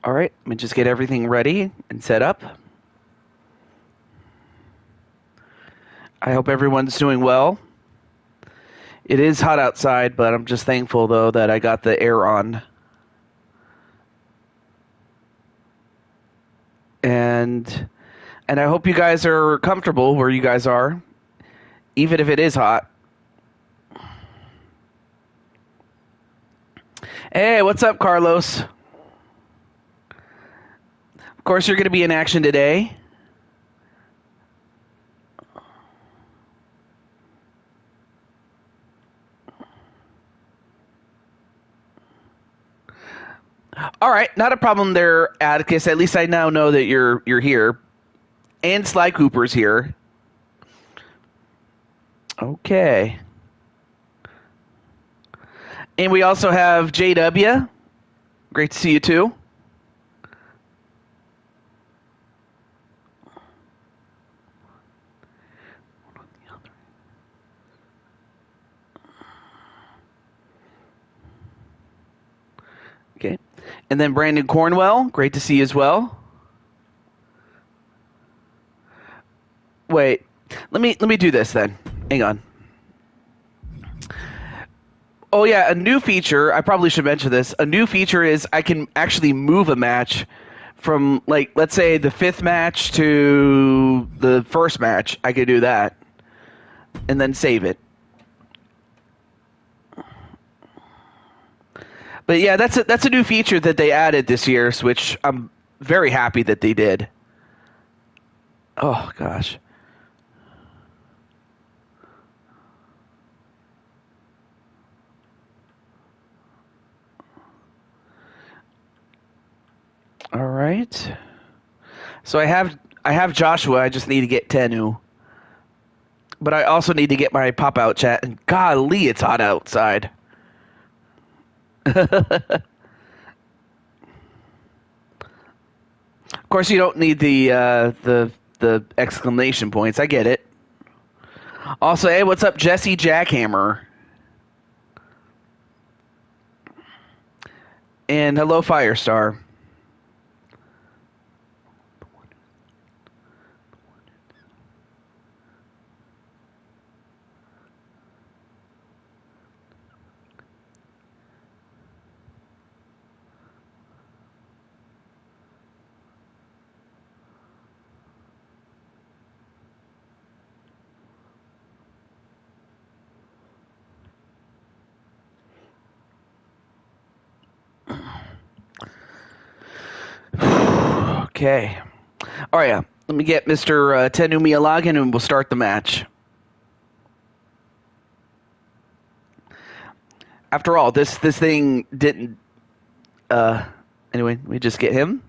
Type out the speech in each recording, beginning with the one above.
All right, let me just get everything ready and set up. I hope everyone's doing well. It is hot outside, but I'm just thankful, though, that I got the air on. And I hope you guys are comfortable where you guys are, even if it is hot. Hey, what's up, Carlos? Of course, you're going to be in action today. All right, not a problem there, Atticus. At least I now know that you're here. And Sly Cooper's here. Okay. And we also have JW. Great to see you too. Okay. And then Brandon Cornwell, great to see you as well. Wait, let me do this then. Hang on. Oh yeah, a new feature, I probably should mention this. A new feature is I can actually move a match from, like, let's say the 5th match to the 1st match. I could do that and then save it. But yeah, that's a new feature that they added this year, which I'm very happy that they did. Oh gosh. All right. So I have Joshua. I just need to get Tenu. But I also need to get my pop out chat. And golly, it's hot outside. Of course, you don't need the exclamation points. I get it. Also, hey, what's up, Jesse Jackhammer? And hello, Firestar. Okay. All right, yeah. Let me get Mr. Tenu Miyalagin and we'll start the match. After all, this thing didn't... Anyway, let me just get him.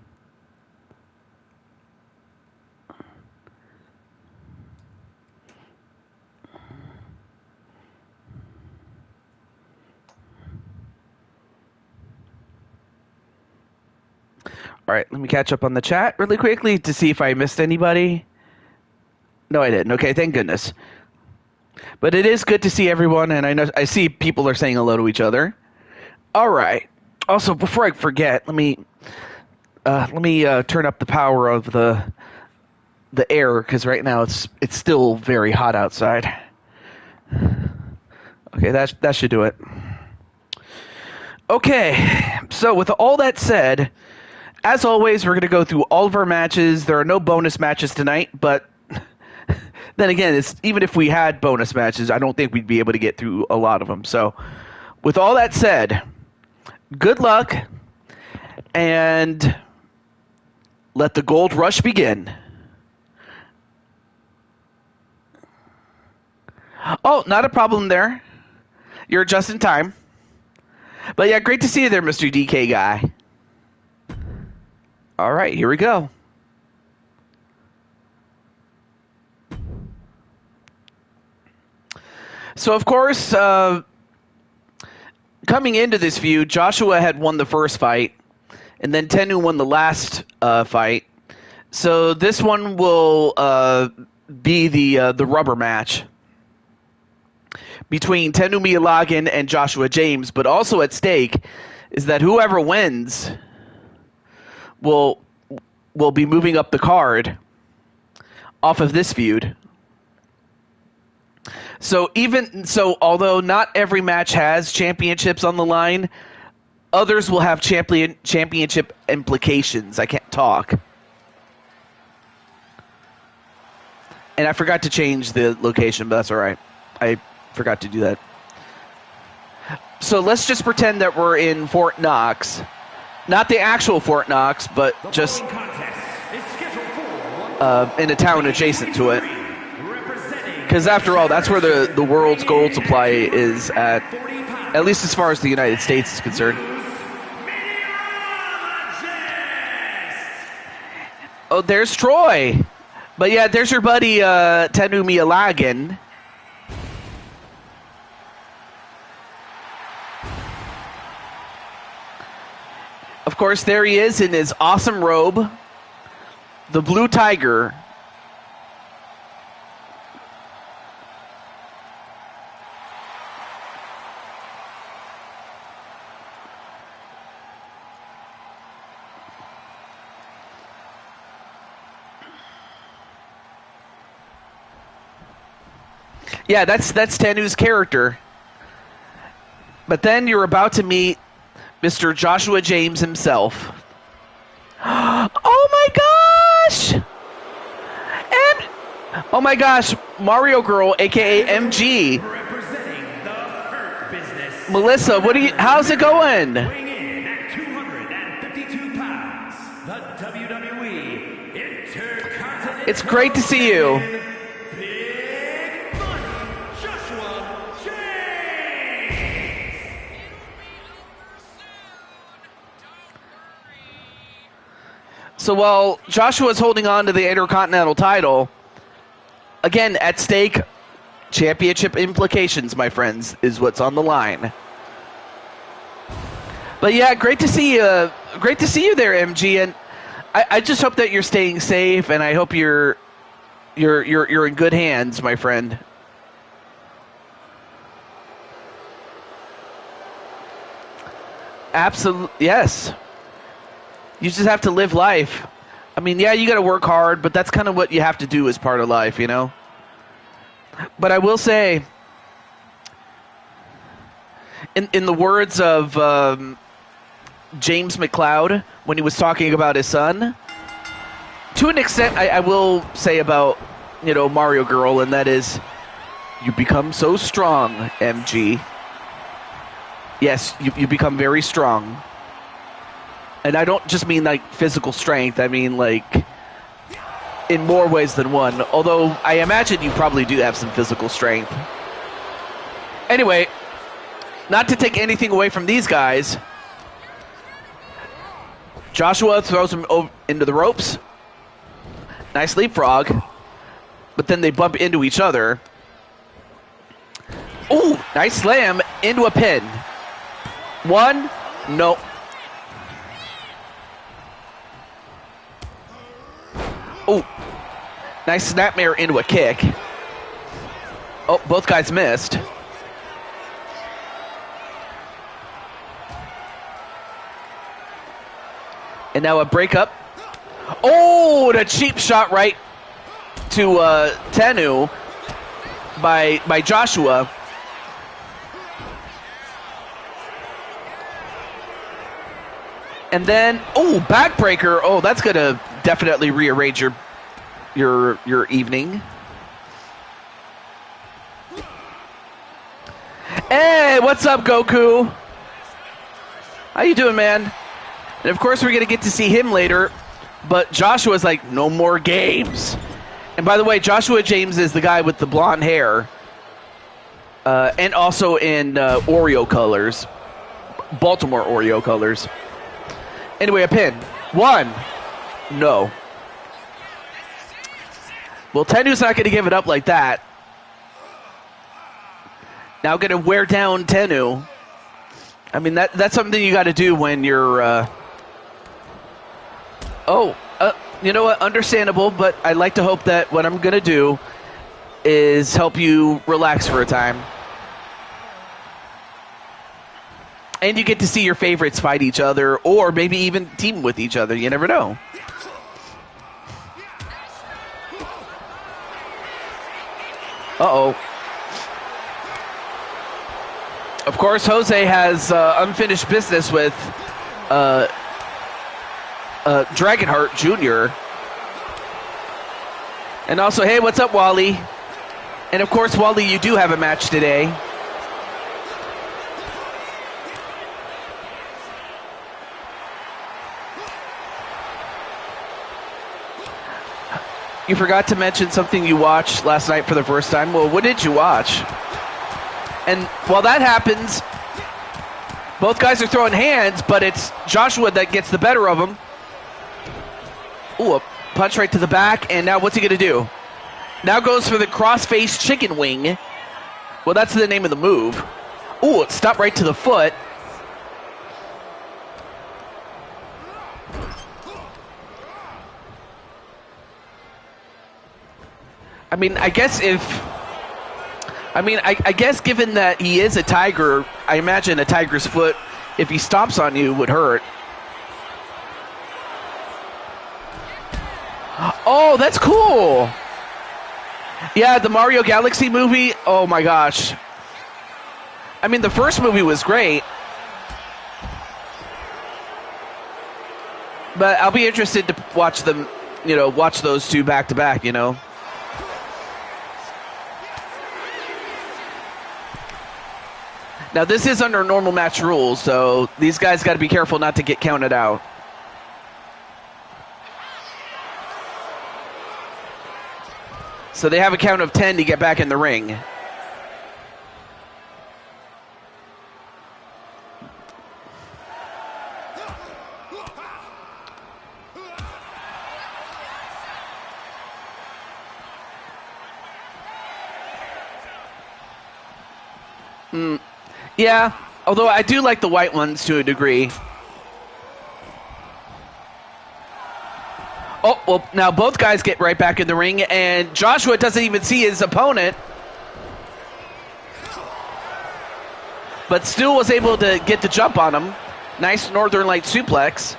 All right, let me catch up on the chat really quickly to see if I missed anybody. No, I didn't. Okay, thank goodness. But it is good to see everyone, and I see people are saying hello to each other. All right. Also, before I forget, let me turn up the power of the air because right now it's still very hot outside. Okay, that should do it. Okay, so with all that said, as always, we're going to go through all of our matches. There are no bonus matches tonight, but then again, even if we had bonus matches, I don't think we'd be able to get through a lot of them. So, with all that said, good luck, and let the gold rush begin. Oh, not a problem there. You're just in time. But yeah, great to see you there, Mr. DK guy. All right, here we go. So, of course, coming into this feud, Joshua had won the first fight, and then Tenu won the last fight. So this one will be the rubber match between Tenu Miyalagin and Joshua James, but also at stake is that whoever wins will be moving up the card off of this feud. So although not every match has championships on the line, others will have championship implications. I can't talk. And I forgot to change the location, but that's all right. I forgot to do that. So let's just pretend that we're in Fort Knox. Not the actual Fort Knox, but just in a town adjacent to it. Because after all, that's where the world's gold supply is at least as far as the United States is concerned. Oh, there's Troy. But yeah, there's your buddy Tenu Mialagan. Of course, there he is in his awesome robe. The Blue Tiger. Yeah, that's Tenu's character. But then you're about to meet Mr. Joshua James himself. Oh my gosh! Oh my gosh, Mario Girl, aka MG. Representing the Hurt Business. Melissa, how's it going? Weighing in at 252 pounds, the WWE Intercontinental. It's great to see you. Big Money Joshua James. So while Joshua's holding on to the Intercontinental title, again, at stake, championship implications, my friends, is what's on the line. But yeah, great to see you. Great to see you there, MG. And I just hope that you're staying safe, and I hope you're in good hands, my friend. Absolutely, yes. You just have to live life. I mean, yeah, you got to work hard, but that's kind of what you have to do as part of life, you know? But I will say, in the words of James McLeod when he was talking about his son, to an extent, I will say about, Mario Girl, and that is, you become so strong, MG. Yes, you become very strong. And I don't just mean, like, physical strength. I mean, like, in more ways than one. Although, I imagine you probably do have some physical strength. Anyway, not to take anything away from these guys, Joshua throws him into the ropes. Nice leapfrog. But then they bump into each other. Ooh, nice slam into a pin. One, no. Oh, nice snapmare into a kick. Oh, both guys missed. And now a breakup. Oh, the cheap shot right to Tenu by Joshua. And then, backbreaker. Oh, that's going to definitely rearrange your evening. Hey, what's up, Goku? How you doing, man? And of course, we're going to get to see him later. But Joshua's like, no more games. And by the way, Joshua James is the guy with the blonde hair. And also in Oreo colors. Baltimore Oreo colors. Anyway, a pin. One. No. Well, Tenu's not going to give it up like that. Now going to wear down Tenu. I mean, that's something you got to do when you're... you know what? Understandable, but I'd like to hope that what I'm going to do is help you relax for a time. And you get to see your favorites fight each other, or maybe even team with each other. You never know. Uh-oh. Of course, Jose has unfinished business with Dragonheart Jr. And also, hey, what's up, Wally? And of course, Wally, you do have a match today. You forgot to mention something you watched last night for the first time. Well, what did you watch? And while that happens, both guys are throwing hands, but it's Joshua that gets the better of him. Ooh, a punch right to the back, and now what's he going to do? Now goes for the cross-face chicken wing. Well, that's the name of the move. Ooh, it stopped right to the foot. I mean, I guess given that he is a tiger, I imagine a tiger's foot, if he stomps on you, would hurt. Oh, that's cool. Yeah, the Mario Galaxy movie, oh my gosh. I mean, the first movie was great. But I'll be interested to watch them, watch those two back to back, Now, this is under normal match rules, so these guys got to be careful not to get counted out. So they have a count of 10 to get back in the ring. Yeah, although I do like the white ones to a degree. Oh, well, now both guys get right back in the ring, and Joshua doesn't even see his opponent. But still was able to get the jump on him. Nice Northern Light suplex.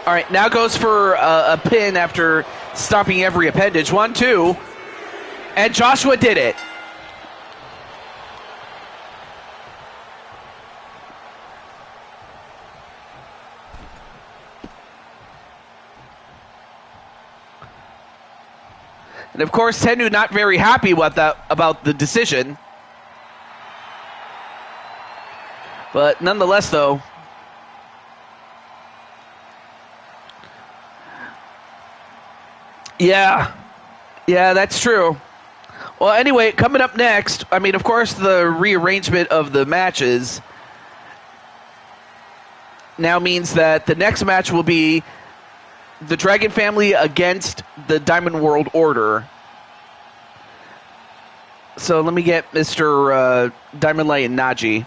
All right, now goes for a pin after stopping every appendage. 1, 2. And Joshua did it. And of course, Tendu not very happy about the decision. But nonetheless, though, yeah, that's true. Well, anyway, coming up next, I mean, of course, the rearrangement of the matches now means that the next match will be the Dragon Family against the Diamond World Order. So let me get Mr. Diamond Light and Naji.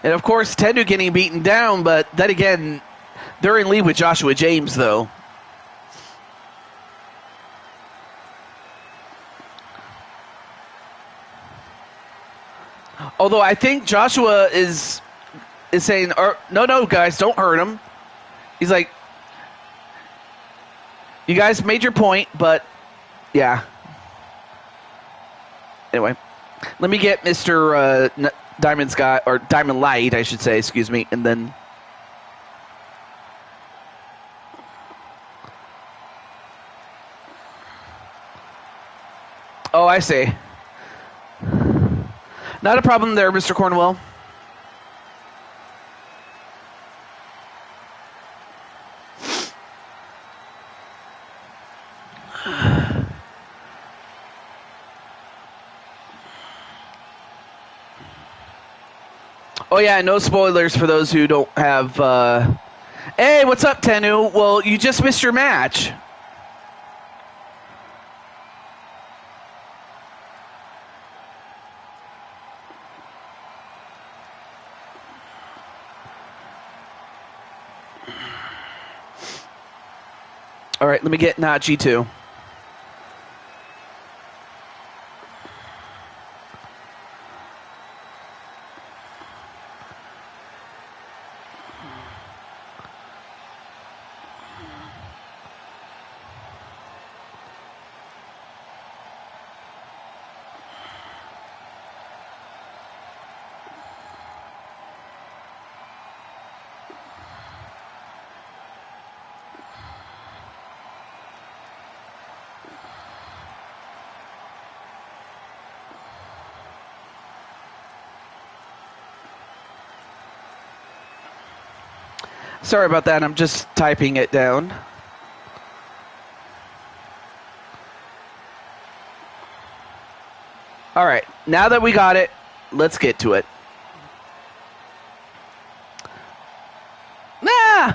And of course, Tendu getting beaten down, but then again, they're in lead with Joshua James, though. Although I think Joshua is saying, no, guys, don't hurt him. He's like, you guys made your point, but yeah. Anyway, let me get Mr. Diamond Sky, or Diamond Light, I should say, excuse me, and then... Oh, I see. Not a problem there, Mr. Cornwell. Oh yeah, no spoilers for those who don't have... Hey, what's up, Tennu? Well, you just missed your match. All right, let me get not G2. Sorry about that. I'm just typing it down. All right. Now that we got it, let's get to it. Nah!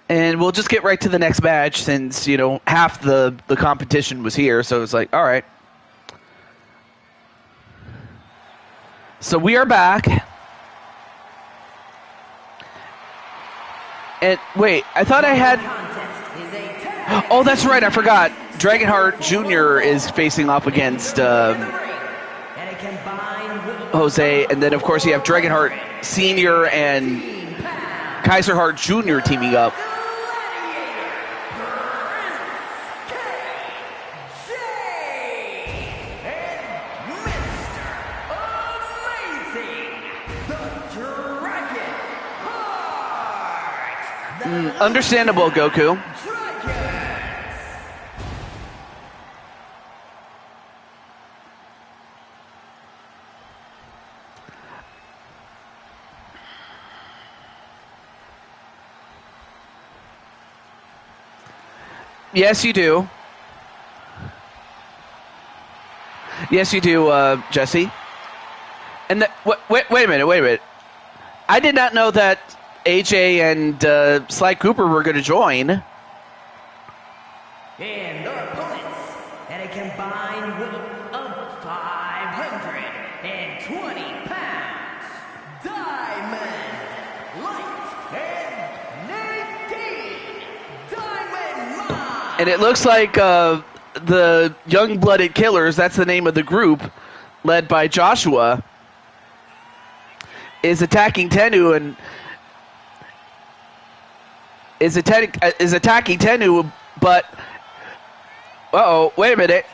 And we'll just get right to the next match since, you know, half the competition was here. So it's like, all right. So we are back. And wait, I thought I had... Oh, that's right. I forgot. Dragonheart Jr. is facing off against Jose. And then, of course, you have Dragonheart Sr. and Kaiserheart Jr. teaming up. Understandable, Goku. Yes, you do. Yes, you do, Jesse. And wait a minute. I did not know that AJ and Sly Cooper were going to join. And their opponents at a combined weight of 520 pounds, Diamond, Light, and Nadine, Diamond Mine. And it looks like the Young-Blooded Killers, that's the name of the group, led by Joshua, is attacking Tennu and is attacking Tennu, but uh-oh, wait a minute.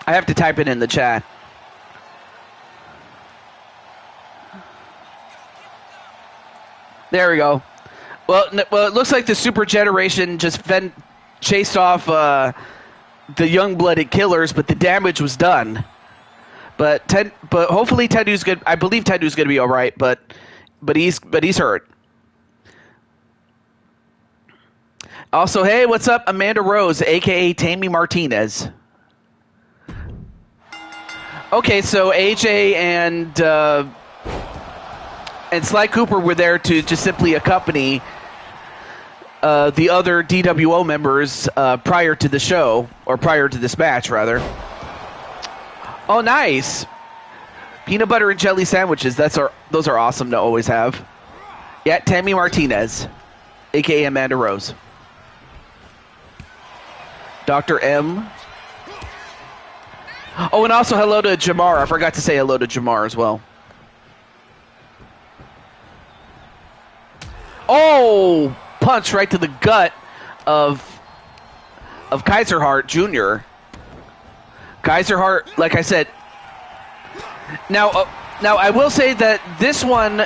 I have to type it in the chat. There we go. Well, it looks like the Super Generation just chased off the Young-Blooded Killers, but the damage was done. But hopefully Tendu's good. I believe Tendu's going to be all right, but he's hurt. Also, hey, what's up, Amanda Rose, aka Tammy Martinez. Okay, so AJ and Sly Cooper were there to just simply accompany the other DWO members prior to the show, or prior to this match, rather. Oh, nice. Peanut butter and jelly sandwiches. Those are awesome to always have. Yeah, Tammy Martinez, a.k.a. Amanda Rose. Dr. M. Oh, and also hello to Jamar. I forgot to say hello to Jamar as well. Oh, punch right to the gut of Kaiserheart Jr. Kaiserheart, like I said. Now I will say that this one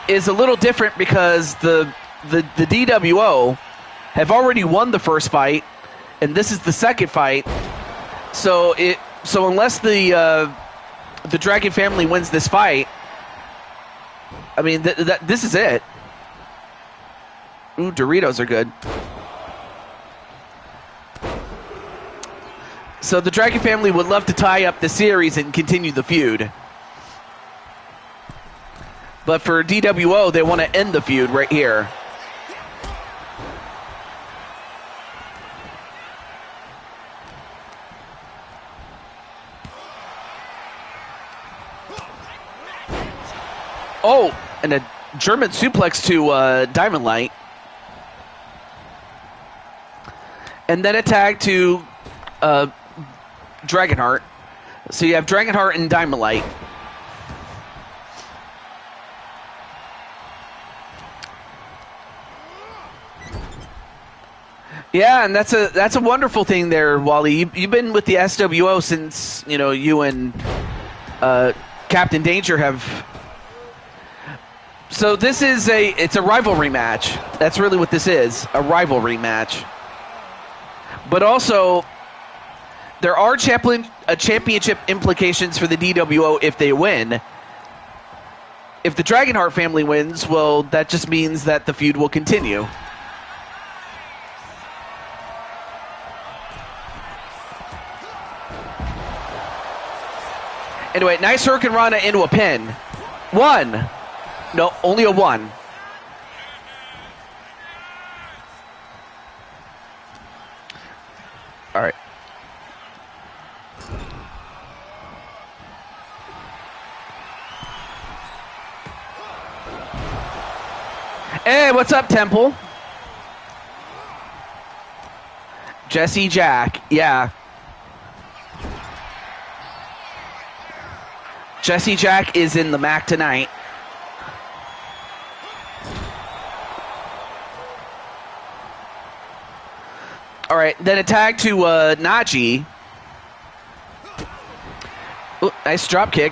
is a little different because the DWO have already won the first fight, and this is the second fight. So unless the Dragon family wins this fight, I mean this is it. Ooh, Doritos are good. So the Dragon family would love to tie up the series and continue the feud. But for DWO, they want to end the feud right here. Oh, and a German suplex to Diamond Light. And then a tag to Dragonheart. So you have Dragonheart and Diamond Light. Yeah, and that's a wonderful thing there, Wally. You've been with the SWO since you and Captain Danger have. So this is it's a rivalry match. That's really what this is, a rivalry match. But also, there are championship implications for the DWO if they win. If the Dragonheart family wins, well, that just means that the feud will continue. Anyway, nice Hurricane Rana into a pin. One. No, only a one. All right. Hey, what's up, Temple? Jesse Jack, yeah. Jesse Jack is in the MAC tonight. All right, then a tag to Najee. Ooh, nice drop kick.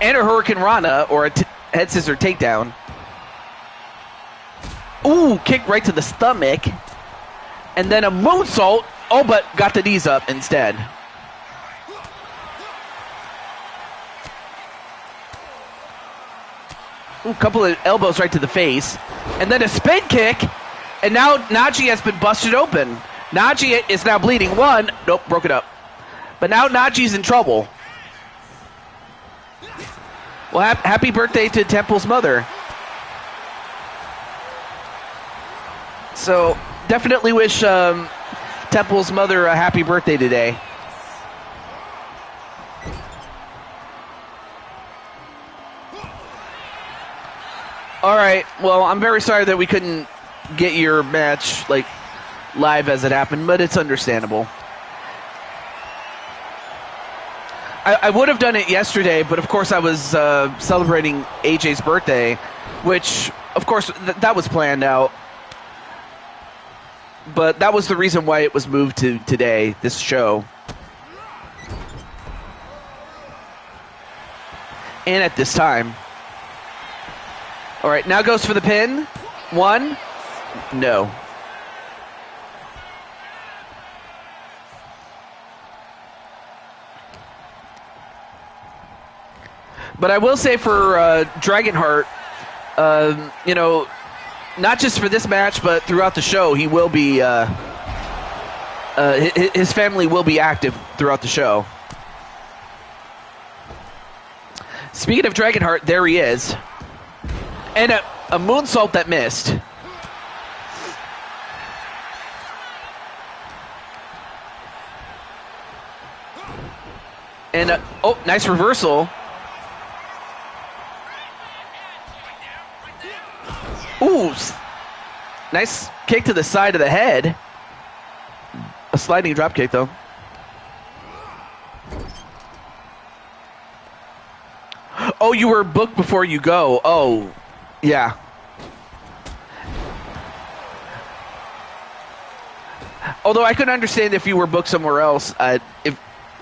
And a Hurricane Rana, or a head scissor takedown. Ooh, kick right to the stomach. And then a moonsault. Oh, but got the knees up instead. Ooh, couple of elbows right to the face. And then a spin kick. And now Najee has been busted open. Najee is now bleeding. One. Nope, broke it up. But now Najee's in trouble. Well, happy birthday to Temple's mother. So, definitely wish Temple's mother a happy birthday today. All right. Well, I'm very sorry that we couldn't get your match live as it happened, but it's understandable. I would have done it yesterday, but of course I was celebrating AJ's birthday, which of course that was planned out. But that was the reason why it was moved to today, this show. And at this time. All right, now goes for the pin. One. No. But I will say for Dragonheart, not just for this match, but throughout the show, he will be, his family will be active throughout the show. Speaking of Dragonheart, there he is. And a moonsault that missed. And, nice reversal. Ooh, nice kick to the side of the head. A sliding drop kick, though. Oh, you were booked before you go. Oh, yeah. Although I could understand if you were booked somewhere else.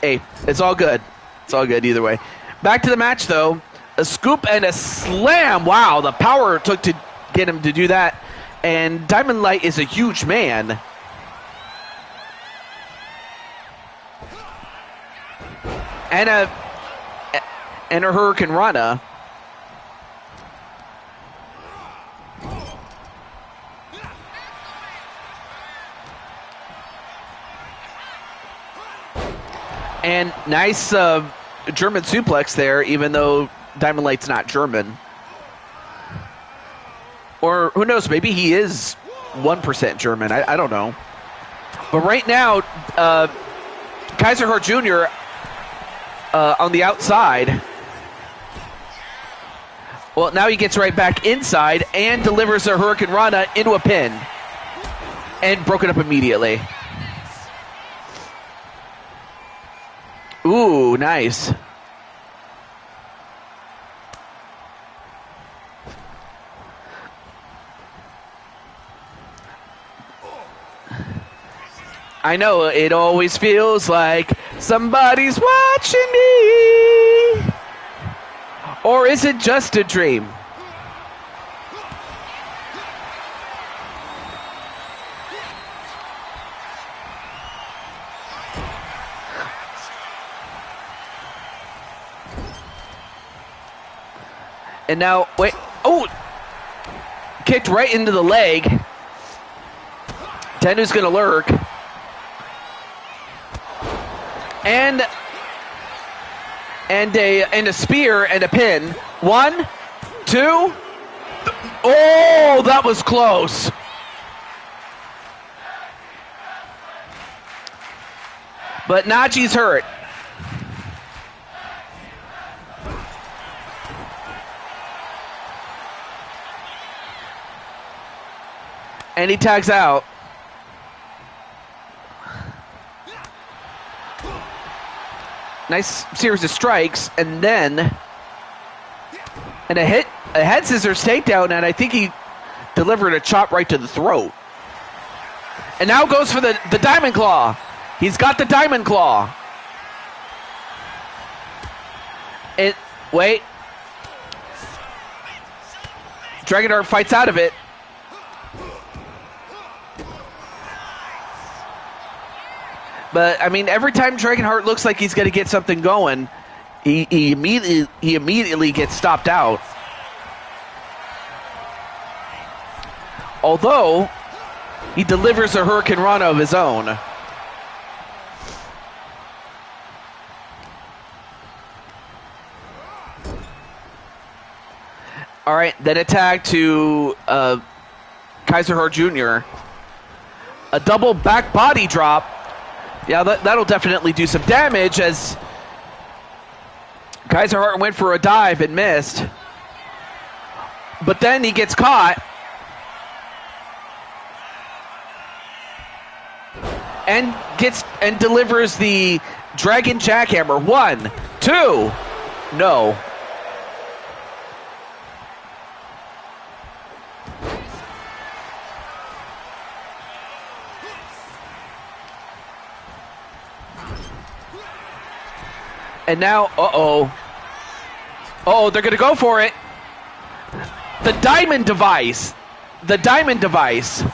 Hey, it's all good. It's all good either way. Back to the match, though. A scoop and a slam. Wow, the power it took to get him to do that. And Diamond Light is a huge man. And a Hurricane Rana. And nice German suplex there, even though Diamond Light's not German. Or who knows, maybe he is 1% German. I don't know. But right now, Kaiser Hart Jr. On the outside. Well, now he gets right back inside and delivers a Hurricane Rana into a pin. And broken up immediately. Ooh, nice. I know, it always feels like somebody's watching me. Or is it just a dream? And now, wait, oh! Kicked right into the leg. Tenu's gonna lurk. And a spear and a pin. 1, 2. Oh, that was close. But Nachi's hurt. And he tags out. Nice series of strikes, and then a head scissors takedown, and I think he delivered a chop right to the throat. And now goes for the Diamond Claw. He's got the Diamond Claw. Wait. Dragonheart fights out of it. But, I mean, every time Dragonheart looks like he's going to get something going, he immediately gets stopped out. Although, he delivers a Hurricane Rana of his own. All right, then attack to Kaiser Hart Jr. A double back body drop. Yeah, that'll definitely do some damage as Kaiser Hart went for a dive and missed. But then he gets caught. And delivers the Dragon Jackhammer. 1, 2. No. And now, uh-oh, they're going to go for it. The Diamond Device. The Diamond Device.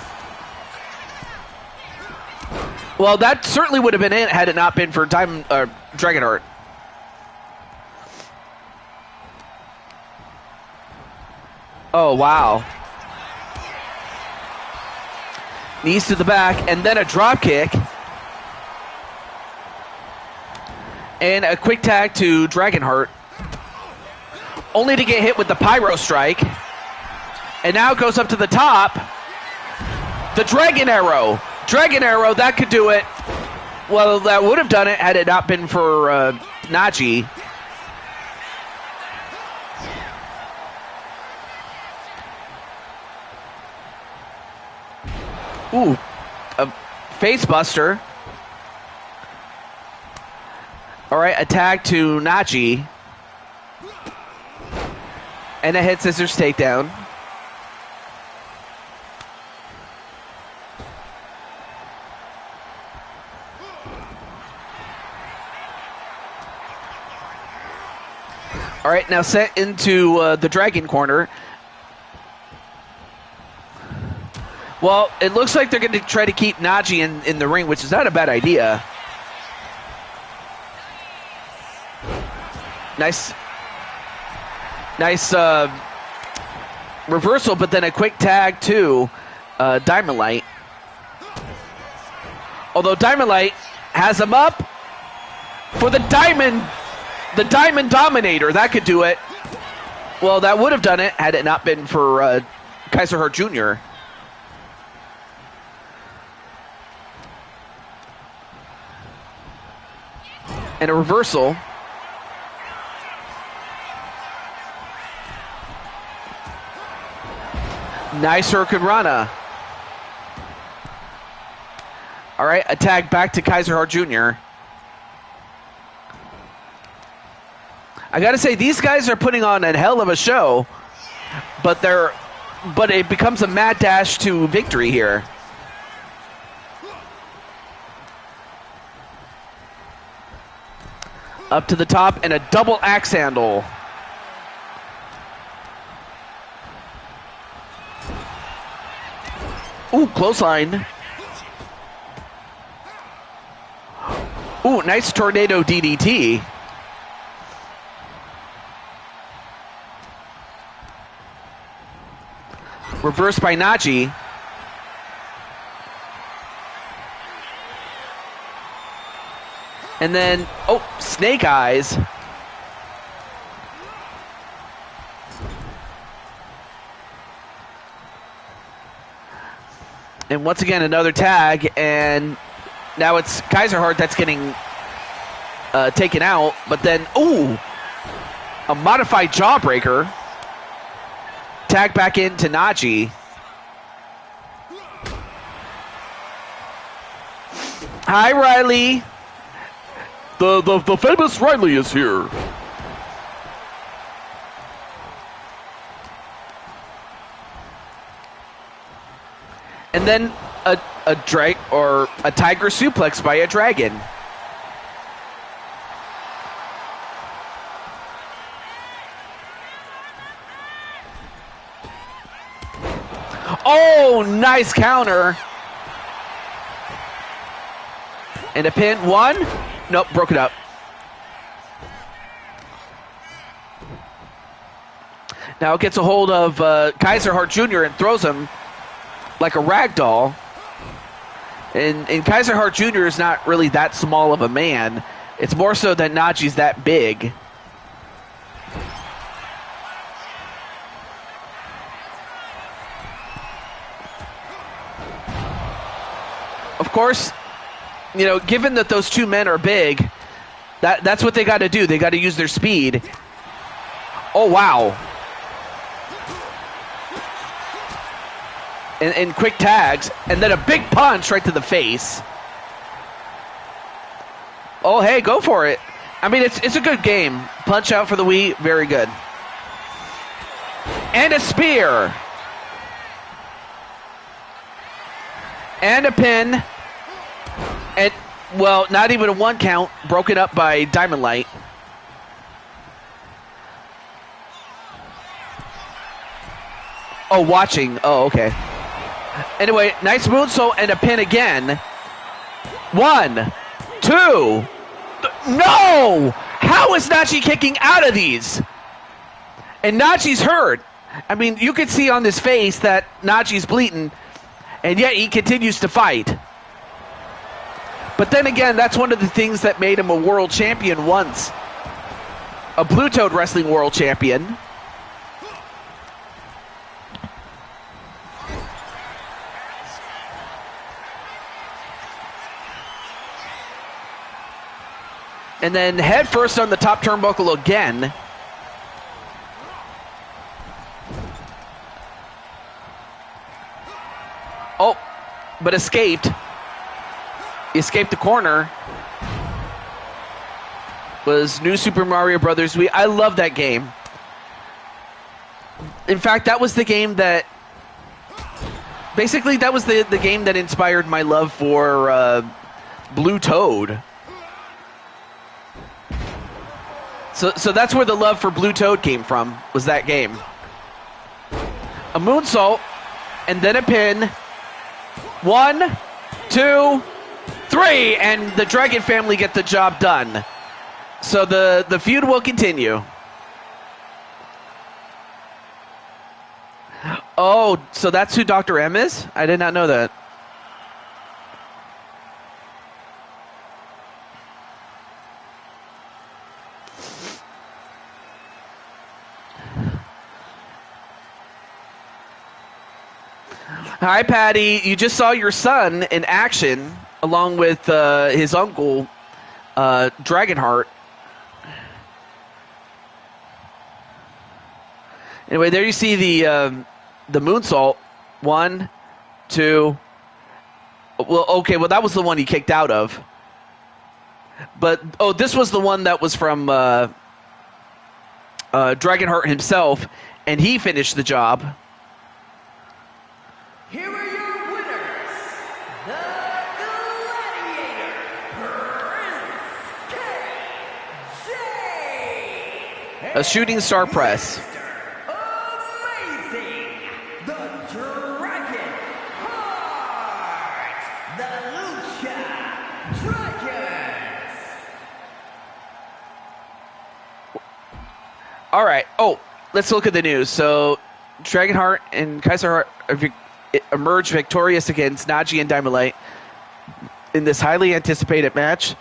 Well, that certainly would have been it had it not been for Dragonheart. Oh, wow. Knees to the back, and then a drop kick. And a quick tag to Dragonheart. Only to get hit with the Pyro Strike. And now goes up to the top. The Dragon Arrow. Dragon Arrow, that could do it. Well, that would have done it had it not been for Nachi. Ooh, a face buster. All right, attack to Nachi. And a head scissors takedown. All right, now set into the Dragon Corner. Well, it looks like they're going to try to keep Nachi in the ring, which is not a bad idea. Nice reversal, but then a quick tag to Diamond Light. Although Diamond Light has him up, for the Diamond Dominator. That could do it. Well, that would have done it had it not been for Kaiser Hart Jr. And a reversal. Nice Hurricanrana. All right, a tag back to Kaiser Hart Jr. I got to say, these guys are putting on a hell of a show, but it becomes a mad dash to victory here. Up to the top and a double axe handle. Ooh, clothesline. Ooh, nice tornado DDT. Reversed by Najee. And then, oh, Snake Eyes. And once again, another tag, and now it's Kaiser Hart that's getting taken out. But then, ooh, a modified jawbreaker. Tag back into Najee. Hi, Riley. The famous Riley is here. And then a tiger suplex by a dragon. Oh, nice counter. And a pin. One. Nope, broke it up. Now it gets a hold of Kaiser Hart Jr. and throws him like a rag doll. And Kaiser Hart Jr. is not really that small of a man. It's more so that Najee's that big. Of course, you know, given that those two men are big, that's what they got to do. They got to use their speed. Oh, wow. And quick tags, and then a big punch right to the face. Oh, hey, go for it. I mean, it's a good game. Punch out for the Wii, very good. And a spear. And a pin. And, well, not even a one count, broken up by Diamond Light. Oh, watching. Oh, okay. Anyway, nice moonsault and a pin again. 1, 2. No! How is Najee kicking out of these? And Najee's hurt. I mean, you can see on his face that Najee's bleeding, and yet he continues to fight. But then again, that's one of the things that made him a world champion once. A Blue Toad Wrestling world champion. And then head first on the top turnbuckle again. Oh, but escaped. Escaped the corner. Was New Super Mario Brothers Wii. I love that game. In fact, that was the game that... Basically, that was the game that inspired my love for Blue Toad. So that's where the love for Blue Toad came from, was that game. A moonsault, and then a pin. 1, 2, 3, and the Dragon family get the job done. So the feud will continue. Oh, so that's who Dr. M is? I did not know that. Hi, Patty. You just saw your son in action along with his uncle, Dragonheart. Anyway, there you see the moonsault. 1, 2. Well, okay. Well, that was the one he kicked out of. But this was the one that was from Dragonheart himself, and he finished the job. Here are your winners, the Gladiator, Prince KJ, A shooting star press. Amazing, the Dragon Heart, the Lucha Dragons. All right. Oh, let's look at the news. So, Dragonheart and Kaiser Heart emerged victorious against Najee and Diamond Light in this highly anticipated match.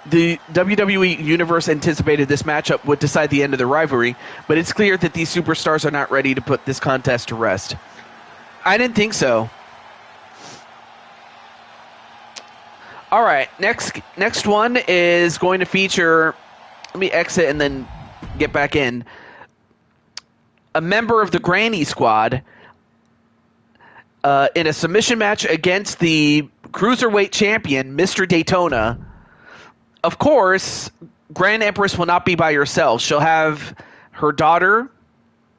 The WWE Universe anticipated this matchup would decide the end of the rivalry, but it's clear that these superstars are not ready to put this contest to rest. I didn't think so. All right, next one is going to feature. Let me exit and then get back in. A member of the Granny Squad in a submission match against the Cruiserweight Champion, Mr. Daytona. Of course, Grand Empress will not be by herself. She'll have her daughter,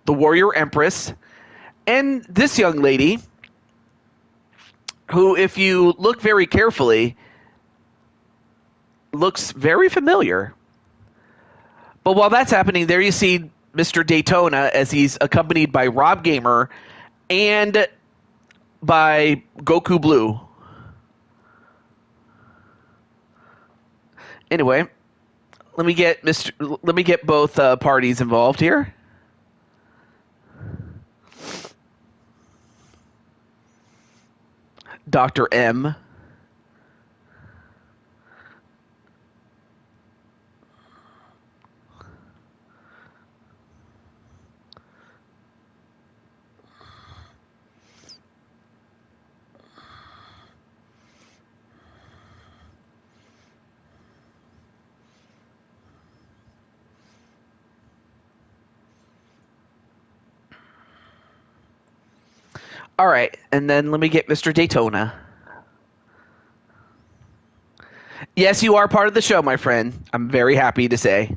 the Warrior Empress, and this young lady, who, if you look very carefully, looks very familiar. But while that's happening, there you see Mr. Daytona as he's accompanied by Rob Gamer and by Goku Blue. Anyway, let me get both parties involved here. Dr. M. All right, and then let me get Mr. Daytona. Yes, you are part of the show, my friend. I'm very happy to say.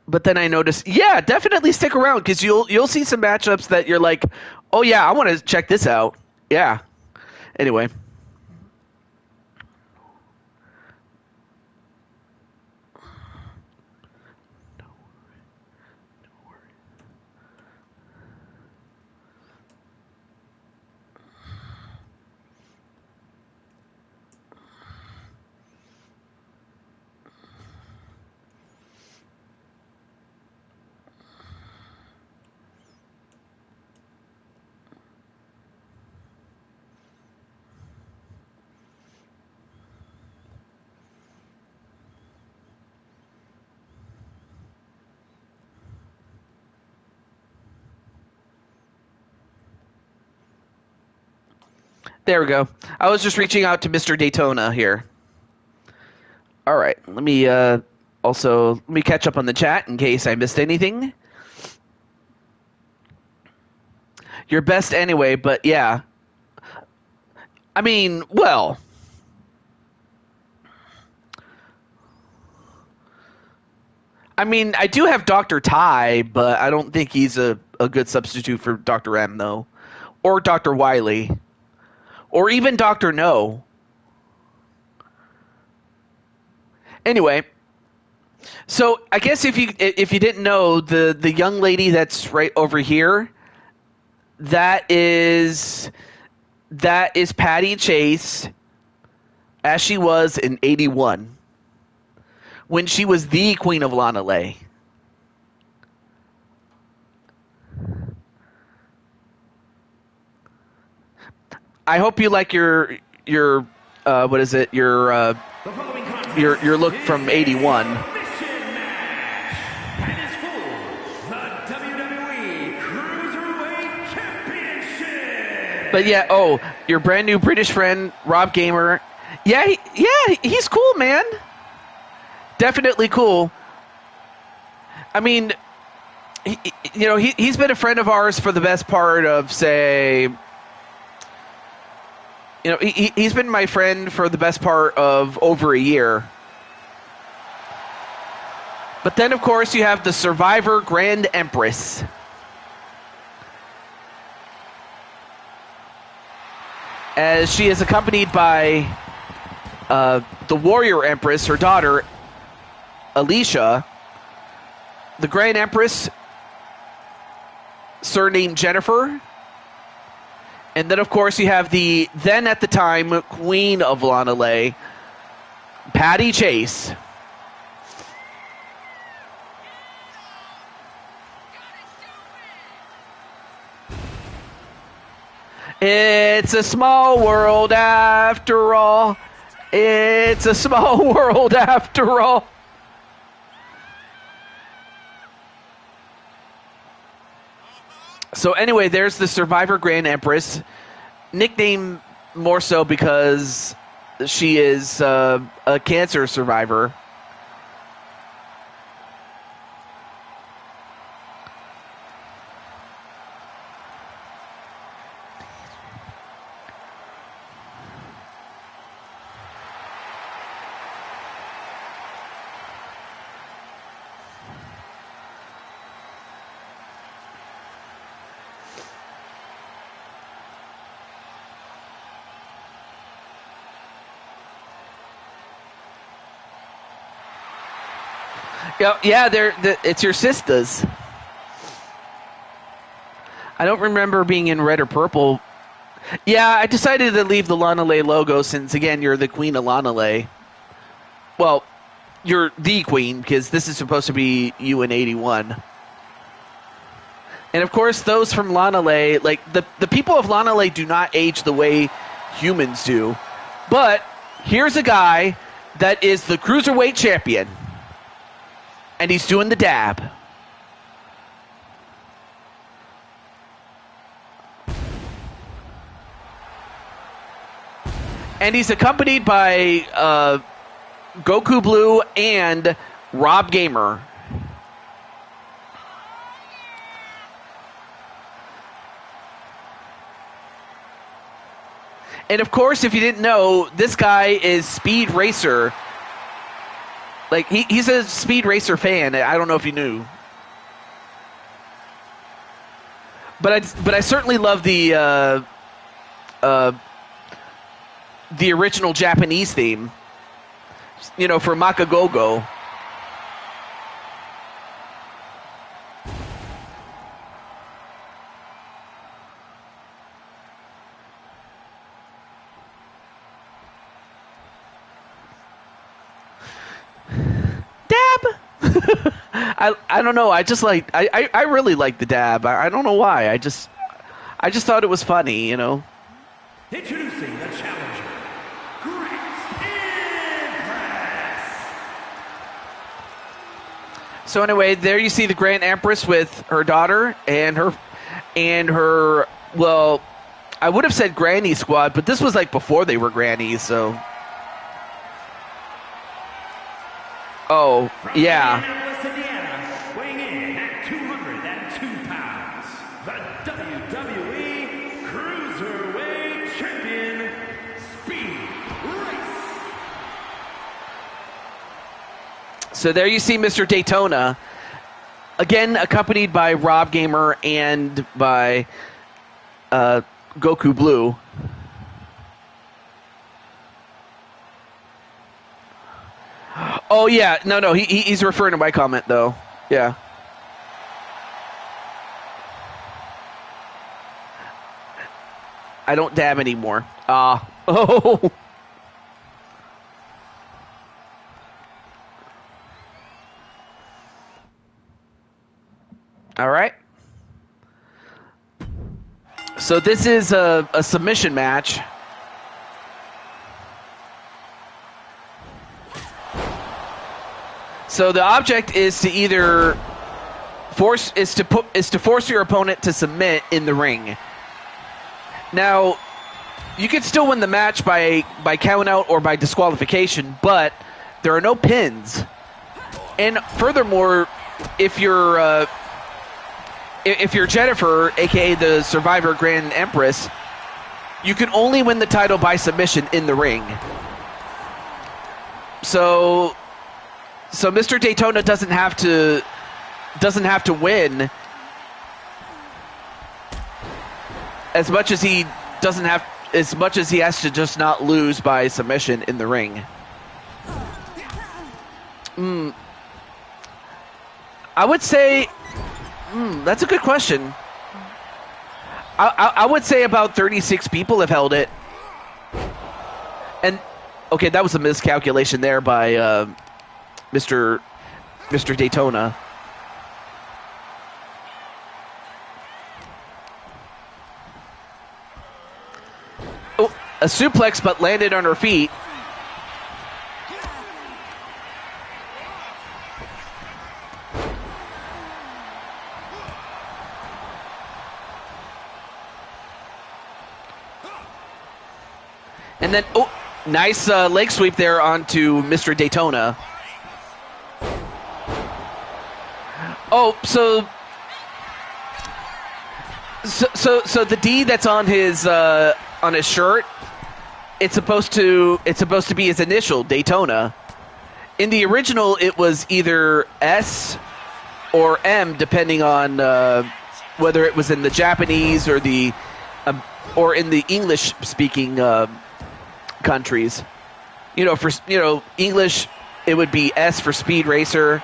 But then I noticed, yeah, definitely stick around because you'll see some matchups that you're like, oh yeah, I want to check this out. Yeah. Anyway. There we go. I was just reaching out to Mr. Daytona here. All right. Let me catch up on the chat in case I missed anything. Your best anyway, but yeah. I mean, well. I mean, I do have Dr. Ty, but I don't think he's a good substitute for Dr. M, though. Or Dr. Wiley. Or even Dr. No. Anyway, so I guess if you didn't know, the young lady that's right over here, that is Patty Chase, as she was in '81, when she was the Queen of Lana Lay. I hope you like your what is it, your look from '81. But yeah, oh, your brand new British friend, Rob Gamer. Yeah, he's cool, man. Definitely cool. I mean, he's been a friend of ours for the best part of, say, he's been my friend for the best part of over a year. But then, of course, you have the Survivor Grand Empress. As she is accompanied by the Warrior Empress, her daughter, Alicia. The Grand Empress, surnamed Jennifer. And then, of course, you have the then at the time Queen of Lanalei, Patty Chase. It's a small world after all. It's a small world after all. So anyway, there's the Survivor Grand Empress, nicknamed more so because she is a cancer survivor. Yeah, it's your sisters. I don't remember being in red or purple. Yeah, I decided to leave the Lanalei logo since, again, you're the Queen of Lanalei. Well, you're the Queen, because this is supposed to be you in 81. And, of course, those from Lanalei, like, the people of Lanalei do not age the way humans do. But here's a guy that is the Cruiserweight Champion. And he's doing the dab. And he's accompanied by Goku Blue and Rob Gamer. And of course, if you didn't know, this guy is Speed Racer. Like, he's a Speed Racer fan. I don't know if you knew. But I certainly love the original Japanese theme. For Makagogo. I don't know. I just like I really like the dab. I don't know why. I just thought it was funny, Introducing the challenger, Great Empress. So anyway, there you see the Grand Empress with her daughter and her. Well, I would have said Granny Squad, but this was like before they were grannies, so. Oh, yeah. Indiana, weighing in at 202 pounds, the WWE Cruiserweight Champion, Speed Race. So there you see Mr. Daytona, again accompanied by Rob Gamer and by Goku Blue. Oh, yeah. No. He's referring to my comment, though. Yeah. I don't dab anymore. Oh. All right. So this is a submission match. So the object is to either force your opponent to submit in the ring. Now, you can still win the match by count out or by disqualification, but there are no pins. And furthermore, if you're Jennifer, aka the Survivor Grand Empress, you can only win the title by submission in the ring. So Mr. Daytona doesn't have to win as much as he has to just not lose by submission in the ring. I would say that's a good question. I would say about 36 people have held it. And okay, that was a miscalculation there by Mr. Daytona. Oh, a suplex, but landed on her feet. And then, oh, nice leg sweep there onto Mr. Daytona. Oh, so the D that's on his shirt, it's supposed to be his initial, Daytona. In the original, it was either S or M, depending on whether it was in the Japanese or or in the English-speaking countries. For English, it would be S for Speed Racer,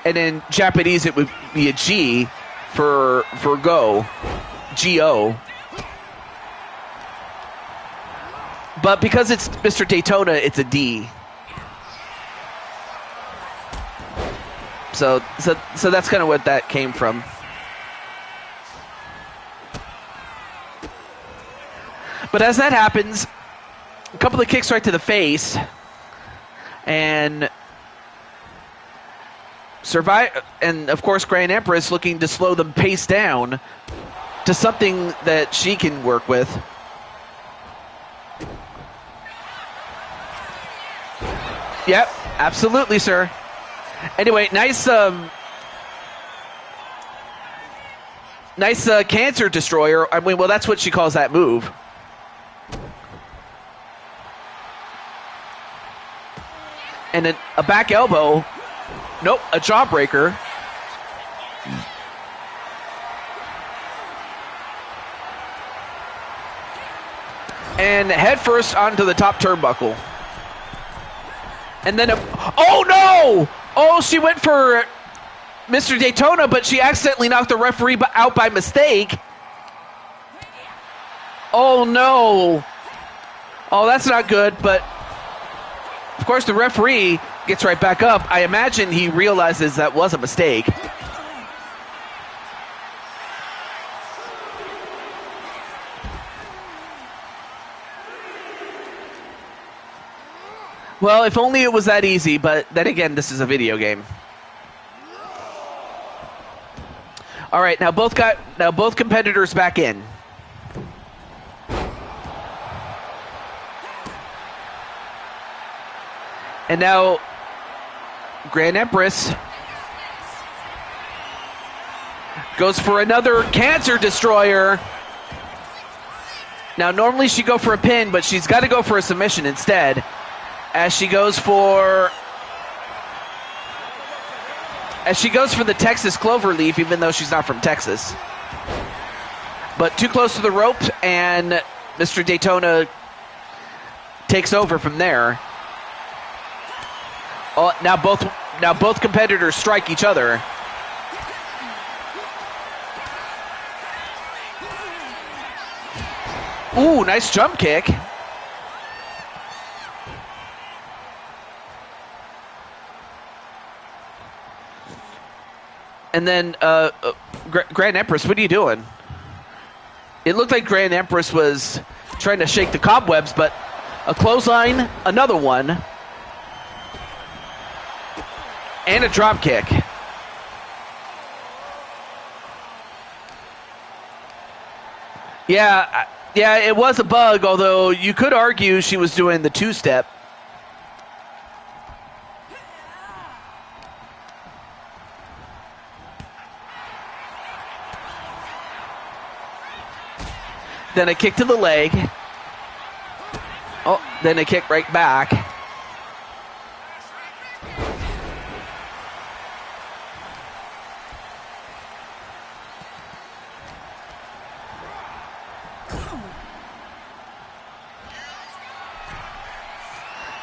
and in Japanese it would be a G for Go, Go. But because it's Mr. Daytona, it's a D. So that's kind of what that came from. But as that happens, a couple of kicks right to the face, and of course Grand Empress looking to slow the pace down to something that she can work with. Yep, absolutely, sir. Anyway, nice cancer destroyer. I mean, well, that's what she calls that move. And then a back elbow. Nope, a jawbreaker. And head first onto the top turnbuckle. And then oh no! Oh, she went for Mr. Daytona, but she accidentally knocked the referee out by mistake. Oh no. Oh, that's not good, but of course the referee gets right back up. I imagine he realizes that was a mistake. Well, if only it was that easy, but then again, this is a video game. All right, now both competitors back in. And now Grand Empress goes for another cancer destroyer. Now normally she'd go for a pin, but she's got to go for a submission instead, as she goes for the Texas Cloverleaf, even though she's not from Texas. But too close to the rope, and Mr. Daytona takes over from there. Oh, now both competitors strike each other. Ooh, nice jump kick. And then Grand Empress, what are you doing? It looked like Grand Empress was trying to shake the cobwebs, but a clothesline, another one. And a drop kick. Yeah, it was a bug, although you could argue she was doing the two-step. Then a kick to the leg. Oh, then a kick right back.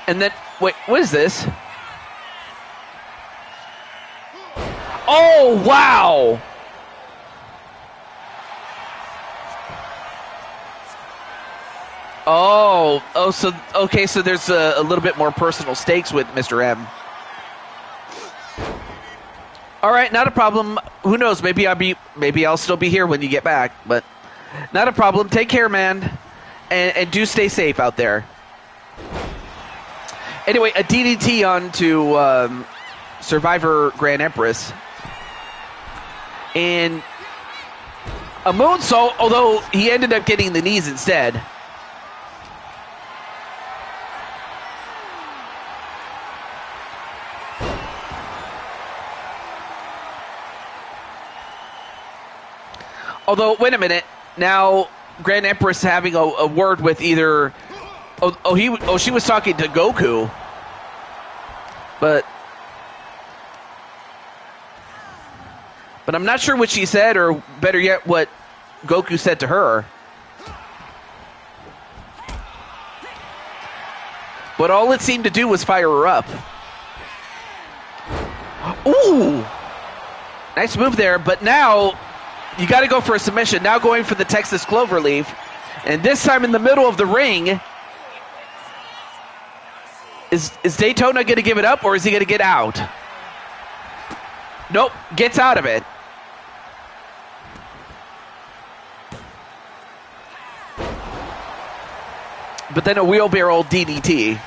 And then, wait, what is this? Oh, wow! So okay, so there's a little bit more personal stakes with Mr. M. All right, not a problem. Who knows? Maybe I'll still be here when you get back, but not a problem. Take care, man, and do stay safe out there. Anyway, a DDT onto Survivor Grand Empress, and a moonsault. Although he ended up getting the knees instead. Although, wait a minute. Now, Grand Empress having a word with either... she was talking to Goku. But I'm not sure what she said, or better yet, what Goku said to her. But all it seemed to do was fire her up. Ooh! Nice move there, but now... You got to go for a submission. Now going for the Texas Cloverleaf. And this time in the middle of the ring. Is Daytona going to give it up, or is he going to get out? Nope. Gets out of it. But then a wheelbarrow DDT.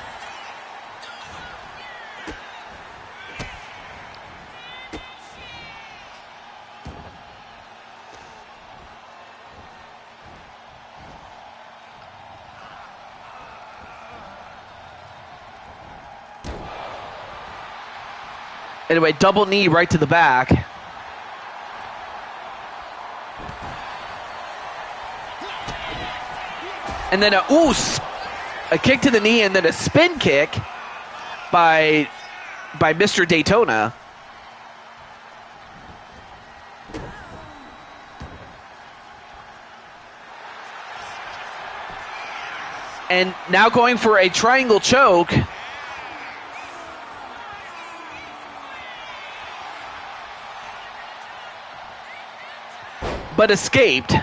Anyway, double knee right to the back. And then a kick to the knee, and then a spin kick by Mr. Daytona. And now going for a triangle choke. But escaped.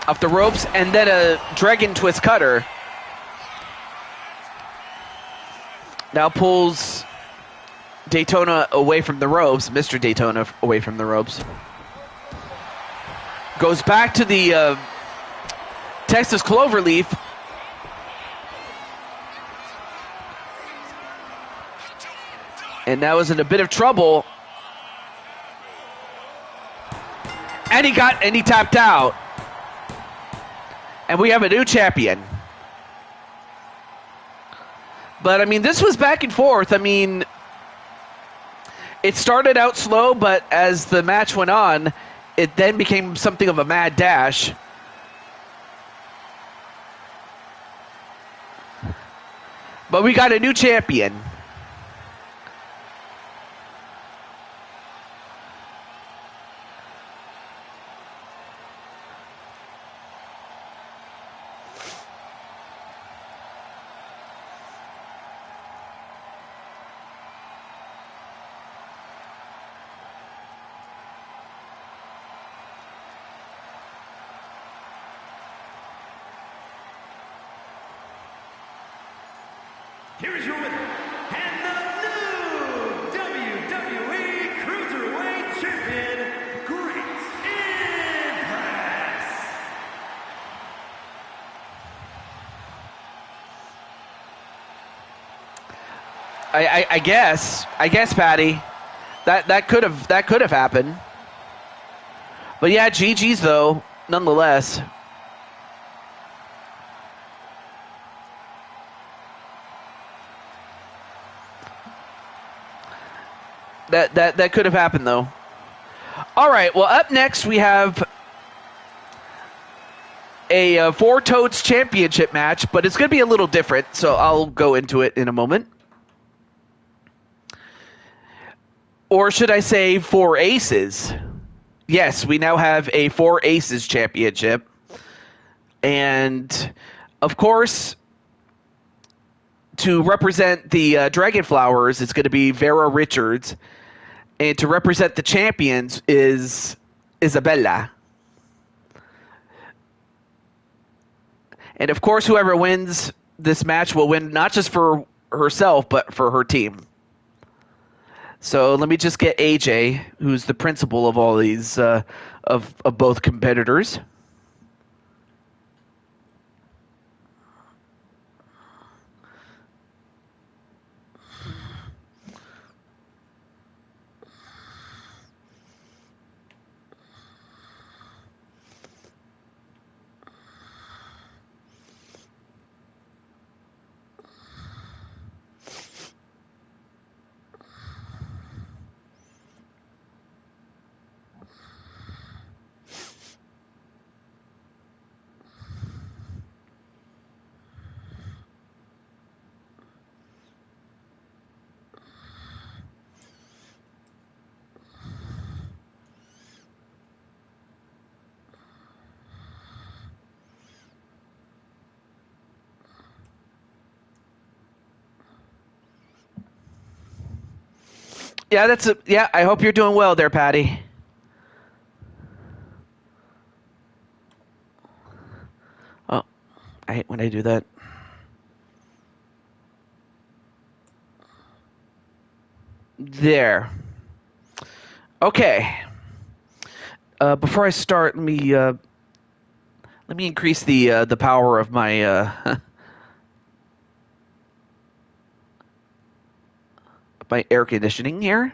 Off the ropes, and then a dragon twist cutter. Now pulls Daytona away from the ropes, Mr. Daytona away from the ropes. Goes back to the Texas Cloverleaf. And now is in a bit of trouble. And he tapped out. And we have a new champion. But I mean, this was back and forth. I mean, it started out slow, but as the match went on, it then became something of a mad dash. But we got a new champion. Here is your winner, and the new WWE Cruiserweight Champion, Great Empress. I guess. I guess, Patty. That could have happened. But yeah, GG's though, nonetheless. That could have happened though. All right. Well, up next we have a Four Toads Championship match, but it's going to be a little different. So I'll go into it in a moment. Or should I say Four Aces? Yes, we now have a Four Aces Championship, and of course, to represent the Dragon Flowers, it's going to be Vera Richards. And to represent the champions is Isabella. And of course, whoever wins this match will win not just for herself, but for her team. So let me just get AJ, who's the principal of all these, of both competitors. Yeah, I hope you're doing well there, Patty. Oh, I hate when I do that. There. Okay. Before I start, let me increase the power of my my air conditioning here.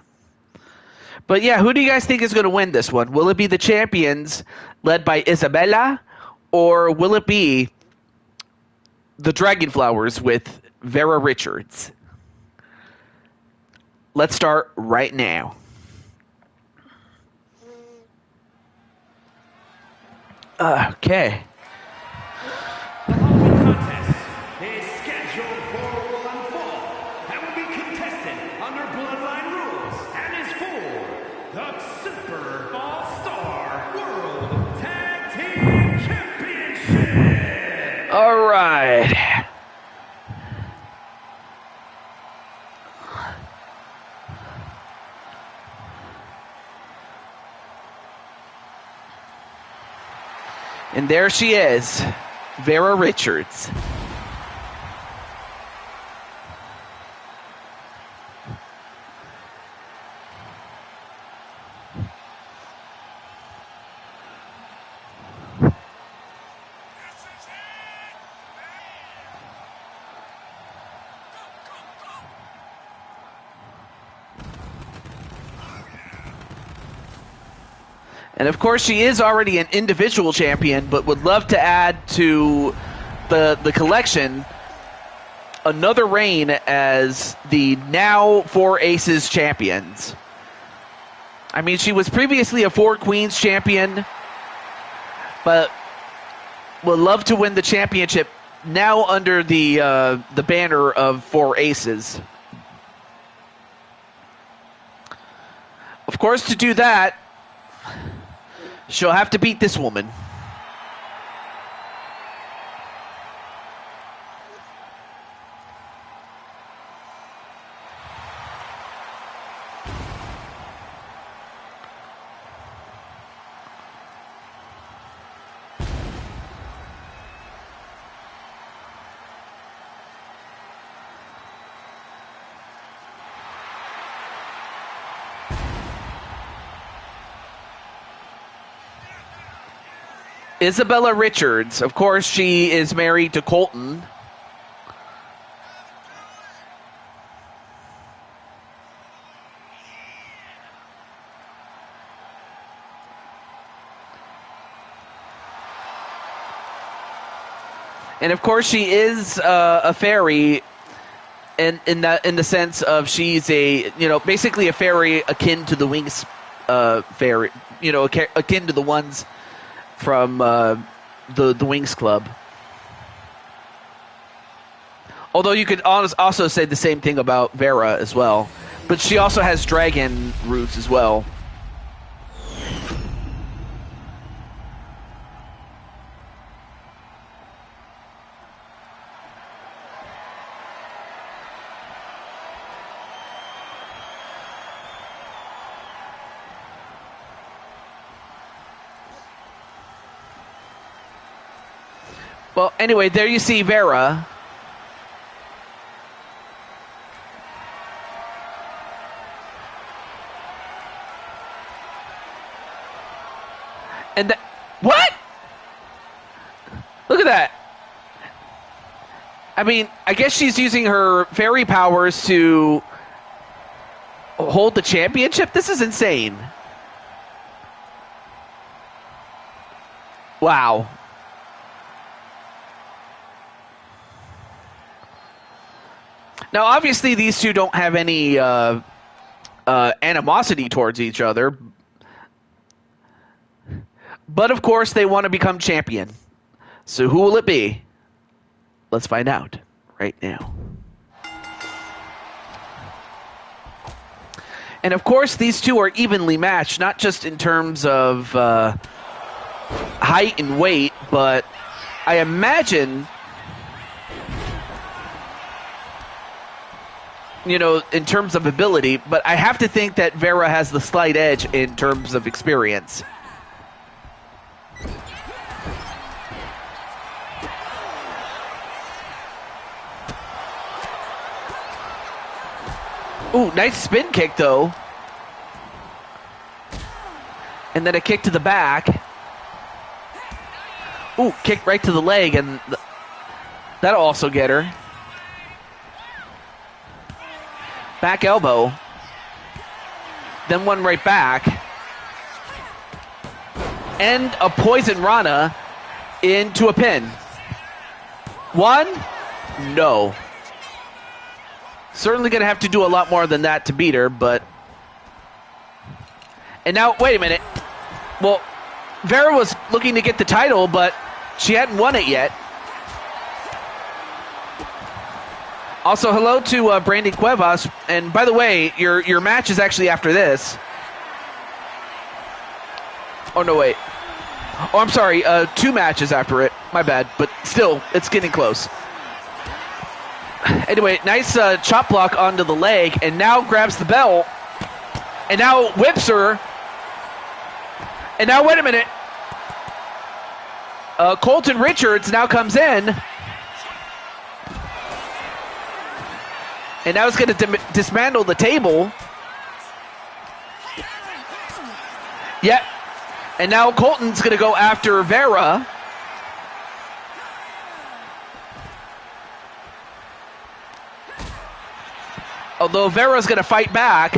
But yeah, who do you guys think is going to win this one? Will it be the champions led by Isabella, or will it be the Dragonflowers with Vera Richards? Let's start right now. Okay. The following contest is scheduled for one fall and will be contested under bloodline rules and is for the Super All-Star World Tag Team Championship. All right. And there she is, Vera Richards. And of course, she is already an individual champion, but would love to add to the collection another reign as the now Four Aces champions. I mean, she was previously a Four Queens champion, but would love to win the championship now under the banner of Four Aces. Of course, to do that, she'll have to beat this woman. Isabella Richards, of course, she is married to Colton. And of course, she is a fairy, in the sense of she's basically a fairy akin to the Wings fairy, akin to the ones from the Wings Club. Although you could also say the same thing about Vera as well, but she also has dragon roots as well. Well, anyway, there you see Vera. And what? Look at that. I mean, I guess she's using her fairy powers to hold the championship? This is insane. Wow. Now, obviously, these two don't have any animosity towards each other. But, of course, they want to become champion. So who will it be? Let's find out right now. And, of course, these two are evenly matched, not just in terms of height and weight, but I imagine, in terms of ability, but I have to think that Vera has the slight edge in terms of experience. Ooh, nice spin kick, though. And then a kick to the back. Ooh, kick right to the leg, and that'll also get her. Back elbow. Then one right back. And a poison Rana into a pin. One? No. Certainly going to have to do a lot more than that to beat her, but... And now, wait a minute. Well, Vera was looking to get the title, but she hadn't won it yet. Also, hello to Brandy Cuevas. And by the way, your match is actually after this. Oh, no, wait. Oh, I'm sorry. 2 matches after it. My bad. But still, it's getting close. Anyway, nice chop block onto the leg, and now grabs the belt, and now whips her, and now, wait a minute, Colton Richards now comes in, and now he's going to dismantle the table. Yep, and now Colton's going to go after Vera. Although Vera's going to fight back.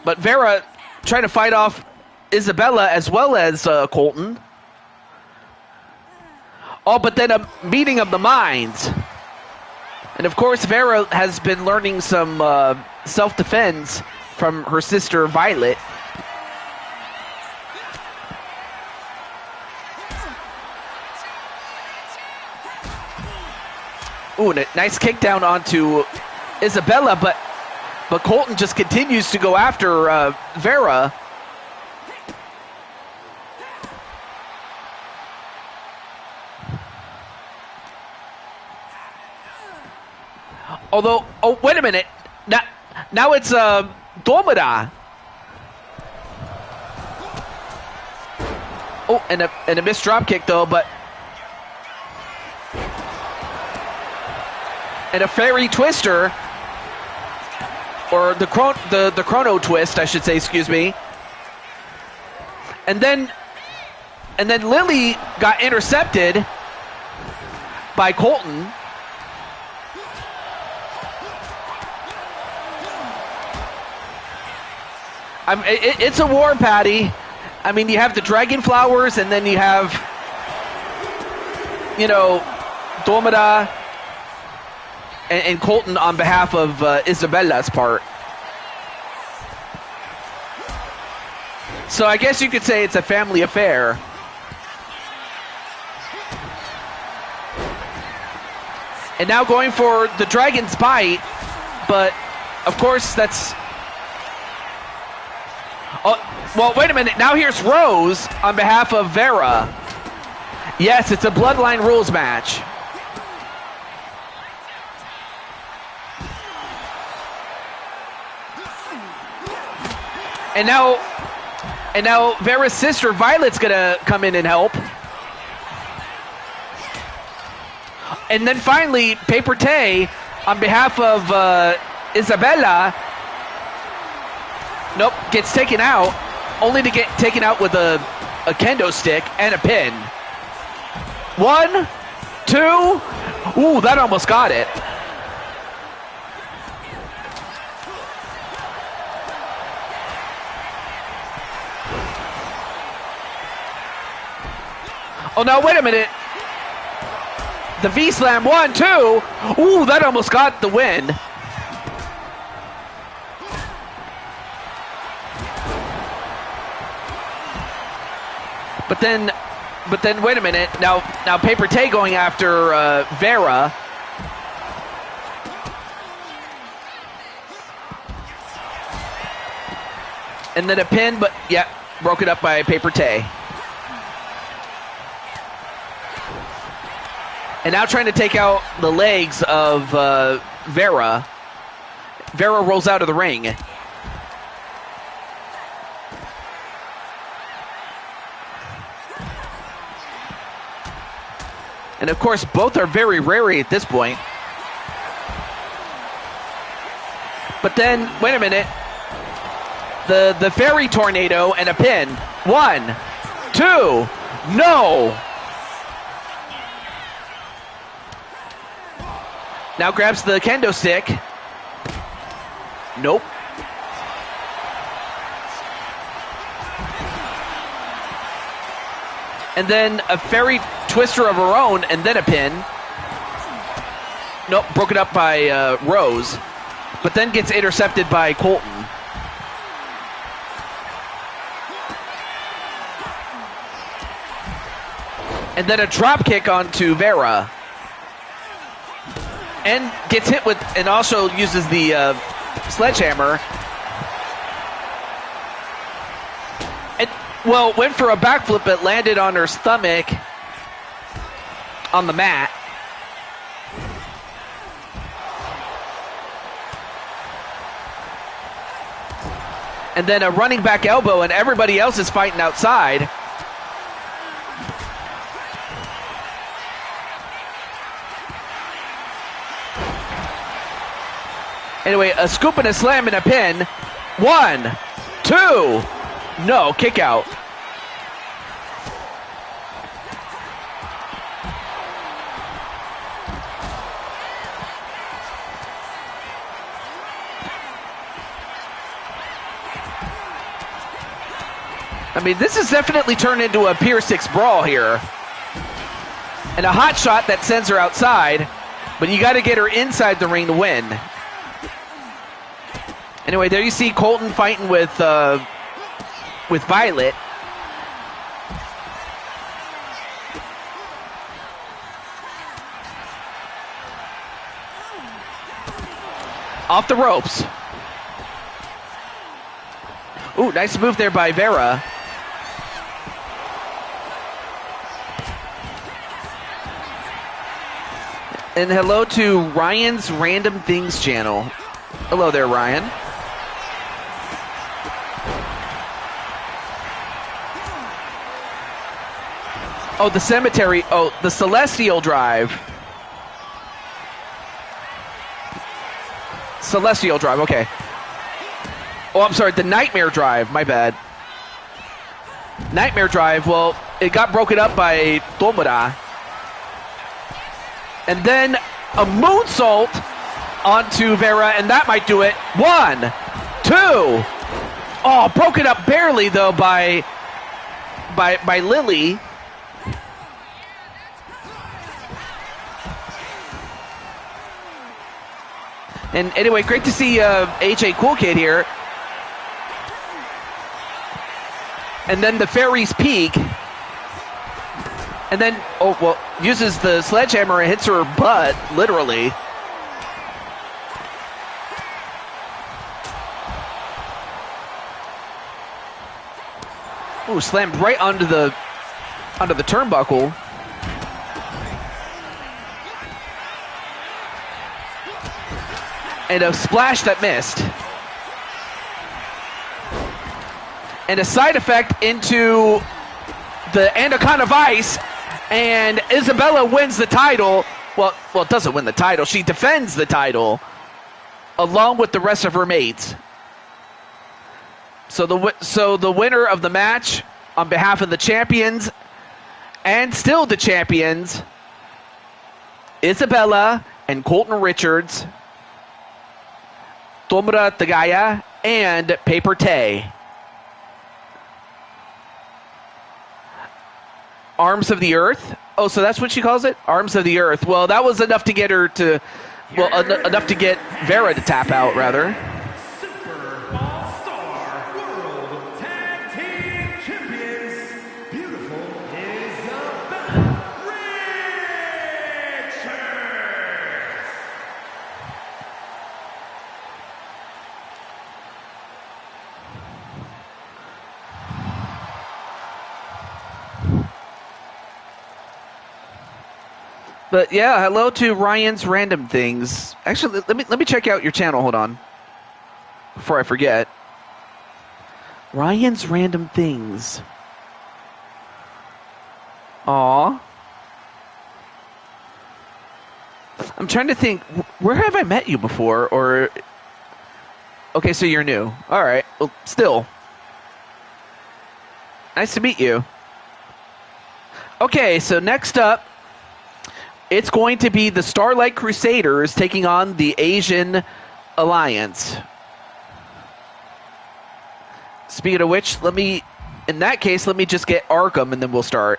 But Vera trying to fight off Isabella as well as Colton. Oh, but then a meeting of the minds. And of course, Vera has been learning some self-defense from her sister Violet. Ooh, and a nice kick down onto Isabella, but Colton just continues to go after Vera. Although, oh, wait a minute. Now it's Domida. Oh, and a missed drop kick, though, but... And a fairy twister, or the chrono twist, I should say. Excuse me. And then Lily got intercepted by Colton. It's a war, Patty. I mean, you have the dragon flowers, and then you have, Domida and Colton on behalf of Isabella's part. So I guess you could say it's a family affair. And now going for the Dragon's Bite, but of course that's... Oh, well, wait a minute. Now here's Rose on behalf of Vera. Yes, it's a Bloodline Rules match. And now Vera's sister Violet's gonna come in and help. And then finally, Paper Tay on behalf of Isabella, nope, gets taken out, only to get taken out with a kendo stick and a pin. 1, 2, ooh, that almost got it. Oh, now wait a minute. The V-Slam, 1, 2. Ooh, that almost got the win. But then, wait a minute. Now Paper Tay going after Vera. And then a pin, but yeah, broken up by Paper Tay. And now trying to take out the legs of Vera. Vera rolls out of the ring. And of course, both are very rare at this point. But then, wait a minute. The fairy tornado and a pin. 1, 2, no! Now grabs the kendo stick. Nope. And then a fairy twister of her own, and then a pin. Nope, broken up by Rose. But then gets intercepted by Colton. And then a drop kick onto Vera. And gets hit with, and also uses the sledgehammer. And, well, went for a backflip, but landed on her stomach on the mat. And then a running back elbow, and everybody else is fighting outside. Anyway, a scoop and a slam and a pin. 1, 2, no, kick out. I mean, this has definitely turned into a Pier 6 brawl here. And a hot shot that sends her outside, but you got to get her inside the ring to win. Anyway, there you see Colton fighting with Violet. Off the ropes. Ooh, nice move there by Vera. And hello to Ryan's Random Things channel. Hello there, Ryan. Oh, the cemetery. Oh, the Celestial Drive. Celestial Drive, okay. Oh, I'm sorry, the Nightmare Drive. My bad. Nightmare Drive, well, it got broken up by Tomura. And then a moonsault onto Vera, and that might do it. 1, 2. Oh, broken up barely though by Lily. And anyway, great to see AJ Cool Kid here. And then the Fairy's Peak. And then, oh, well, uses the sledgehammer and hits her butt, literally. Ooh, slammed right onto the turnbuckle. And a splash that missed. And a side effect into the Anaconda Vice, and Isabella wins the title. Well, doesn't win the title. She defends the title along with the rest of her mates. So the winner of the match on behalf of the champions and still the champions, Isabella and Colton Richards, Tomra Tagaya, and Paper Tay. Arms of the Earth. Oh, so that's what she calls it? Arms of the Earth. Well, that was enough to get her to, enough to get Vera to tap out, rather. Super All-Star World Tag Team Champions, beautiful Isabella Richards. But yeah, hello to Ryan's Random Things. Actually, let me check out your channel. Hold on, before I forget. Ryan's Random Things. Aw. I'm trying to think. Where have I met you before? Or okay, so you're new. All right. Well, still, nice to meet you. Okay, so next up, it's going to be the Starlight Crusaders taking on the Asian Alliance. Speaking of which, in that case, let me just get Arkham and then we'll start.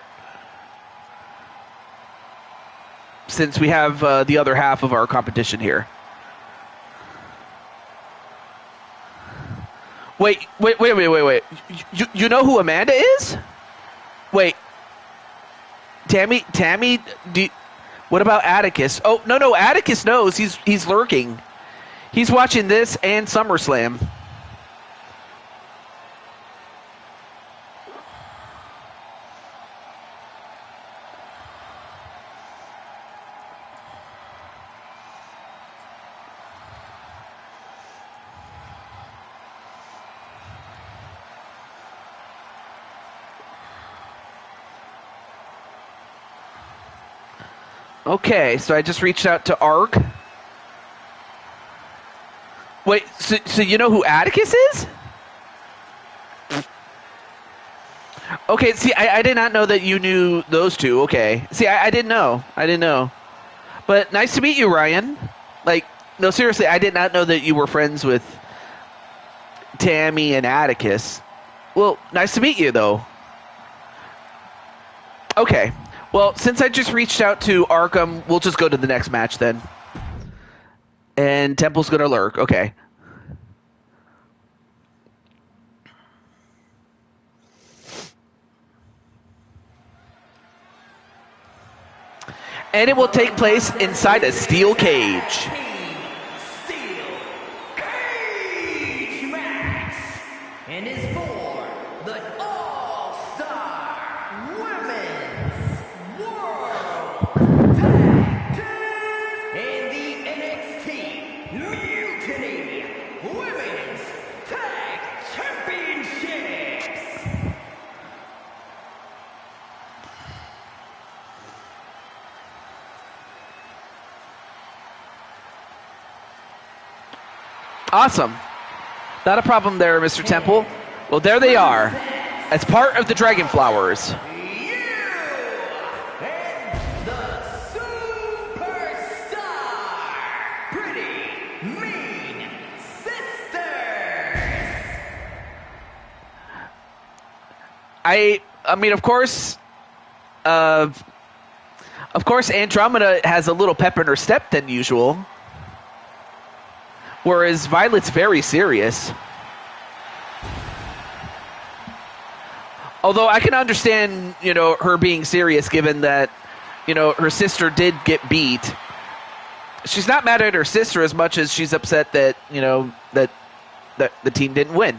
Since we have the other half of our competition here. Wait. You know who Amanda is? Wait. Tammy, what about Atticus? Oh, no, Atticus knows. He's lurking. He's watching this and SummerSlam. Okay, so I just reached out to Ark. Wait, so you know who Atticus is? Okay, see, I did not know that you knew those two. Okay. See, I didn't know. But nice to meet you, Ryan. Like, no, seriously, I did not know that you were friends with Tammy and Atticus. Well, nice to meet you, though. Okay. Well, since I just reached out to Arkham, we'll just go to the next match then. And Temple's going to lurk. Okay. And it will take place inside a steel cage. Steel Cage match, and is for the All-Star Women's World Tag Team and the NXT Mutiny Women's Tag Championships. Awesome. Not a problem there, Mr. Temple. Well, there they are. As part of the Dragon Flowers. You and the Superstar Pretty Mean Sisters. I mean, of course, Andromeda has a little pep in her step than usual, whereas Violet's very serious. Although I can understand, her being serious given that, her sister did get beat. She's not mad at her sister as much as she's upset that, that the team didn't win.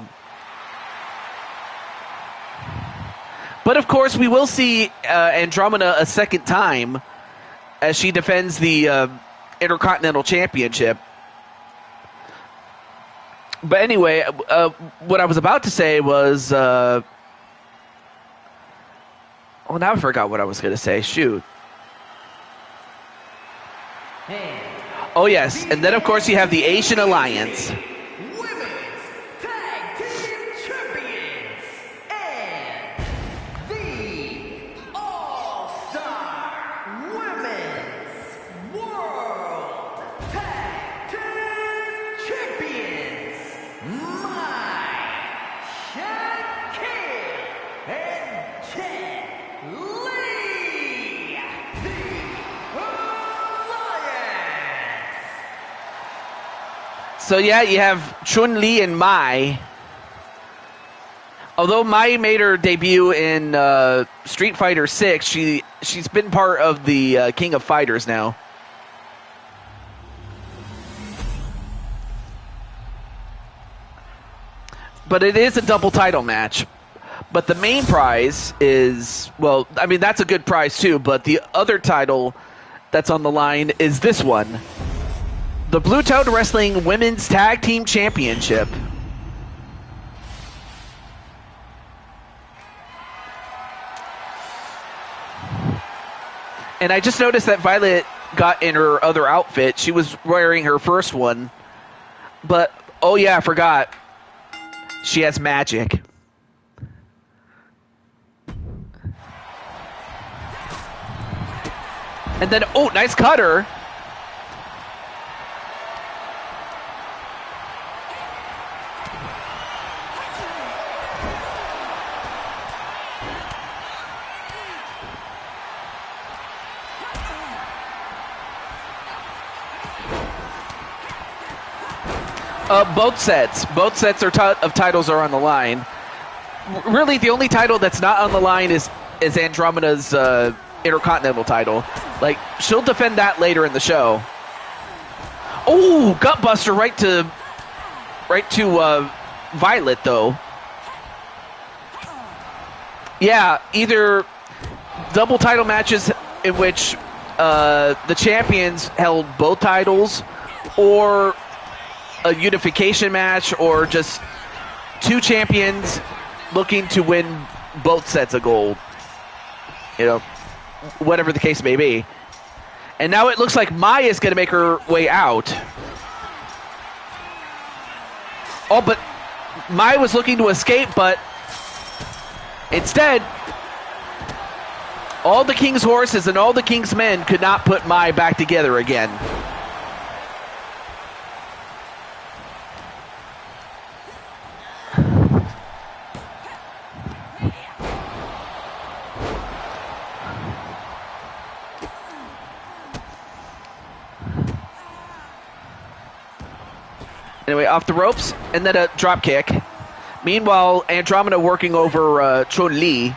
But of course, we will see Andromeda a second time as she defends the Intercontinental Championship. But anyway, what I was about to say was... well, now I forgot what I was going to say. Shoot. Oh, yes. And then, of course, you have the Asian Alliance. Women's Tag Team Champions and the All-Star Women's World Tag Team Champions, Mai Shankin and Chen Lee, the Alliance. So, yeah, you have Chun-Li and Mai. Although Mai made her debut in Street Fighter 6, she's been part of the King of Fighters now. But it is a double title match. But the main prize is, well, I mean, that's a good prize too, but the other title that's on the line is this one. The Blue Toad Wrestling Women's Tag Team Championship. And I just noticed that Violet got in her other outfit. She was wearing her first one. But, oh yeah, I forgot. She has magic. And then, oh, nice cutter. Both sets of titles are on the line. Really, the only title that's not on the line is Andromeda's Intercontinental title. Like, she'll defend that later in the show. Oh, gutbuster right to Violet though. Yeah, either double title matches in which the champions held both titles, or a unification match, or just two champions looking to win both sets of gold. Whatever the case may be. And now it looks like Mai is going to make her way out. Oh, but Mai was looking to escape, but instead, all the King's horses and all the King's men could not put Mai back together again. Anyway, off the ropes, and then a drop kick. Meanwhile, Andromeda working over Chun-Li.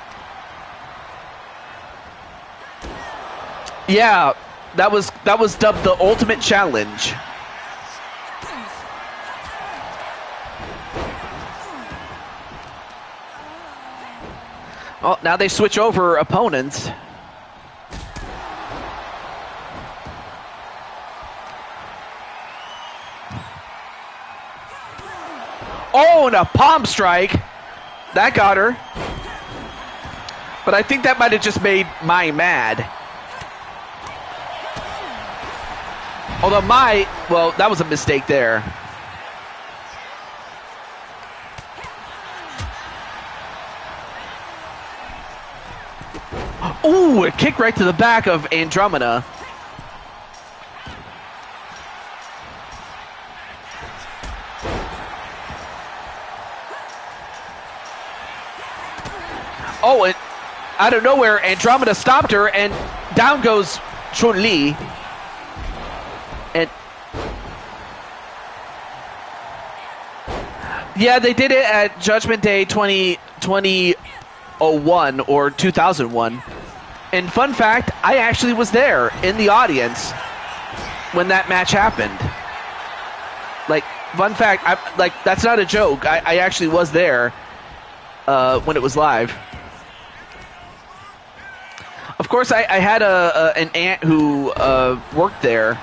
Yeah, that was dubbed the Ultimate Challenge. Oh, now they switch over opponents. Oh, and a palm strike. That got her. But I think that might have just made Mai mad. Although Mai, well, that was a mistake there. Ooh, a kick right to the back of Andromeda. Oh, and out of nowhere, Andromeda stopped her, and down goes Chun-Li. And yeah, they did it at Judgment Day 2001 or 2001. And fun fact, I actually was there in the audience when that match happened. Like, fun fact, that's not a joke. I actually was there when it was live. Of course, I had an aunt who worked there.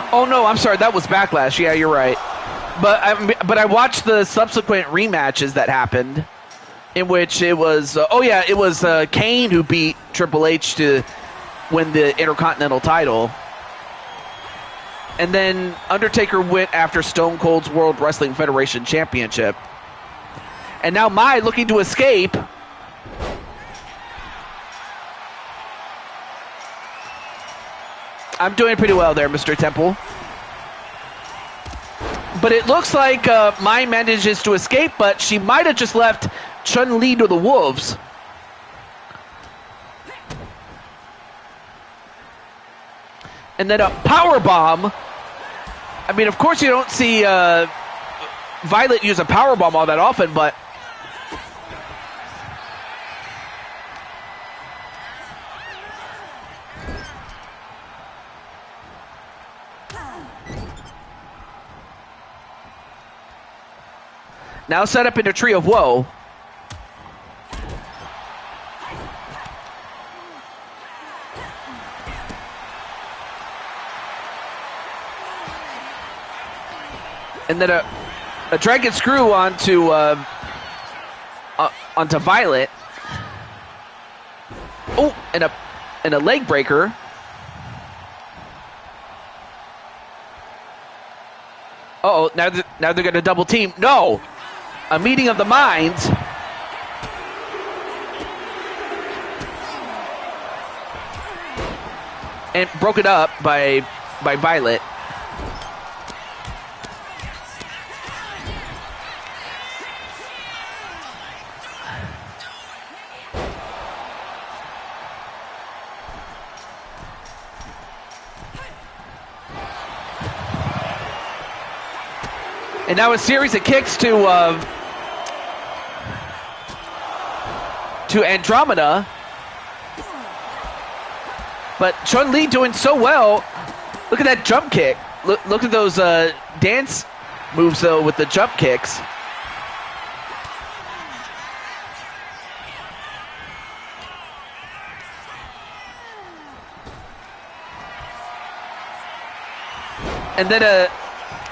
Oh no, I'm sorry, that was Backlash. Yeah, you're right. But I watched the subsequent rematches that happened, in which it was it was Kane who beat Triple H to win the Intercontinental title, and then Undertaker went after Stone Cold's World Wrestling Federation Championship, and now Mai looking to escape. I'm doing pretty well there, Mr. Temple. But it looks like Mai manages to escape, but she might have just left Chun-Li to the wolves. And then a power bomb. I mean, of course you don't see Violet use a power bomb all that often, but now set up into Tree of Woe. And then a dragon screw onto Violet. Oh, and a leg breaker. Uh-oh, now they're going to double team. No! A meeting of the minds. And broke it up by Violet. And now a series of kicks to Andromeda. But Chun-Li doing so well. Look at that jump kick. Look at those dance moves, though, with the jump kicks.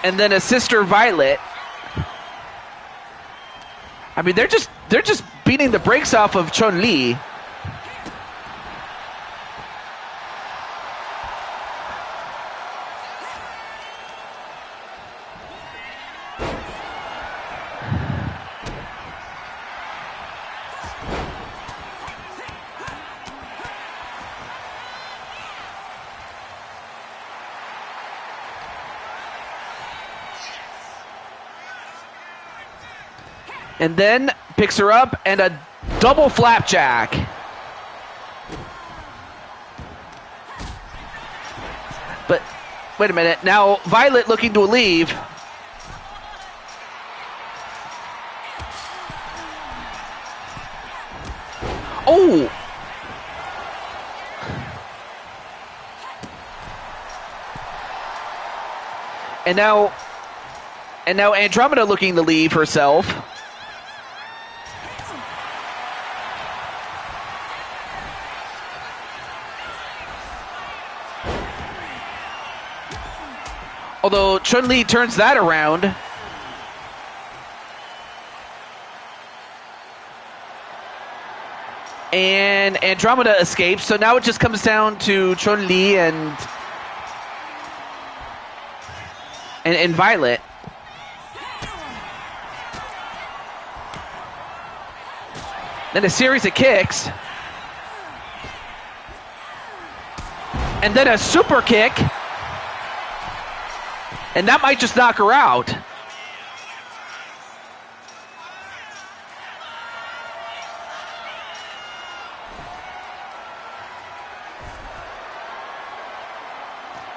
And then a Sister Violet. I mean, they're just beating the brakes off of Chun-Li. And then picks her up and a double flapjack. But wait a minute. Now Violet looking to leave. Oh! And now Andromeda looking to leave herself. Although Chun-Li turns that around. And Andromeda escapes, so now it just comes down to Chun-Li and Violet. Then a series of kicks. And then a super kick. And that might just knock her out.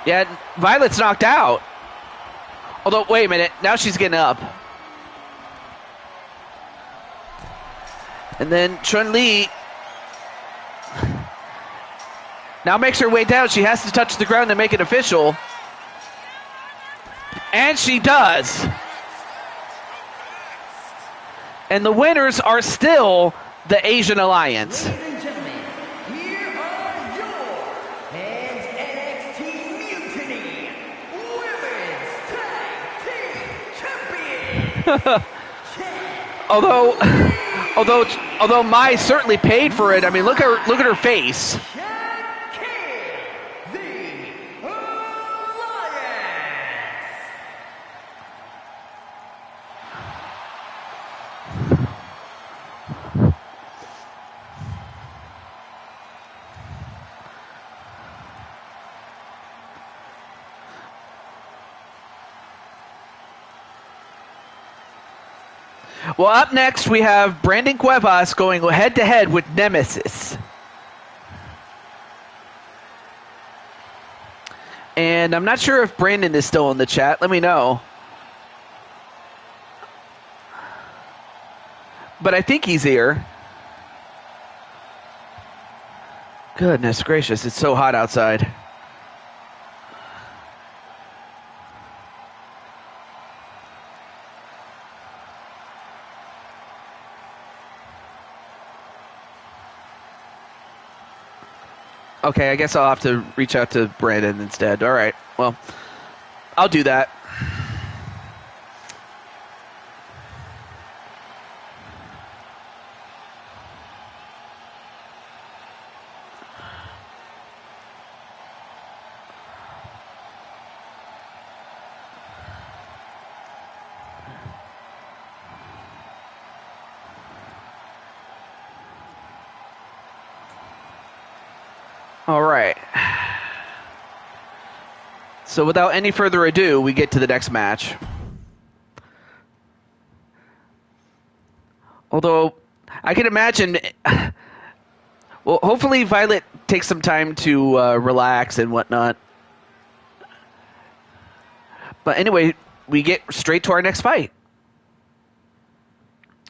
Yeah, Violet's knocked out. Although, wait a minute. Now she's getting up. And then Chun-Li now makes her way down. She has to touch the ground to make it official. And she does. And the winners are still the Asian Alliance. Ladies and gentlemen, here are your NXT Mutiny Women's Tag Team Champions. Although Mai certainly paid for it. I mean, look at her face. Well, up next we have Brandon Cuevas going head-to-head with Nemesis. And I'm not sure if Brandon is still in the chat. Let me know. But I think he's here. Goodness gracious, it's so hot outside. Okay, I guess I'll have to reach out to Brandon instead. All right, well, I'll do that. All right. So without any further ado, we get to the next match. Although, I can imagine... Well, hopefully Violet takes some time to relax and whatnot. But anyway, we get straight to our next fight.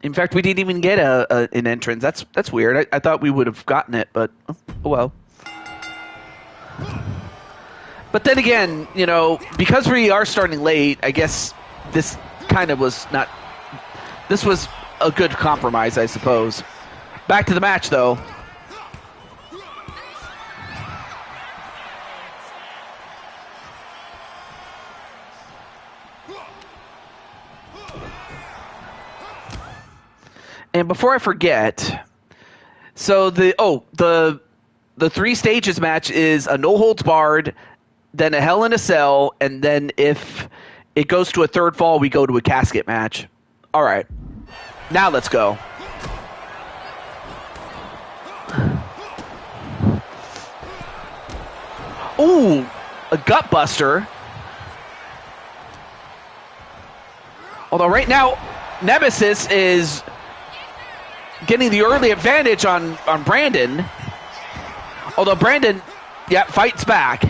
In fact, we didn't even get an entrance. That's weird. I thought we would have gotten it, but oh well. But then again, you know, because we are starting late, I guess this kind of was not... This was a good compromise, I suppose. Back to the match, though. And before I forget, so the 3 stages match is a no holds barred, then a Hell in a Cell, and then if it goes to a third fall, we go to a casket match. All right, now let's go. Ooh, a gut buster. Although right now, Nemesis is getting the early advantage on Brandon. Although Brandon, yeah, fights back.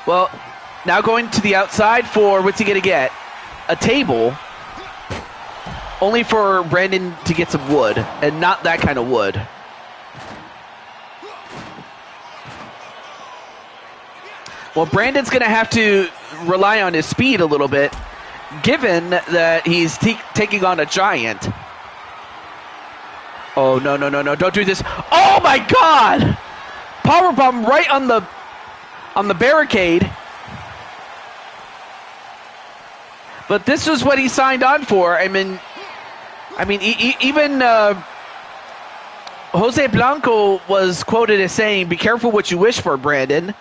Well, now going to the outside for, what's he going to get? A table. Only for Brandon to get some wood, and not that kind of wood. Well, Brandon's going to have to rely on his speed a little bit, given that he's taking on a giant. Oh, no, no, no, no, don't do this. Oh, my God! Powerbomb right on the barricade. But this is what he signed on for. I mean, even Jose Blanco was quoted as saying, "Be careful what you wish for, Brandon."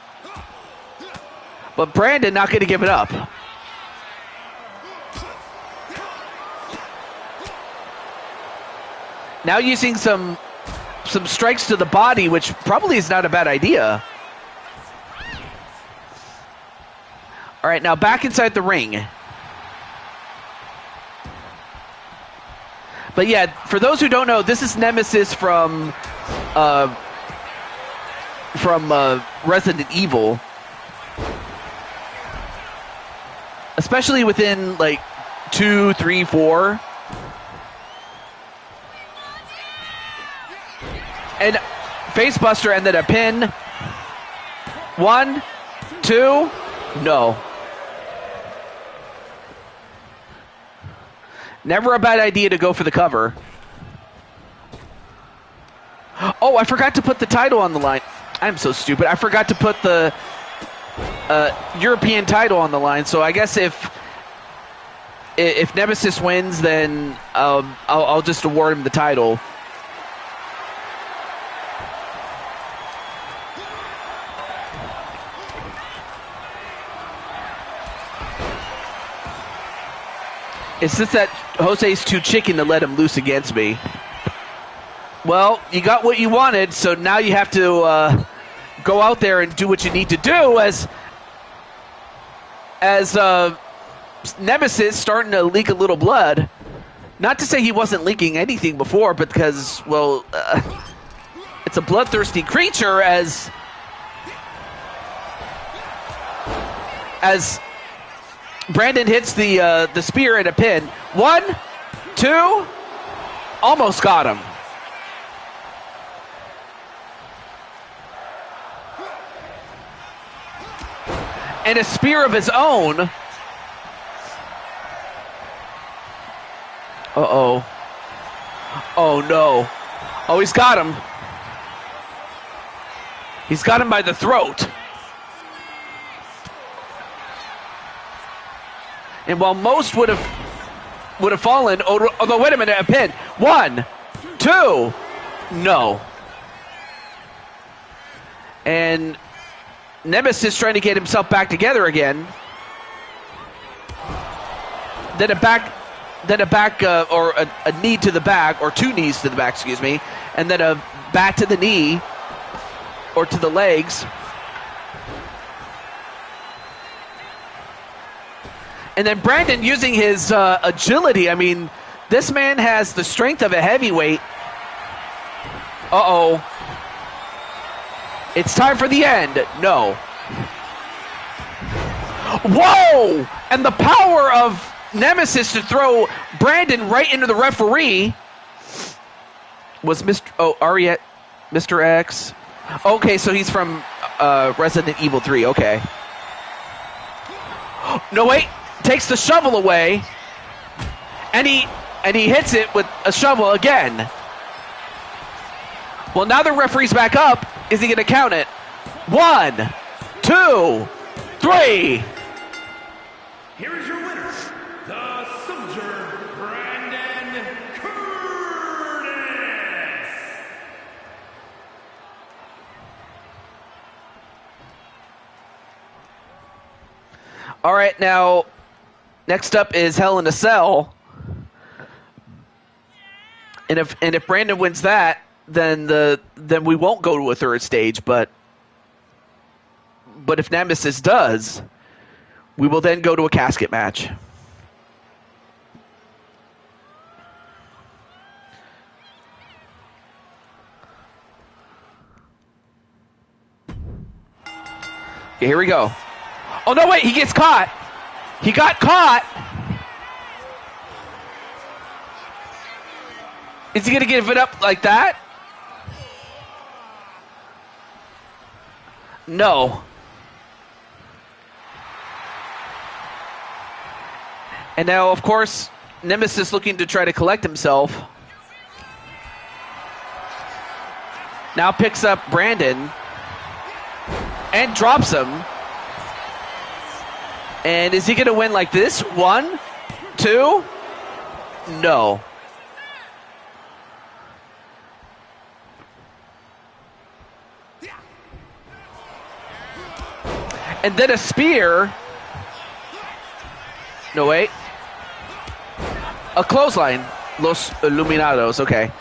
But Brandon not going to give it up. Now using some strikes to the body, which probably is not a bad idea. All right, now back inside the ring. But yeah, for those who don't know, this is Nemesis from Resident Evil. Especially within like 2, 3, 4. And Facebuster and then a pin. 1, 2, no. Never a bad idea to go for the cover. Oh, I forgot to put the title on the line. I'm so stupid. I forgot to put the European title on the line. So I guess if Nemesis wins, then I'll just award him the title. It's just that Jose's too chicken to let him loose against me. Well, you got what you wanted, so now you have to go out there and do what you need to do as Nemesis starting to leak a little blood. Not to say he wasn't leaking anything before, but because, well, it's a bloodthirsty creature as Brandon hits the spear and a pin. 1, 2, almost got him. And a spear of his own. Uh-oh. Oh, no. Oh, he's got him. He's got him by the throat. And while most would have fallen, although wait a minute, a pin. 1, 2, no. And Nemesis trying to get himself back together again. Then a knee to the back, or 2 knees to the back, excuse me, and then a back to the knee or to the legs. And then Brandon using his agility. I mean, this man has the strength of a heavyweight. Uh-oh. It's time for the end. No. Whoa! And the power of Nemesis to throw Brandon right into the referee was Mr. X. Okay, so he's from Resident Evil 3. Okay. No, wait. Takes the shovel away, and he hits it with a shovel again. Well, now the referee's back up. Is he going to count it? 1, 2, 3. Here is your winner, the Soldier, Brandon Curtis. All right, now next up is Hell in a Cell. And if Brandon wins that, then we won't go to a third stage, but if Nemesis does, we will then go to a casket match. Okay, here we go. Oh, no, wait, he gets caught. He got caught. Is he going to give it up like that? No. And now, of course, Nemesis looking to try to collect himself. Now picks up Brandon and drops him. And is he going to win like this? 1, 2, no. And then a spear. No, wait. A clothesline. Los Iluminados, okay.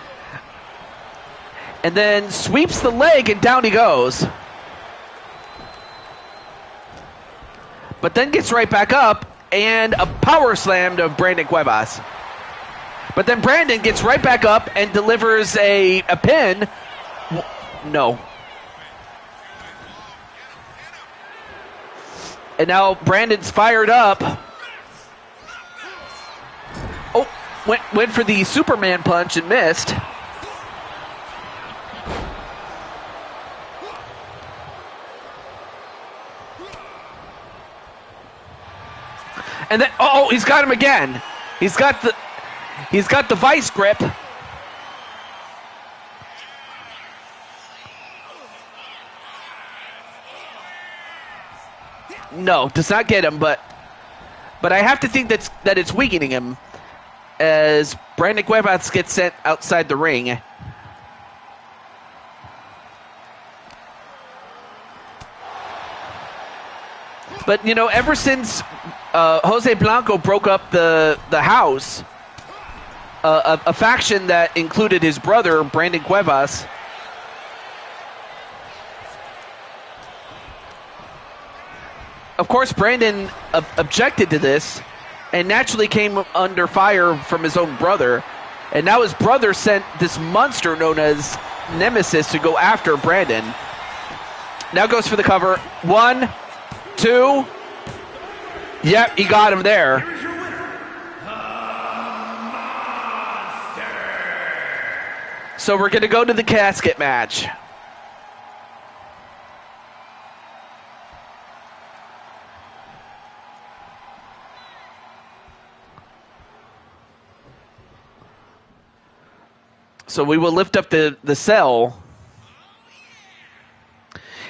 And then sweeps the leg and down he goes. But then gets right back up and a power slam to Brandon Cuevas. But then Brandon gets right back up and delivers a pin. No. And now Brandon's fired up. Oh, went for the Superman punch and missed. And then, oh, he's got him again. He's got the vice grip. No, does not get him, but I have to think that it's weakening him as Brandon Cuevas gets sent outside the ring. But, you know, ever since Jose Blanco broke up the house, a faction that included his brother, Brandon Cuevas, of course, Brandon objected to this and naturally came under fire from his own brother. And now his brother sent this monster known as Nemesis to go after Brandon. Now goes for the cover. 1, 2. Yep, he got him there. Here is your winner, the Monster. So we're going to go to the casket match. So we will lift up the cell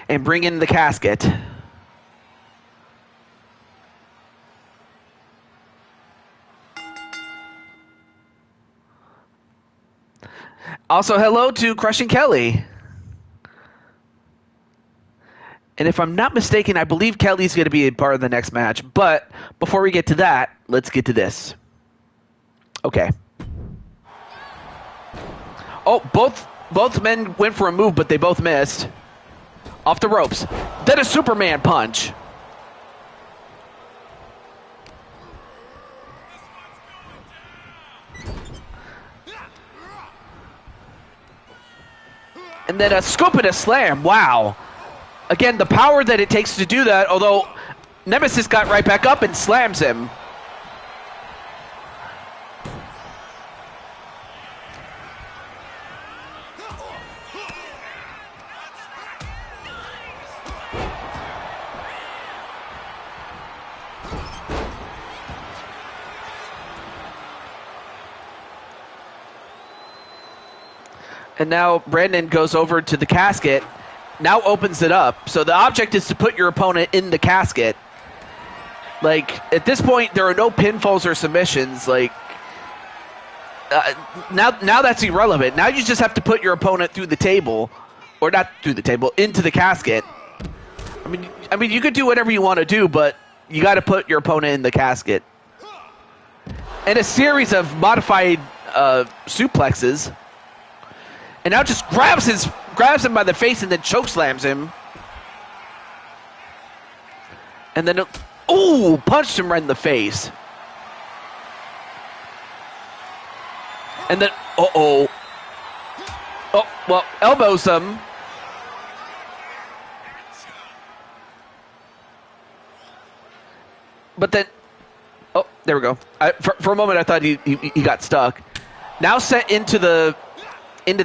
and bring in the casket. Also, hello to Crushing Kelly. And if I'm not mistaken, I believe Kelly's going to be a part of the next match. But before we get to that, let's get to this. Okay. Oh, both men went for a move, but they both missed. Off the ropes. Then a Superman punch. And then a scoop and a slam. Wow. Again, the power that it takes to do that, although Nemesis got right back up and slams him. And now Brandon goes over to the casket, now opens it up. So the object is to put your opponent in the casket. Like, at this point, there are no pinfalls or submissions. Like, now that's irrelevant. Now you just have to put your opponent through the table, or not through the table, into the casket. I mean, you could do whatever you want to do, but you got to put your opponent in the casket. And a series of modified suplexes. And now just grabs him by the face and then chokeslams him. And then, punched him right in the face. And then, oh, well, elbows him. But then, oh, there we go. For a moment, I thought he got stuck. Now sent into the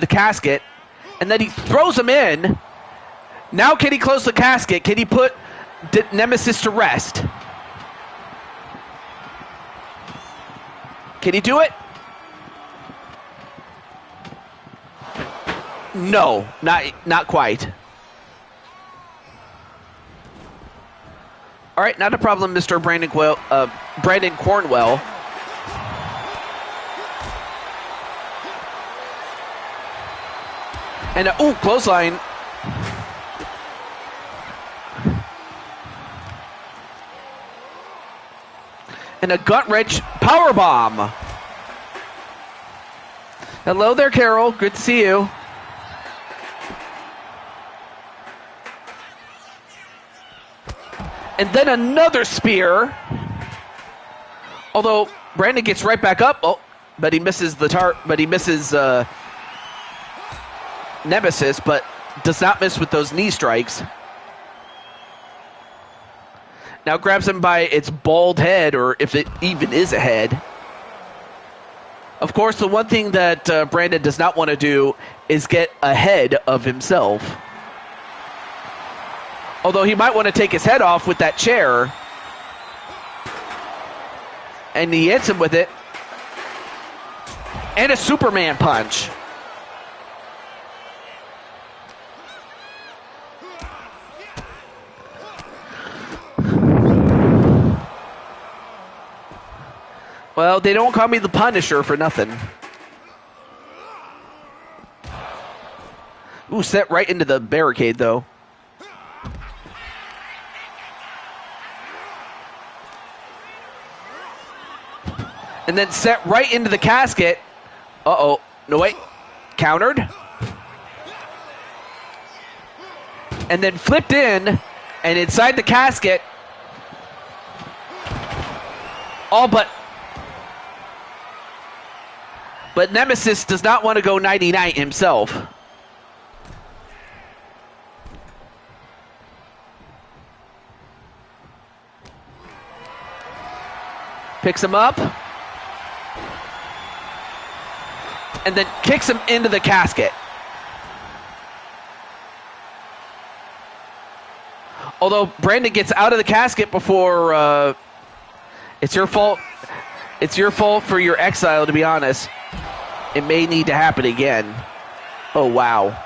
casket, and then he throws him in. Now can he close the casket? Can he put Nemesis to rest? Can he do it? No, not quite. All right, not a problem, Mr. Brandon Cornwell. And clothesline. And a gut-wrench power bomb. Hello there, Carol. Good to see you. And then another spear. Although Brandon gets right back up. Oh, but he misses Nemesis, but does not miss with those knee strikes. Now grabs him by its bald head, or if it even is a head. Of course, the one thing that Brandon does not want to do is get ahead of himself. Although he might want to take his head off with that chair. And he hits him with it. And a Superman punch. Well, they don't call me the Punisher for nothing. Ooh, set right into the barricade, though. And then set right into the casket. Uh-oh. No, wait. Countered. And then flipped in. And inside the casket. All but Nemesis does not want to go 99 himself. Picks him up. And then kicks him into the casket. Although Brandon gets out of the casket before it's your fault. It's your fault for your exile, to be honest. It may need to happen again. Oh, wow.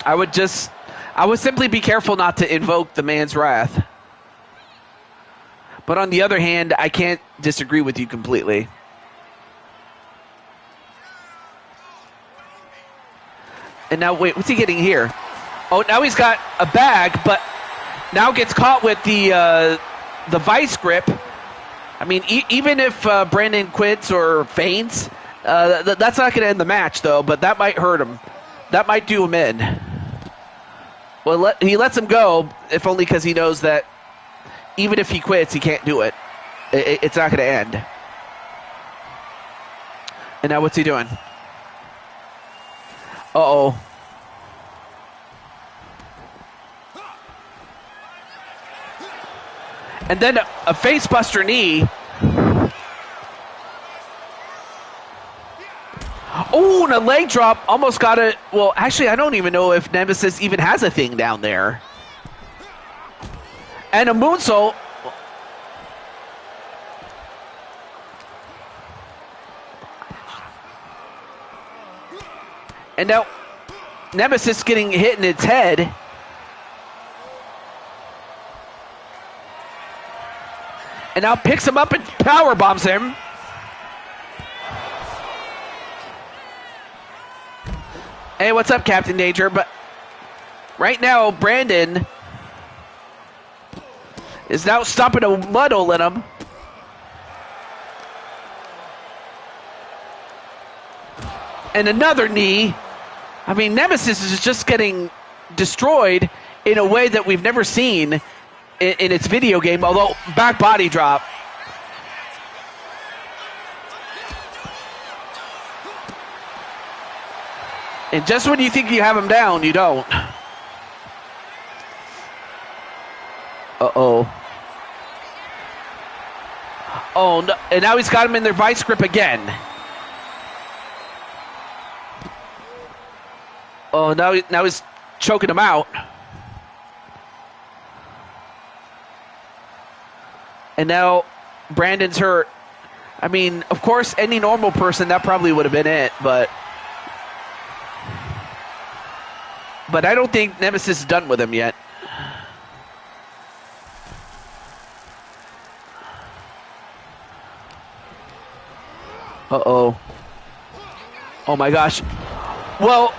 I would simply be careful not to invoke the man's wrath. But on the other hand, I can't disagree with you completely. And now, wait, what's he getting here? Oh, now he's got a bag, but now gets caught with the vice grip. I mean, even if Brandon quits or faints, that's not going to end the match, though, but that might hurt him. That might do him in. Well, he lets him go, if only because he knows that even if he quits, he can't do it. It's not going to end. And now what's he doing? Uh-oh. And then a facebuster knee. Oh, and a leg drop. Almost got it. Well, actually, I don't even know if Nemesis even has a thing down there. And a moonsault. And now Nemesis getting hit in its head. And now picks him up and power bombs him. Hey, what's up, Captain Danger? But right now, Brandon is now stomping a mud hole in him. And another knee. I mean, Nemesis is just getting destroyed in a way that we've never seen in its video game, although back body drop. And just when you think you have him down, you don't. Uh-oh. Oh, no, and now he's got him in their vice grip again. Oh, now he's choking him out. And now Brandon's hurt. I mean, of course, any normal person, that probably would have been it, but I don't think Nemesis is done with him yet. Uh-oh. Oh, my gosh. Well,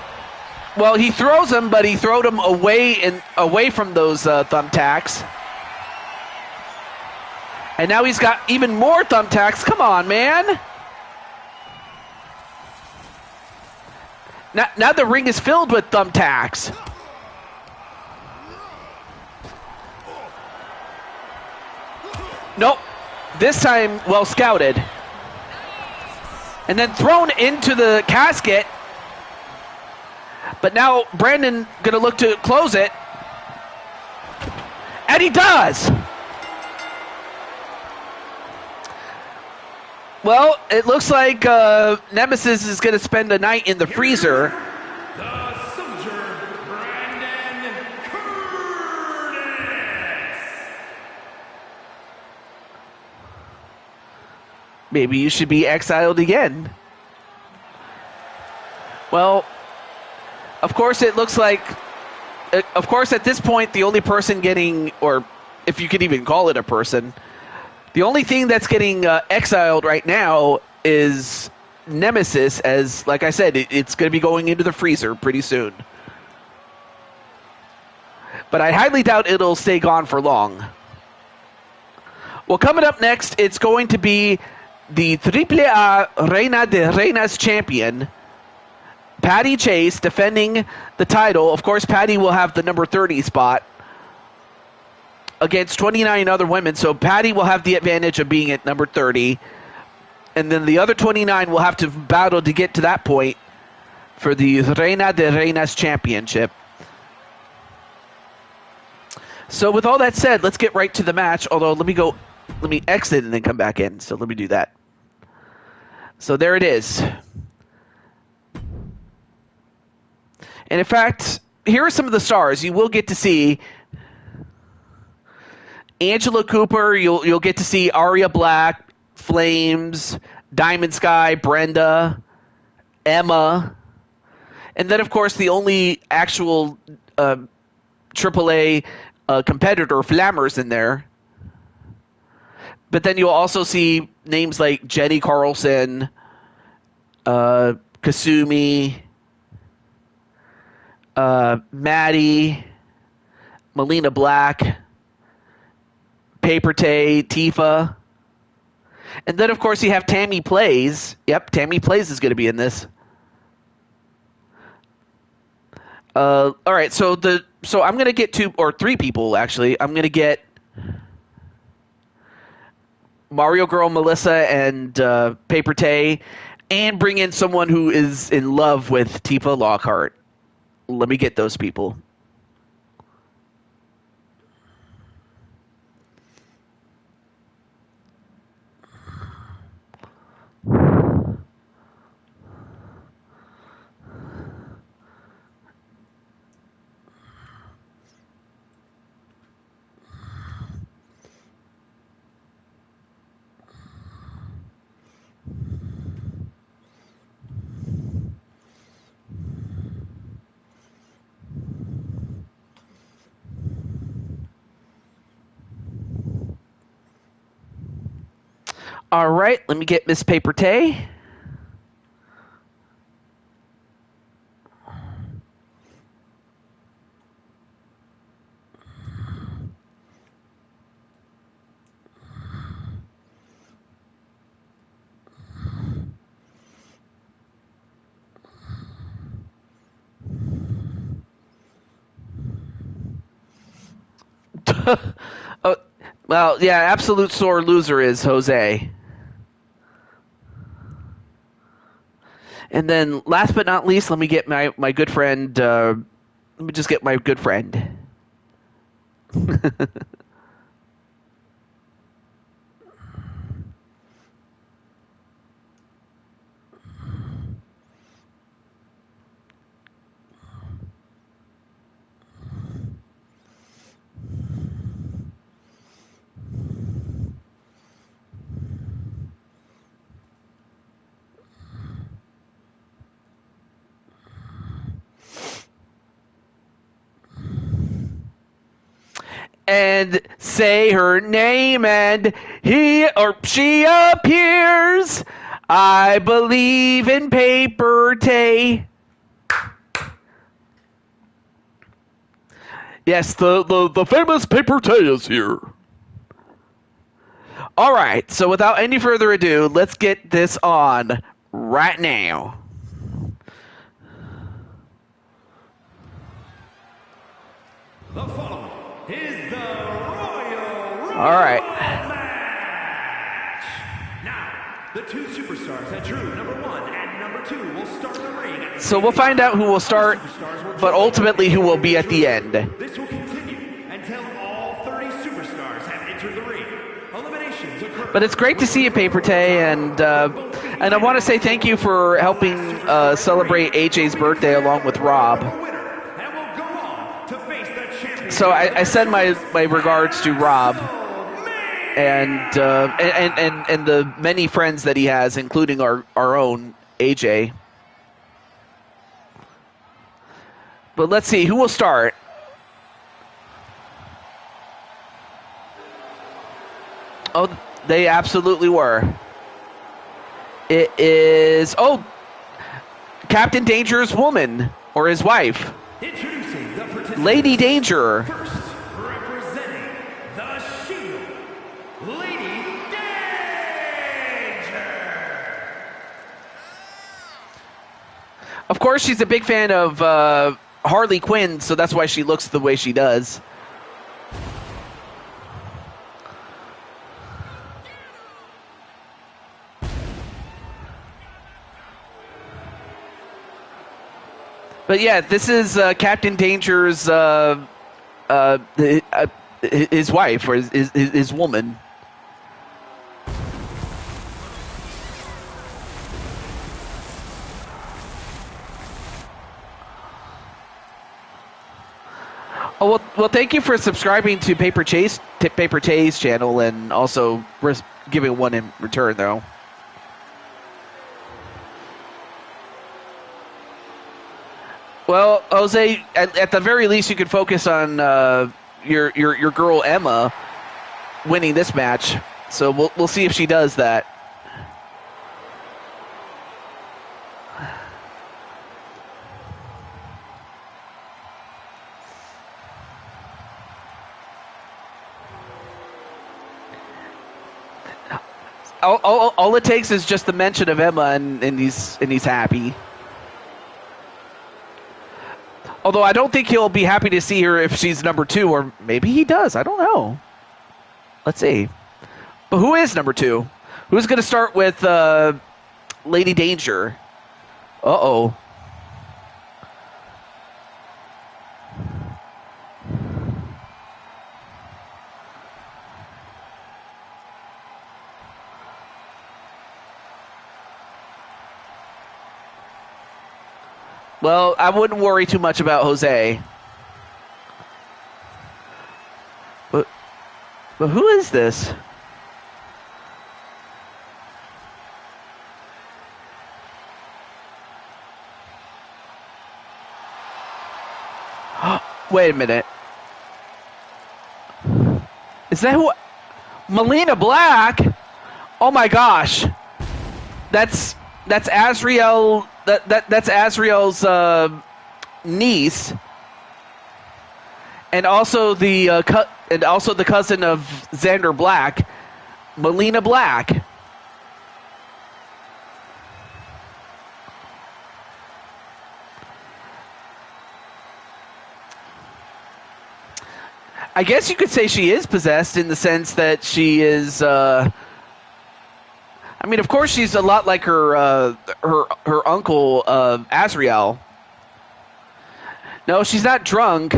Well, he throws him, but he throwed him away from those thumbtacks. And now he's got even more thumbtacks. Come on, man. Now the ring is filled with thumbtacks. Nope. This time, well scouted. And then thrown into the casket. But now Brandon going to look to close it. And he does. Well, it looks like Nemesis is going to spend a night in the freezer. The soldier, Brandon Curtis. Maybe you should be exiled again. Well, of course, it looks like, of course, at this point, the only person getting, or if you could even call it a person, the only thing that's getting exiled right now is Nemesis, as, like I said, it's going to be going into the freezer pretty soon. But I highly doubt it'll stay gone for long. Well, coming up next, it's going to be the AAA Reina de Reinas champion, Patty Chase, defending the title. Of course, Patty will have the number 30 spot against 29 other women, so Patty will have the advantage of being at number 30, and then the other 29 will have to battle to get to that point for the Reina de Reinas championship. So with all that said, let's get right to the match, although let me exit and then come back in, so let me do that. So there it is. And in fact, here are some of the stars. You will get to see Angela Cooper, you'll get to see Aria Black, Flames, Diamond Sky, Brenda, Emma, and then of course the only actual AAA competitor, Flammers, in there. But then you'll also see names like Jenny Carlson, Kasumi, Maddie, Melina Black, Paper Tay, Tifa. And then, of course, you have Tammy Plays. Yep, Tammy Plays is going to be in this. All right, so I'm going to get 2 or 3 people, actually. I'm going to get Mario Girl, Melissa, and Paper Tay, and bring in someone who is in love with Tifa Lockhart. Let me get those people. All right, let me get Miss Paper Tay. Oh, well, yeah, absolute sore loser is Jose. And then, last but not least, let me get my good friend. Let me just get my good friend. And say her name, and he or she appears. I believe in Paper Tay. Yes, the famous Paper Tay is here. All right, so without any further ado, let's get this on right now. The following is the Royal Rumble All right. match. Now, the two superstars that drew number 1 and number 2 will start the ring. At the So same we'll find time. out who will start, but ultimately who will be at the end. This will continue until all 30 superstars have entered the ring. Eliminations occur. But it's great to see you, Paper Tay, and I want to say thank you for helping celebrate AJ's birthday along with Rob. So I send my regards to Rob and the many friends that he has, including our own AJ. But let's see, who will start? Oh, they absolutely were. It is, Captain Danger's woman, or his wife. Introducing the participants. Lady Danger. First, representing the Shield, Lady Danger. Of course, she's a big fan of Harley Quinn, so that's why she looks the way she does. But yeah, this is Captain Danger's his wife, or his woman. Oh, well, thank you for subscribing to Paper Tay's channel, and also giving one in return, though. Well, Jose, at the very least, you could focus on your girl Emma winning this match. So we'll see if she does that. All it takes is just the mention of Emma, and he's happy. Although I don't think he'll be happy to see her if she's number 2, or maybe he does. I don't know. Let's see. But who is number 2? Who's going to start with Lady Danger? Uh-oh. Well, I wouldn't worry too much about Jose. But who is this? Wait a minute. Is that who? Melina Black? Oh my gosh. That's Azriel. That's Azriel's niece, and also the cousin of Xander Black, Melina Black. I guess you could say she is possessed in the sense that she is. I mean, of course, she's a lot like her uncle Azriel. No, she's not drunk,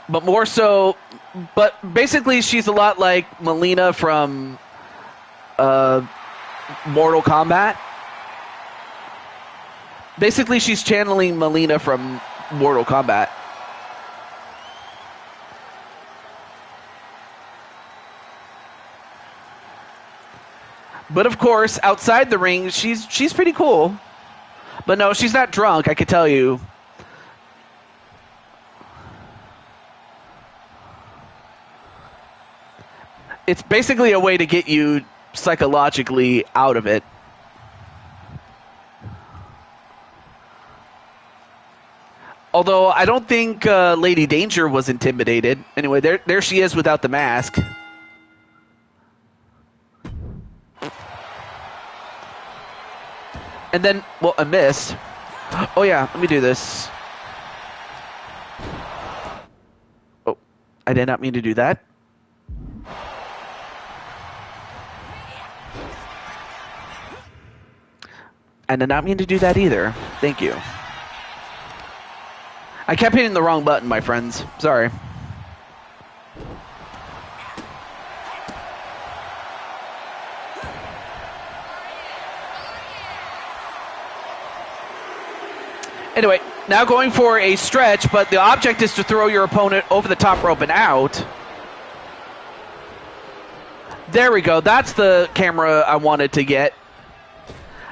but more so. But basically, she's a lot like Melina from Mortal Kombat. Basically, she's channeling Melina from Mortal Kombat. But of course, outside the ring, she's pretty cool. But no, she's not drunk, I could tell you. It's basically a way to get you psychologically out of it. Although I don't think Lady Danger was intimidated. Anyway, there she is without the mask. And then, well, a miss. Oh yeah, let me do this. Oh, I did not mean to do that. I did not mean to do that either. Thank you. I kept hitting the wrong button, my friends. Sorry. Anyway, now going for a stretch, but the object is to throw your opponent over the top rope and out. There we go. That's the camera I wanted to get.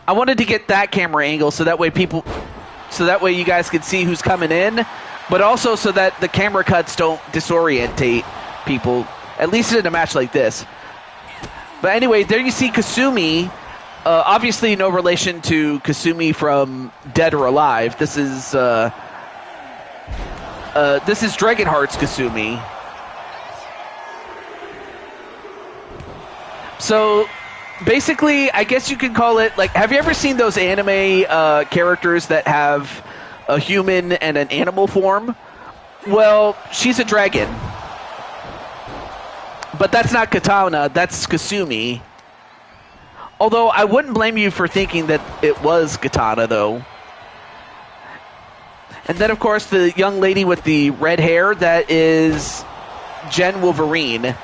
I wanted to get that camera angle so that way you guys could see who's coming in, but also so that the camera cuts don't disorientate people, at least in a match like this. But anyway, there you see Kasumi. Obviously no relation to Kasumi from Dead or Alive. This is Dragonheart's Kasumi. So basically, I guess you can call it, like, have you ever seen those anime characters that have a human and an animal form? Well, she's a dragon. But that's not Katana, that's Kasumi. Although, I wouldn't blame you for thinking that it was Katana, though. And then, of course, the young lady with the red hair, that is Jen Wolverine.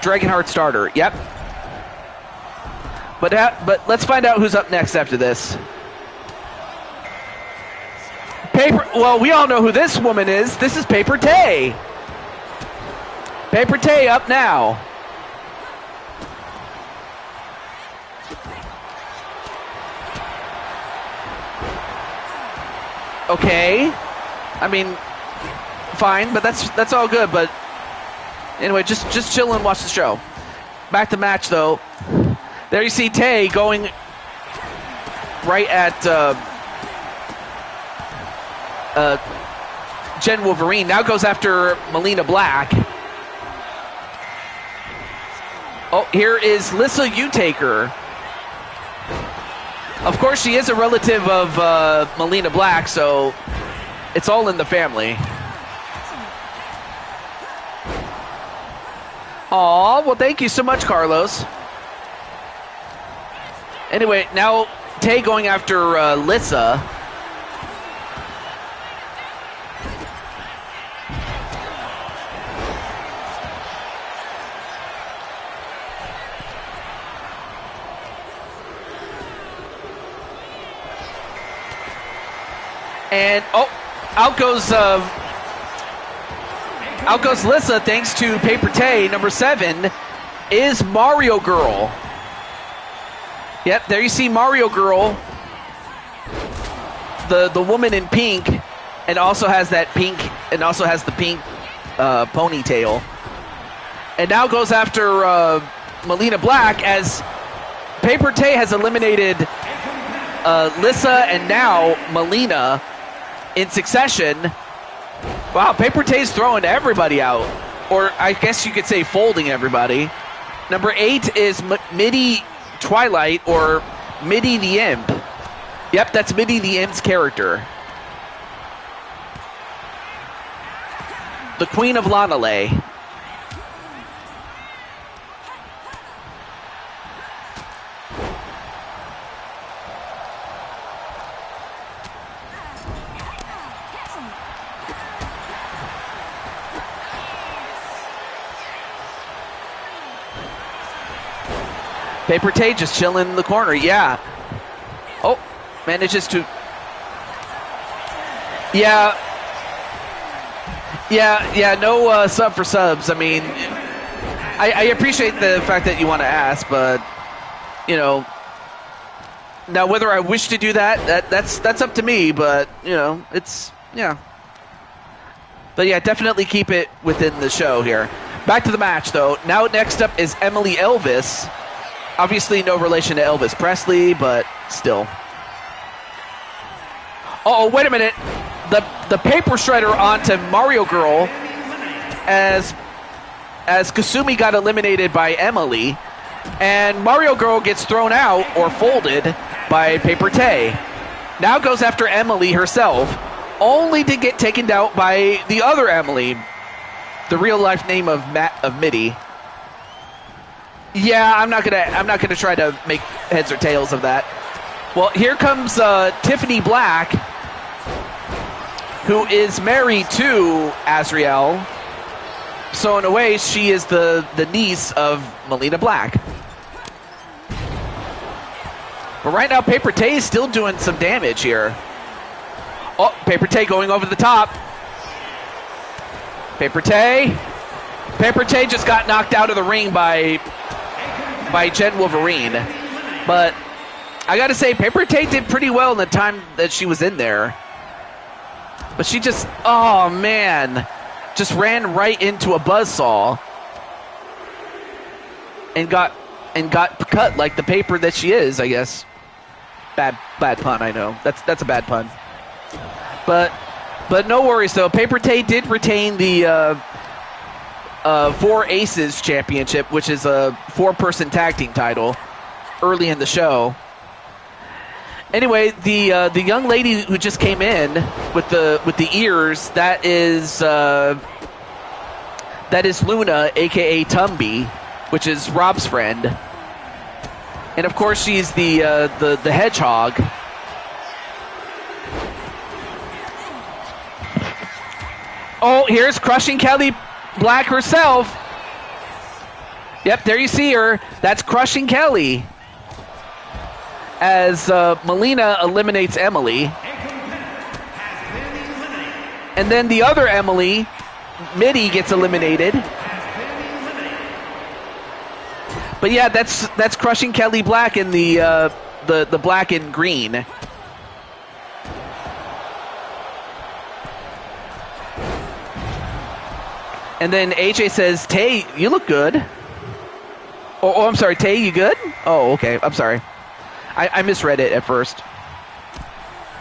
Dragonheart starter, yep. But let's find out who's up next after this. Well, we all know who this woman is. This is Paper Tay. Paper Tay up now. Okay. I mean, fine, but that's all good, but anyway, just chill and watch the show. Back to match, though. There you see Tay going right at Jen Wolverine. Now goes after Melina Black. Oh, here is Lissa Utaker. Of course, she is a relative of Melina Black, so it's all in the family. Aw, well, thank you so much, Carlos. Anyway, now Tay going after Lissa. And, oh, out goes Lissa, thanks to Paper Tay. Number 7 is Mario Girl. Yep, there you see Mario Girl, the woman in pink, and also has the pink ponytail. And now goes after Melina Black, as Paper Tay has eliminated Lissa and now Melina in succession. Wow, Paper Tay's throwing everybody out. Or I guess you could say folding everybody. Number 8 is Middy Twilight, or Middy the Imp. Yep, that's Middy the Imp's character. The Queen of Lanale. Paper Tay just chilling in the corner, yeah. Oh, manages to... Yeah, no sub for subs. I mean, I appreciate the fact that you want to ask, but, you know, now whether I wish to do that's up to me, but, you know, it's, yeah. But yeah, definitely keep it within the show here. Back to the match, though. Now next up is Emily Elvis. Obviously no relation to Elvis Presley, but still. Oh, wait a minute. The paper shredder onto Mario Girl as Kasumi got eliminated by Emily, and Mario Girl gets thrown out or folded by Paper Tay. Now goes after Emily herself, only to get taken out by the other Emily, the real life name of Mitty. Yeah, I'm not gonna try to make heads or tails of that. Well, here comes Tiffany Black, who is married to Azriel. So in a way, she is the niece of Melina Black. But right now, Paper Tay is still doing some damage here. Oh, Paper Tay going over the top. Paper Tay just got knocked out of the ring by Jen Wolverine. But I gotta say, Paper Tay did pretty well in the time that she was in there. But she just, oh man, just ran right into a buzzsaw and got cut like the paper that she is, I guess. Bad pun, I know. That's a bad pun. But no worries though. Paper Tay did retain the Four Aces Championship, which is a 4-person tag team title, early in the show. Anyway, the young lady who just came in with the ears, that is Luna, aka Tumby, which is Rob's friend, and of course she's the hedgehog. Oh, here's Crushing Kelly Black herself. Yep, there you see her. That's Crushing Kelly. As Melina eliminates Emily. And then the other Emily, Mitty, gets eliminated. But yeah, that's Crushing Kelly Black in the black and green. And then AJ says, Tay, you look good. Oh, I'm sorry, Tay, you good? Oh, okay, I'm sorry. I misread it at first.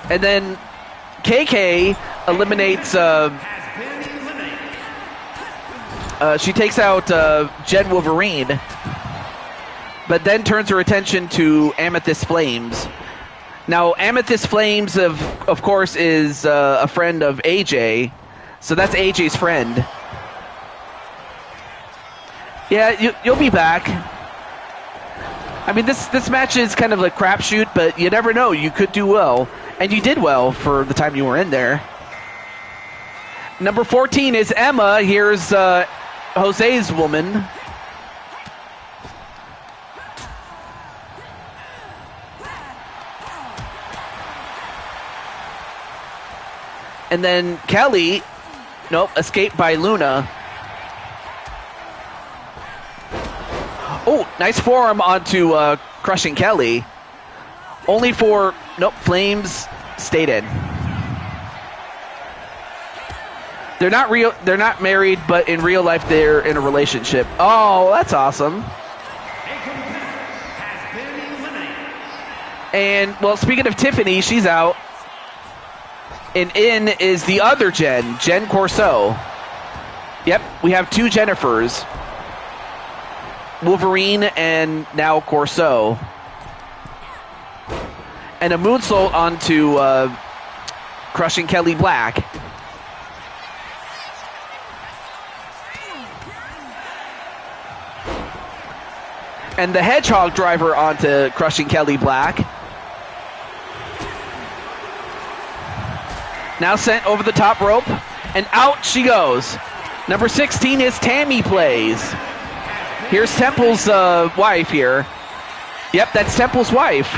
And then KK eliminates, she takes out Jen Wolverine, but then turns her attention to Amethyst Flames. Now, Amethyst Flames, of course, is a friend of AJ, so that's AJ's friend. Yeah, you'll be back. I mean, this match is kind of a crapshoot, but you never know. You could do well. And you did well for the time you were in there. Number 14 is Emma. Here's Jose's woman. And then Kelly, nope, escaped by Luna. Oh, nice forearm onto Crushing Kelly. Only for, nope, Flames stayed in. They're not married, but in real life they're in a relationship. Oh, that's awesome. And, well, speaking of Tiffany, she's out. And in is the other Jen Corso. Yep, we have two Jennifers. Wolverine and now Corso. And a moonsault onto Crushing Kelly Black. And the hedgehog driver onto Crushing Kelly Black. Now sent over the top rope. And out she goes. Number 16 is Tammy Plays. Here's Temple's wife here. Yep, that's Temple's wife.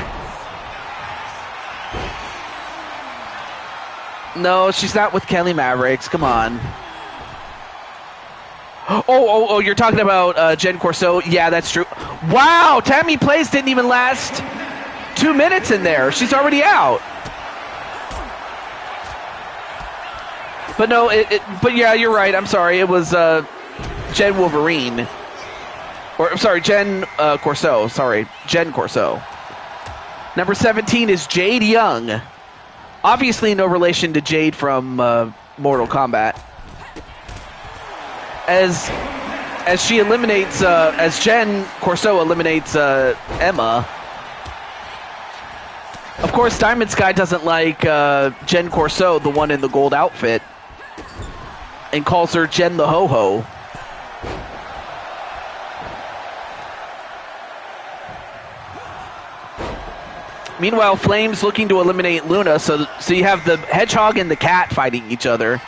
No, she's not with Kelly Mavericks. Come on. Oh, you're talking about Jen Corso? Yeah, that's true. Wow, Tammy Plays didn't even last 2 minutes in there. She's already out. But no, but yeah, you're right. I'm sorry. It was Jen Wolverine. Or, sorry, Jen Corso. Sorry, Jen Corso. Number 17 is Jade Young. Obviously, no relation to Jade from Mortal Kombat. As she eliminates, as Jen Corso eliminates Emma. Of course, Diamond Sky doesn't like Jen Corso, the one in the gold outfit, and calls her Jen the Ho-Ho. Meanwhile, Flame's looking to eliminate Luna, so you have the Hedgehog and the Cat fighting each other.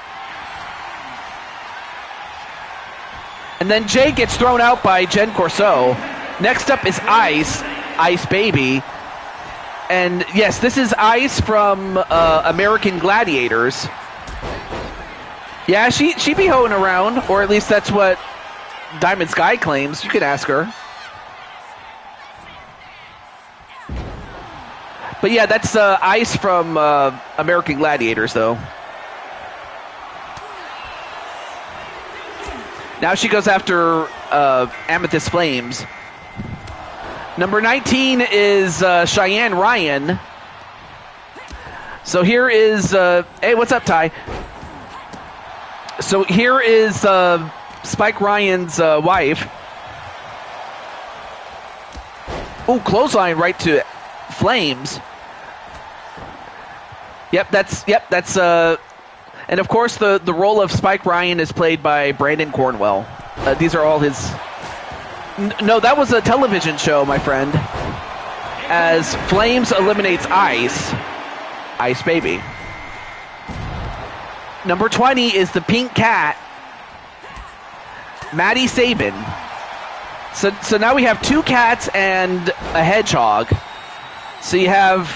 And then Jay gets thrown out by Jen Corso. Next up is Ice Baby. And yes, this is Ice from American Gladiators. Yeah, she be hoeing around, or at least that's what Diamond Sky claims. You can ask her. But yeah, that's Ice from American Gladiators, though. Now she goes after Amethyst Flames. Number 19 is Cheyenne Ryan. So here is... hey, what's up, Ty? So here is Spike Ryan's wife. Ooh, clothesline right to Flames. Yep, that's and of course the role of Spike Ryan is played by Brandon Cornwell. These are all his. No, that was a television show, my friend. As Flames eliminates Ice Baby. Number 20 is the Pink Cat, Maddie Sabin. So now we have two cats and a hedgehog. So you have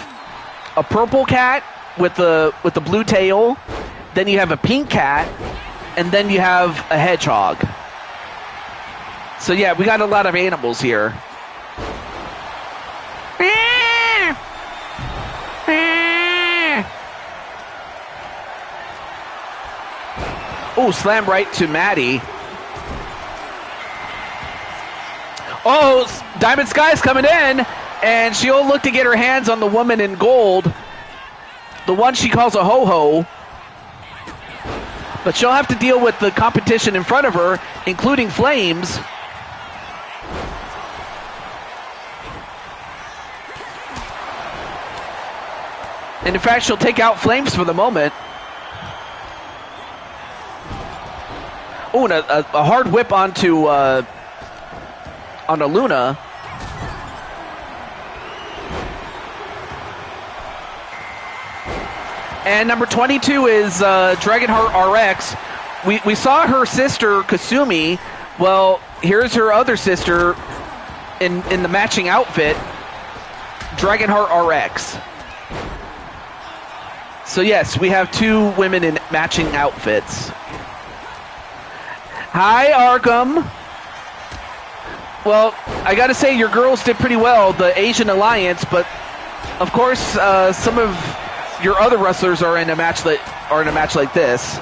a purple cat with the blue tail, then you have a pink cat, and then you have a hedgehog. So yeah, we got a lot of animals here. Oh, slam right to Maddie. Oh, Diamond Sky's coming in, and she'll look to get her hands on the woman in gold, the one she calls a ho-ho. But she'll have to deal with the competition in front of her, including Flames. And in fact, she'll take out Flames for the moment. Oh, and a hard whip onto Luna. And number 22 is Dragonheart RX. We saw her sister, Kasumi. Well, here's her other sister in the matching outfit, Dragonheart RX. So yes, we have two women in matching outfits. Hi, Arkham. Well, I gotta say, your girls did pretty well, the Asian Alliance, but of course, some of your other wrestlers are in a match like this.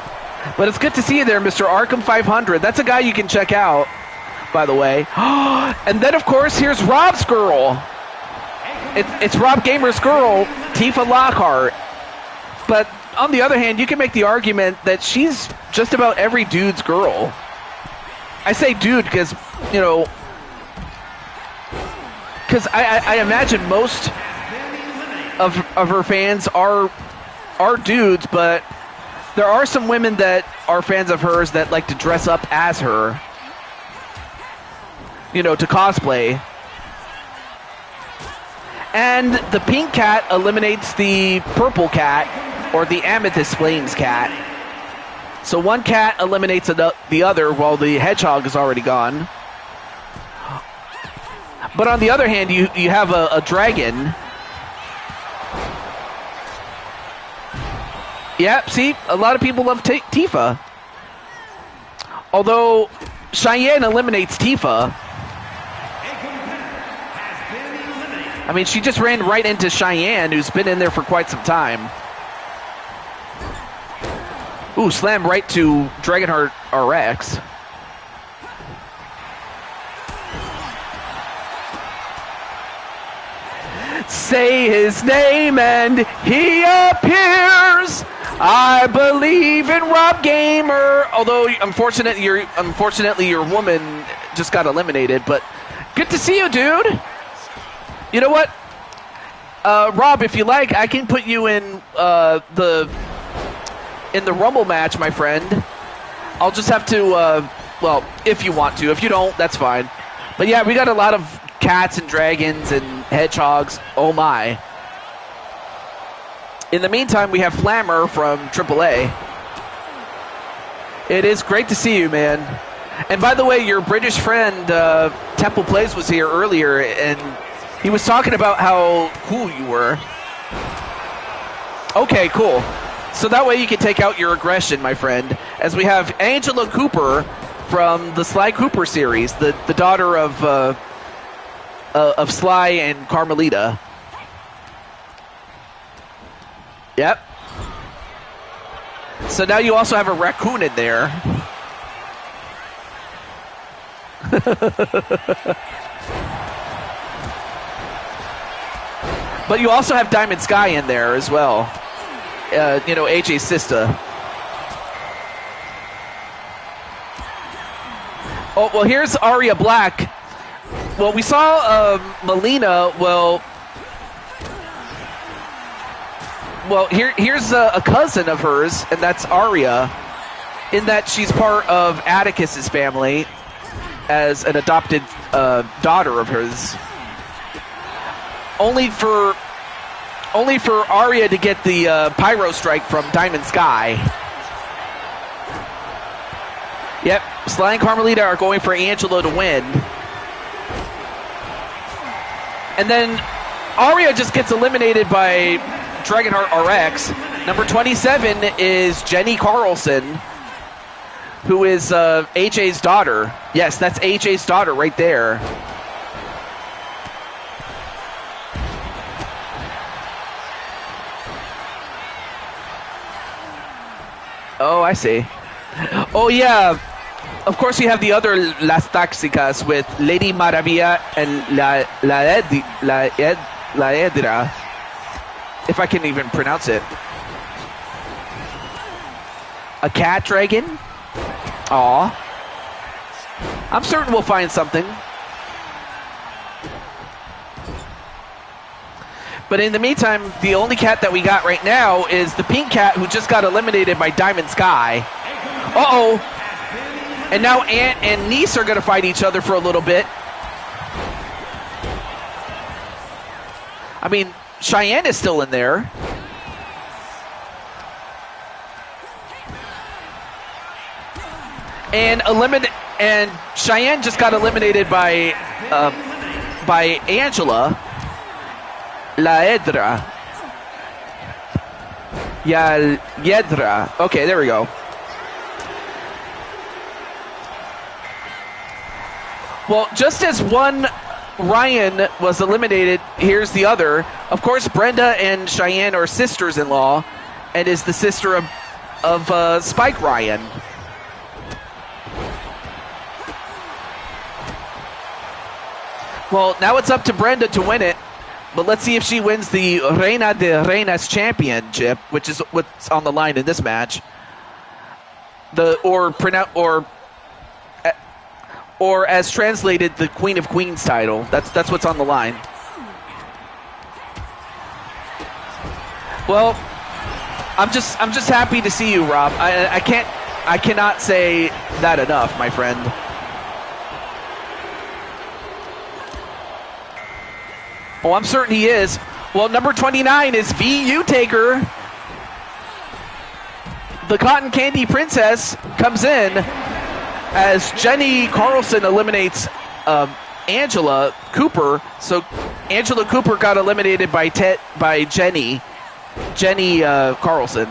But it's good to see you there, Mr. Arkham 500. That's a guy you can check out, by the way. And then, of course, here's Rob's girl. It's Rob Gamer's girl, Tifa Lockhart. But on the other hand, you can make the argument that she's just about every dude's girl. I say dude because, you know, because I imagine most of her fans are dudes, but there are some women that are fans of hers that like to dress up as her, you know, to cosplay. And the pink cat eliminates the purple cat, or the Amethyst Flames cat. So one cat eliminates the other while the hedgehog is already gone. But on the other hand, you have a dragon. Yep, see, a lot of people love Tifa. Although Cheyenne eliminates Tifa. I mean, she just ran right into Cheyenne, who's been in there for quite some time. Ooh, slam right to Dragonheart RX. Say his name and he appears. I believe in Rob Gamer. Although unfortunately your woman just got eliminated, but good to see you, dude. You know what? Rob, if you like, I can put you in the Rumble match, my friend. I'll just have to, well, if you want to. If you don't, that's fine. But yeah, we got a lot of cats and dragons and hedgehogs. Oh my. In the meantime, we have Flammer from AAA. It is great to see you, man. And by the way, your British friend, Temple Plays, was here earlier, and he was talking about how cool you were. Okay, cool. So that way you can take out your aggression, my friend. As we have Angela Cooper from the Sly Cooper series, the daughter of Sly and Carmelita. Yep. So now you also have a raccoon in there. But you also have Diamond Sky in there as well. You know, AJ's sister. Oh, well, here's Aria Black. Well, we saw Melina. Well, here's a cousin of hers, and that's Aria, in that she's part of Atticus's family as an adopted daughter of hers. Only for Aria to get the Pyro Strike from Diamond Sky. Yep, Sly and Carmelita are going for Angelo to win. And then Aria just gets eliminated by Dragonheart RX. Number 27 is Jenny Carlson, who is AJ's daughter. Yes, that's AJ's daughter right there. Oh, I see. Oh, yeah. Of course, you have the other Las Taxicas with Lady Maravilla and La Edra, if I can even pronounce it. A cat dragon? Aw. I'm certain we'll find something. But in the meantime, the only cat that we got right now is the pink cat who just got eliminated by Diamond Sky. Uh-oh. And now Aunt and niece are going to fight each other for a little bit. I mean, Cheyenne is still in there. And Cheyenne just got eliminated by Angela. La Edra. Yedra. Okay, there we go. Well, just as one Ryan was eliminated, here's the other. Of course, Brenda and Cheyenne are sisters-in-law, and is the sister of Spike Ryan. Well, now it's up to Brenda to win it. But let's see if she wins the Reina de Reinas Championship, which is what's on the line in this match. Or as translated, the Queen of Queens title. That's what's on the line. Well, I'm just happy to see you, Rob. I cannot say that enough, my friend. Oh, I'm certain he is. Well, number 29 is VU Taker. The Cotton Candy Princess comes in as Jenny Carlson eliminates Angela Cooper. So Angela Cooper got eliminated by Jenny Carlson.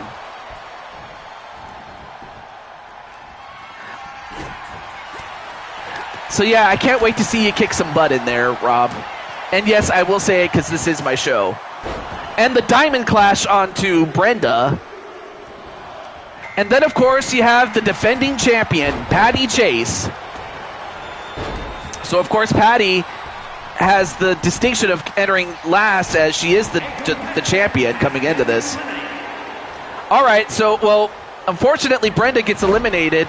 So yeah, I can't wait to see you kick some butt in there, Rob. And yes, I will say it because this is my show. And the Diamond Clash onto Brenda. And then, of course, you have the defending champion, Patty Chase. So, of course, Patty has the distinction of entering last as she is the champion coming into this. All right, so, well, unfortunately, Brenda gets eliminated.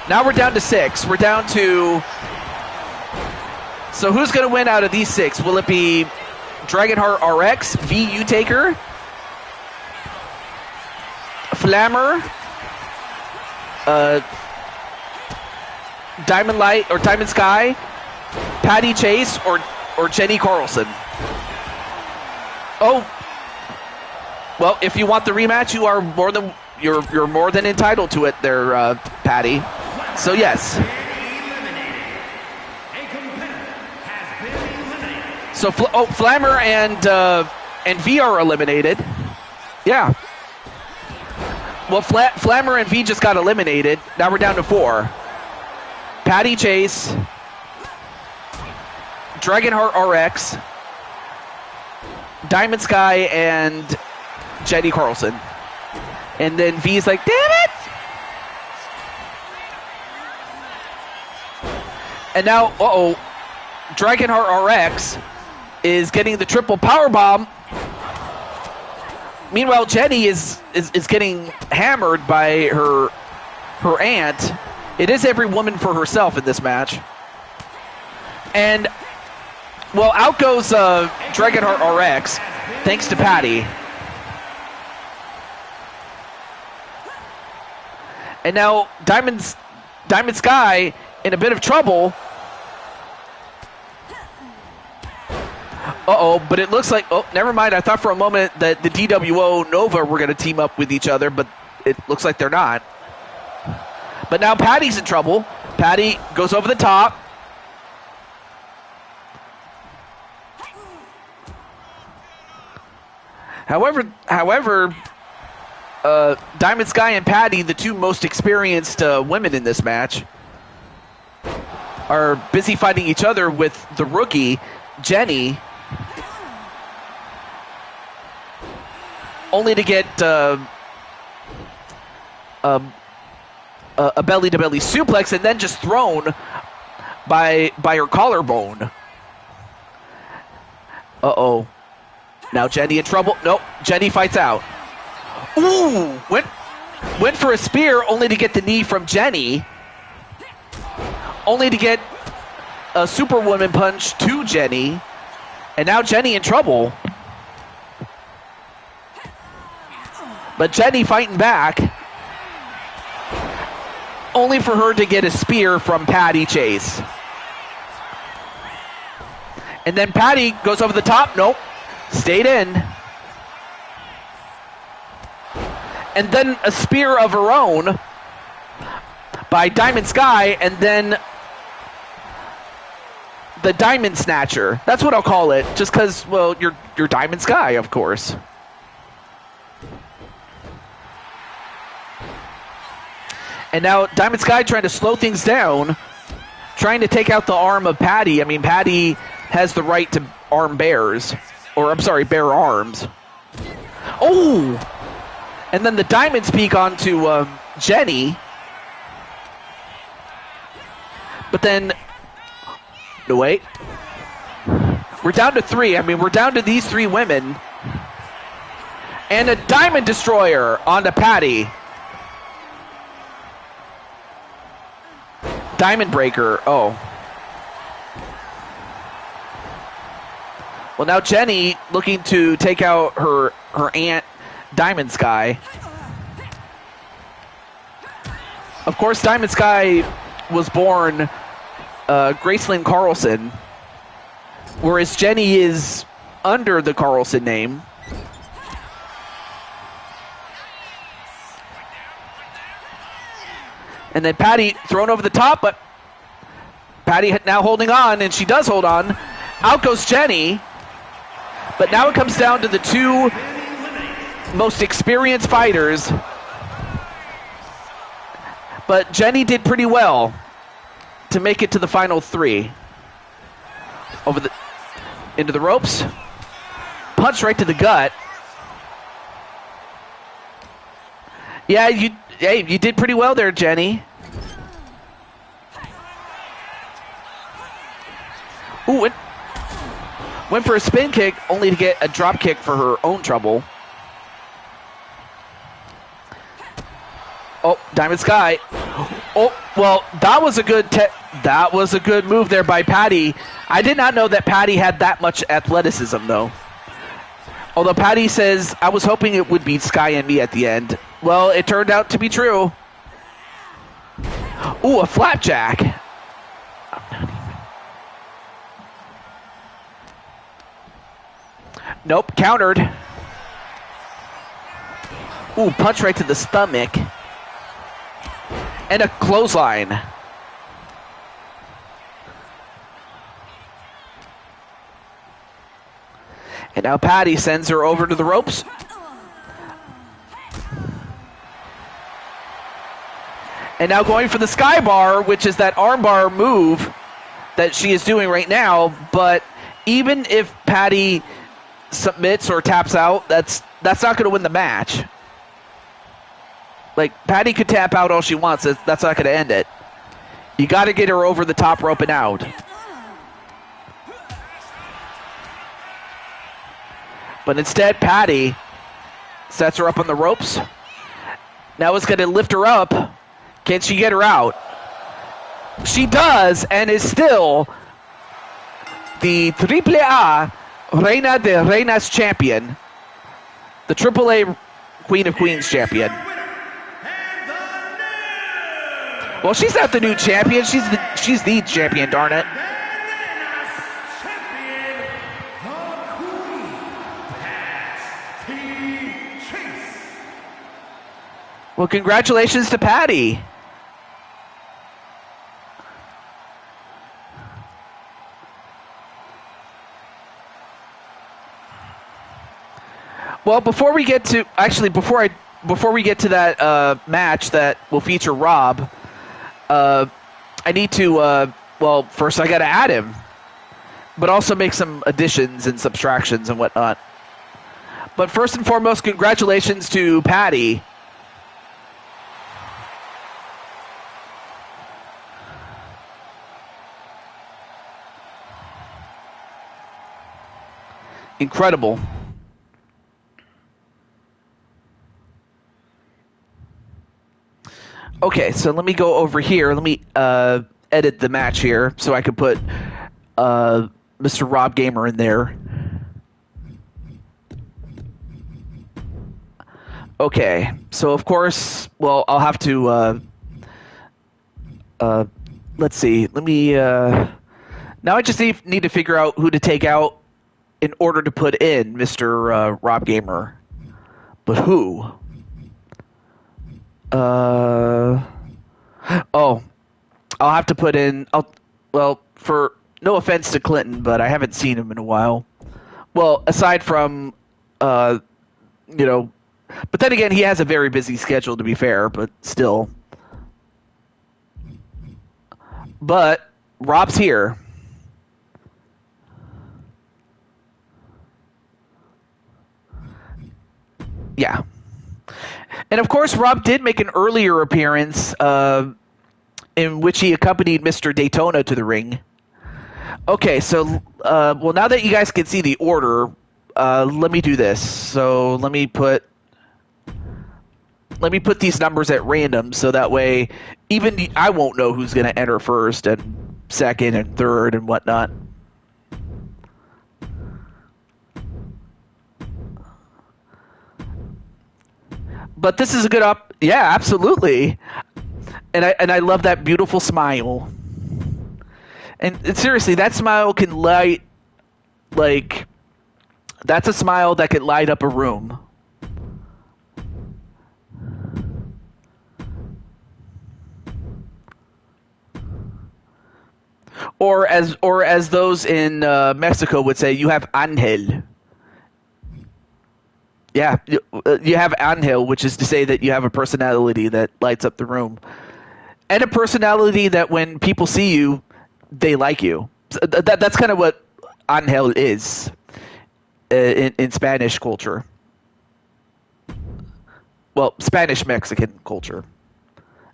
Now we're down to 6. We're down to... So who's going to win out of these 6? Will it be Dragonheart RX, VU Taker, Flammer, Diamond Light or Diamond Sky, Patty Chase, or Jenny Carlson? Oh, well, if you want the rematch, you are you're more than entitled to it, there, Patty. So yes. So Flammer and V are eliminated. Yeah. Well, Flammer and V just got eliminated. Now we're down to 4. Patty Chase, Dragonheart RX, Diamond Sky, and Jenny Carlson. And then V's like, damn it! And now, Dragonheart RX is getting the triple power bomb. Meanwhile, Jenny is getting hammered by her aunt. It is every woman for herself in this match. And, well, out goes Dragonheart RX, thanks to Patty. And now Diamond Sky in a bit of trouble. But it looks like, never mind. I thought for a moment that the DWO Nova were going to team up with each other, but it looks like they're not. But now Patty's in trouble. Patty goes over the top. However, Diamond Sky and Patty, the two most experienced women in this match, are busy fighting each other with the rookie, Jenny, only to get a belly-to-belly suplex and then just thrown by her collarbone. Now Jenny in trouble. Nope, Jenny fights out. Ooh, went for a spear only to get the knee from Jenny. Only to get a Superwoman punch to Jenny. And now Jenny in trouble. But Jenny fighting back. Only for her to get a spear from Patty Chase. And then Patty goes over the top. Nope. Stayed in. And then a spear of her own by Diamond Sky, and then the Diamond Snatcher. That's what I'll call it, just because, well, you're Diamond Sky, of course. And now Diamond Sky trying to slow things down, trying to take out the arm of Patty. I mean, Patty has the right to arm bears. Or, I'm sorry, bear arms. Oh! And then the Diamond's peak onto Jenny. But then... No, wait. We're down to 3. I mean, we're down to these 3 women. And a Diamond Destroyer onto Patty. Diamond Breaker. Oh. Well, now Jenny looking to take out her aunt, Diamond Sky. Of course, Diamond Sky was born Gracelyn Carlson, whereas Jenny is under the Carlson name. And then Patty thrown over the top, but Patty now holding on, and she does hold on. Out goes Jenny. But now it comes down to the 2 most experienced fighters. But Jenny did pretty well to make it to the final 3. Into the ropes. Punch right to the gut. Yeah, you did pretty well there, Jenny. Ooh, Went for a spin kick, only to get a drop kick for her own trouble. Oh, Diamond Sky. Oh, well, that was a good move there by Patty. I did not know that Patty had that much athleticism, though. Although Patty says, I was hoping it would be Sky and me at the end. Well, it turned out to be true. Ooh, a flapjack. Nope, countered. Ooh, punch right to the stomach. And a clothesline. And now Patty sends her over to the ropes. And now going for the sky bar, which is that armbar move that she is doing right now. But even if Patty submits or taps out, that's not going to win the match. Like, Patty could tap out all she wants. That's not going to end it. You got to get her over the top rope and out. But instead, Patty sets her up on the ropes. Now it's going to lift her up. Can she get her out? She does, and is still the AAA Reina de Reinas champion. The AAA Queen of Queens champion. Well, she's not the new champion. She's the champion, darn it. Well, congratulations to Patty. Well, before we get to that match that will feature Rob, I need to first I got to add him, but also make some additions and subtractions and whatnot. But first and foremost, congratulations to Patty. Incredible. Okay, so let me go over here. Let me edit the match here so I can put Mr. Rob Gamer in there. Okay, so of course, well, I'll have to, let's see. Let me, now I just need to figure out who to take out in order to put in Mr. Rob Gamer. But who? Oh, I'll have to put in, for no offense to Clinton, but I haven't seen him in a while. Well, aside from, but then again, he has a very busy schedule, to be fair, but still. But Rob's here. Yeah. And of course, Rob did make an earlier appearance in which he accompanied Mr. Daytona to the ring. Okay, so, now that you guys can see the order, let me do this. So let me put these numbers at random so that way even I won't know who's going to enter first and second and third and whatnot. But this is a good yeah, absolutely. And I love that beautiful smile. And seriously, that smile can light, like, that's a smile that can light up a room. Or as those in Mexico would say, you have ángel. Yeah, you have ángel, which is to say that you have a personality that lights up the room. And a personality that when people see you, they like you. That's kind of what ángel is in Spanish culture. Well, Spanish-Mexican culture,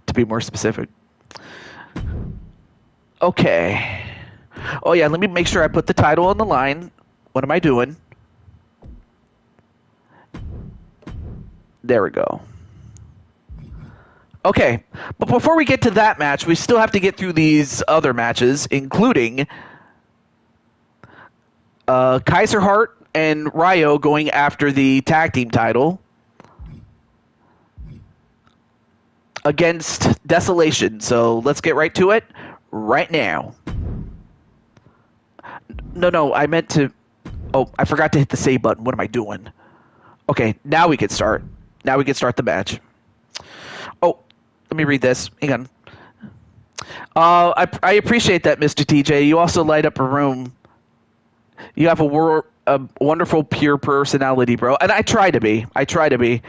to be more specific. Okay. Oh, yeah, let me make sure I put the title on the line. What am I doing? There we go. Okay, but before we get to that match, we still have to get through these other matches, including Kaiser Hart and Ryo going after the tag team title against Desolation. So let's get right to it right now. No, I meant to... Oh, I forgot to hit the save button. What am I doing? Okay, now we can start. Now we can start the match. Oh, let me read this. Hang on. I appreciate that, Mr. TJ. You also light up a room. You have a wonderful, pure personality, bro. And I try to be.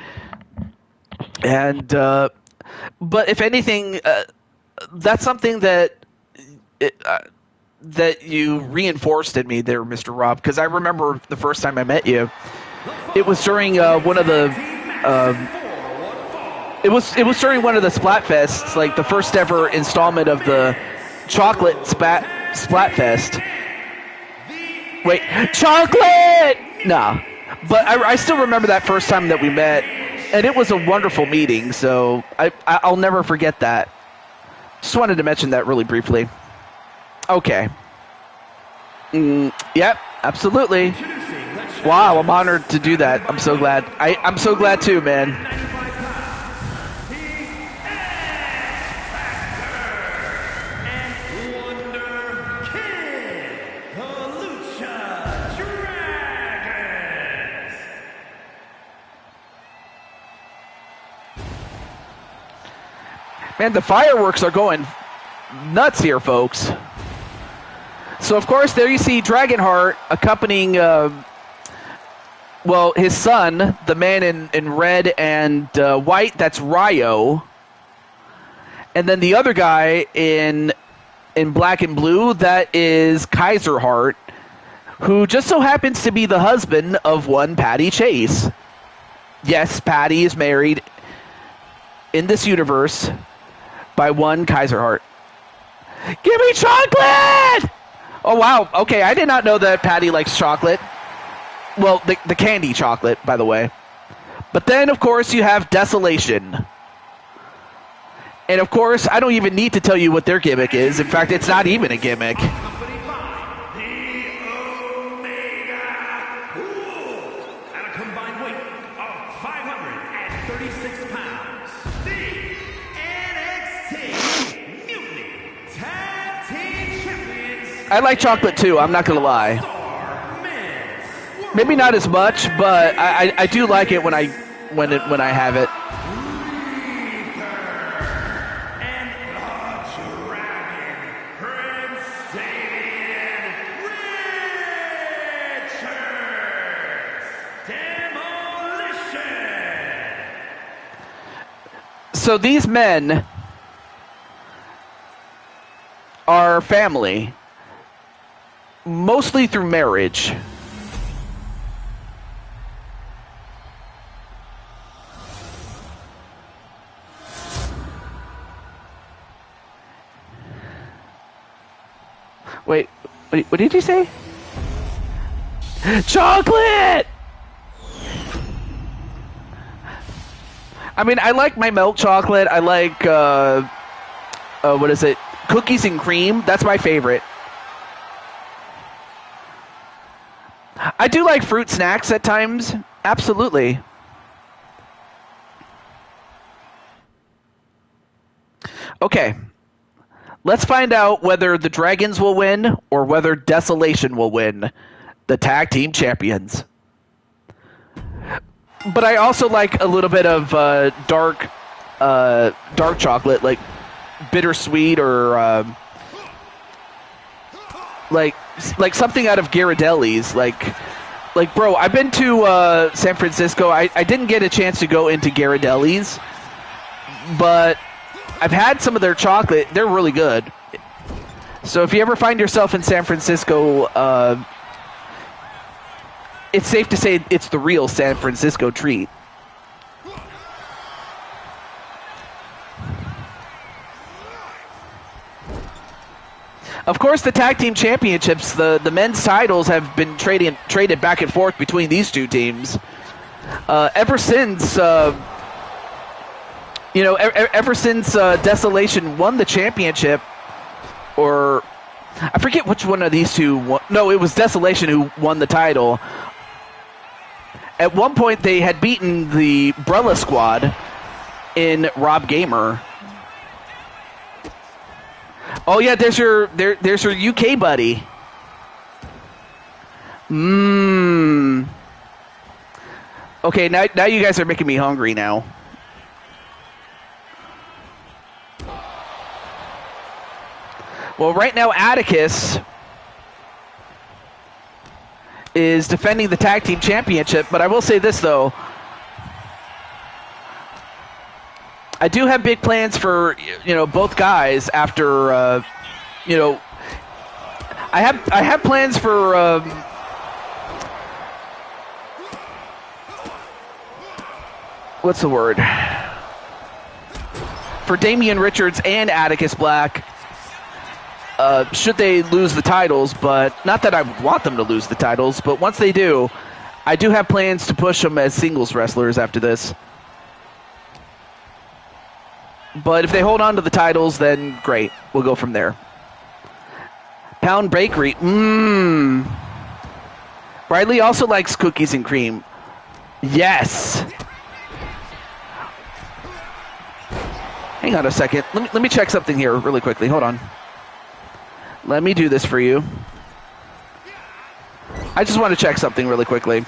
And, but if anything, that's something that that you reinforced in me there, Mr. Rob, because I remember the first time I met you. It was during one of the... It was during one of the Splatfests, like the first ever installment of the Chocolate Splatfest. Wait, chocolate! Nah. But I still remember that first time that we met, and it was a wonderful meeting, so I'll never forget that. Just wanted to mention that really briefly. Okay. Yep, absolutely. Wow, I'm honored to do that. I'm so glad. I'm so glad too, man. Man, the fireworks are going nuts here, folks. So, of course, there you see Dragonheart accompanying, well, his son, the man in red and white, that's Ryo. And then the other guy in black and blue, that is Kaiser Hart, who just so happens to be the husband of one Patty Chase. Yes, Patty is married in this universe by one Kaiser Hart. Give me chocolate! Oh, wow. Okay, I did not know that Patty likes chocolate. Well, the candy chocolate, by the way. But then, of course, you have Desolation. And, of course, I don't even need to tell you what their gimmick is. In fact, it's not even a gimmick. I like chocolate too, I'm not going to lie. Maybe not as much, but I do like it when I have it. So these men are family. Mostly through marriage. Wait, what did you say? Chocolate! I mean, I like my milk chocolate. I like, what is it? Cookies and cream. That's my favorite. I do like fruit snacks at times. Absolutely. Okay. Let's find out whether the Dragons will win or whether Desolation will win the tag team champions. But I also like a little bit of dark chocolate, like bittersweet or like something out of Ghirardelli's. Like bro, I've been to San Francisco. I didn't get a chance to go into Ghirardelli's, but I've had some of their chocolate. They're really good. So if you ever find yourself in San Francisco, it's safe to say it's the real San Francisco treat. Of course, the tag team championships, the men's titles have been traded back and forth between these two teams ever since. Ever since Desolation won the championship, or I forget which one of these two won. No, it was Desolation who won the title. At one point, they had beaten the Brella Squad in Rob Gamer. Oh yeah, there's your UK buddy. Okay, now you guys are making me hungry now. Well, right now Atticus is defending the tag team championship, but I will say this though. I do have big plans for both guys after I have plans for what's the word? For Damian Richards and Atticus Black. Should they lose the titles, but not that I want them to lose the titles, but once they do, I do have plans to push them as singles wrestlers after this. But if they hold on to the titles, then great. We'll go from there. Pound Bakery. Riley also likes cookies and cream. Yes. Hang on a second. Let me check something here really quickly. Hold on. Let me do this for you. I just want to check something really quickly.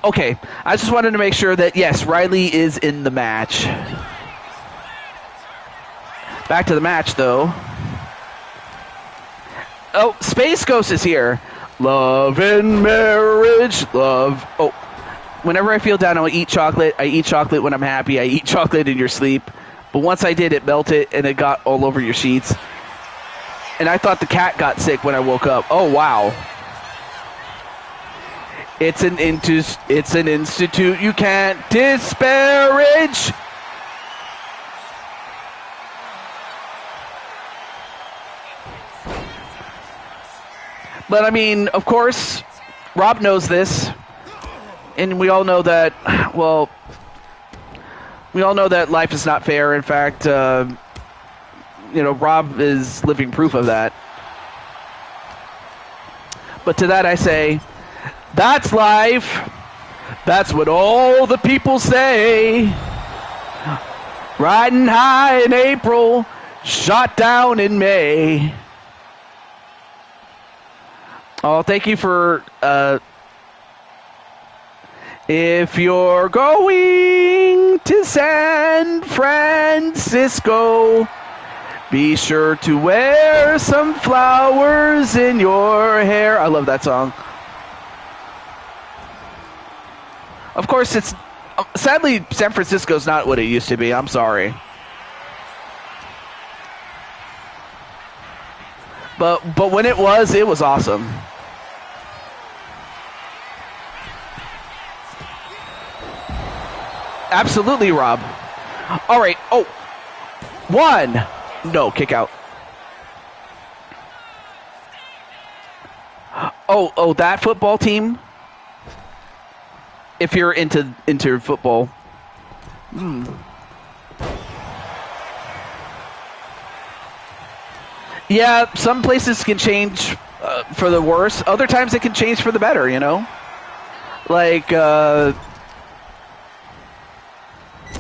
Okay. I just wanted to make sure that, yes, Riley is in the match. Back to the match, though. Oh, Space Ghost is here. Love and marriage, love. Oh, whenever I feel down, I'll eat chocolate. I eat chocolate when I'm happy. I eat chocolate in your sleep. But once I did, it melted and it got all over your sheets. And I thought the cat got sick when I woke up. Oh, wow. It's an institute you can't disparage. But I mean, of course, Rob knows this, and we all know that. Well, we all know that life is not fair. In fact, Rob is living proof of that. But to that I say, that's life. That's what all the people say. Riding high in April, shot down in May. Oh, thank you for, if you're going to San Francisco, be sure to wear some flowers in your hair. I love that song. Of course, it's, sadly, San Francisco's not what it used to be. I'm sorry. But when it was awesome. Absolutely, Rob. All right. Oh, one. No, kick out. Oh, that football team. If you're into football. Yeah, some places can change for the worse. Other times it can change for the better, Like,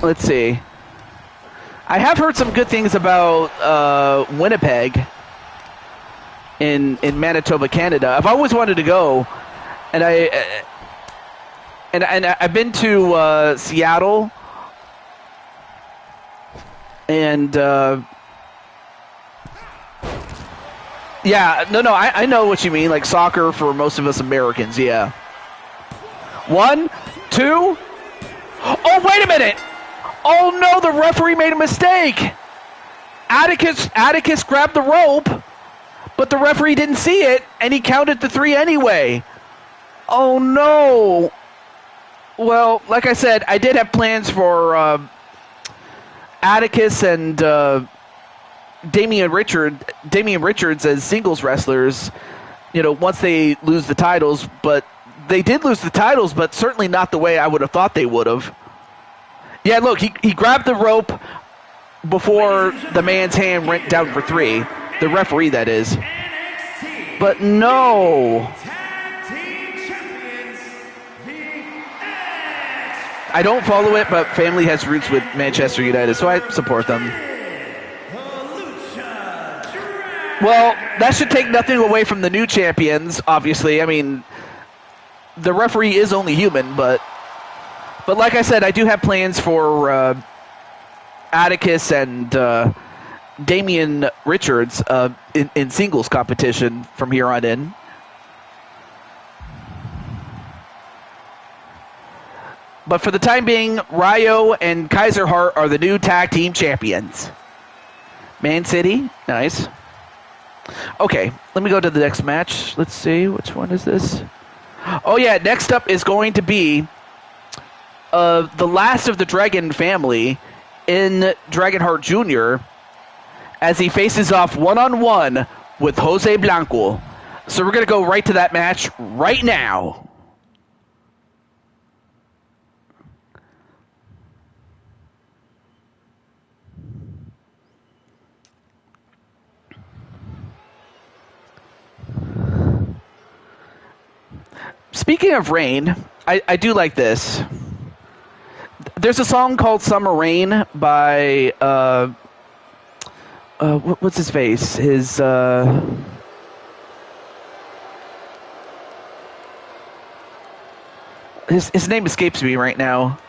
let's see. I have heard some good things about Winnipeg in Manitoba, Canada. I've always wanted to go, and I've been to Seattle, and yeah, no, I know what you mean. Like soccer for most of us Americans, yeah. 1, 2. Oh, wait a minute. Oh, no, the referee made a mistake. Atticus grabbed the rope, But the referee didn't see it, and he counted the 3 anyway. Oh, no. Well, like I said, I did have plans for Atticus and Damian Richards as singles wrestlers, once they lose the titles. But they did lose the titles, but certainly not the way I would have thought they would have. Yeah, look, he grabbed the rope before the man's hand went down for 3. The referee, that is. But no. I don't follow it, but family has roots with Manchester United, so I support them. Well, that should take nothing away from the new champions, obviously. I mean, the referee is only human, but like I said, I do have plans for Atticus and Damian Richards in singles competition from here on in. But for the time being, Ryo and Kaiser Hart are the new tag team champions. Man City, nice. Okay, let me go to the next match. Let's see, which one is this? Oh yeah, next up is going to be the last of the Dragon family in Dragonheart Jr. as he faces off one-on-one with Jose Blanco. So we're going to go right to that match right now. Speaking of rain, I do like this. There's a song called Summer Rain by, what's his face? His name escapes me right now.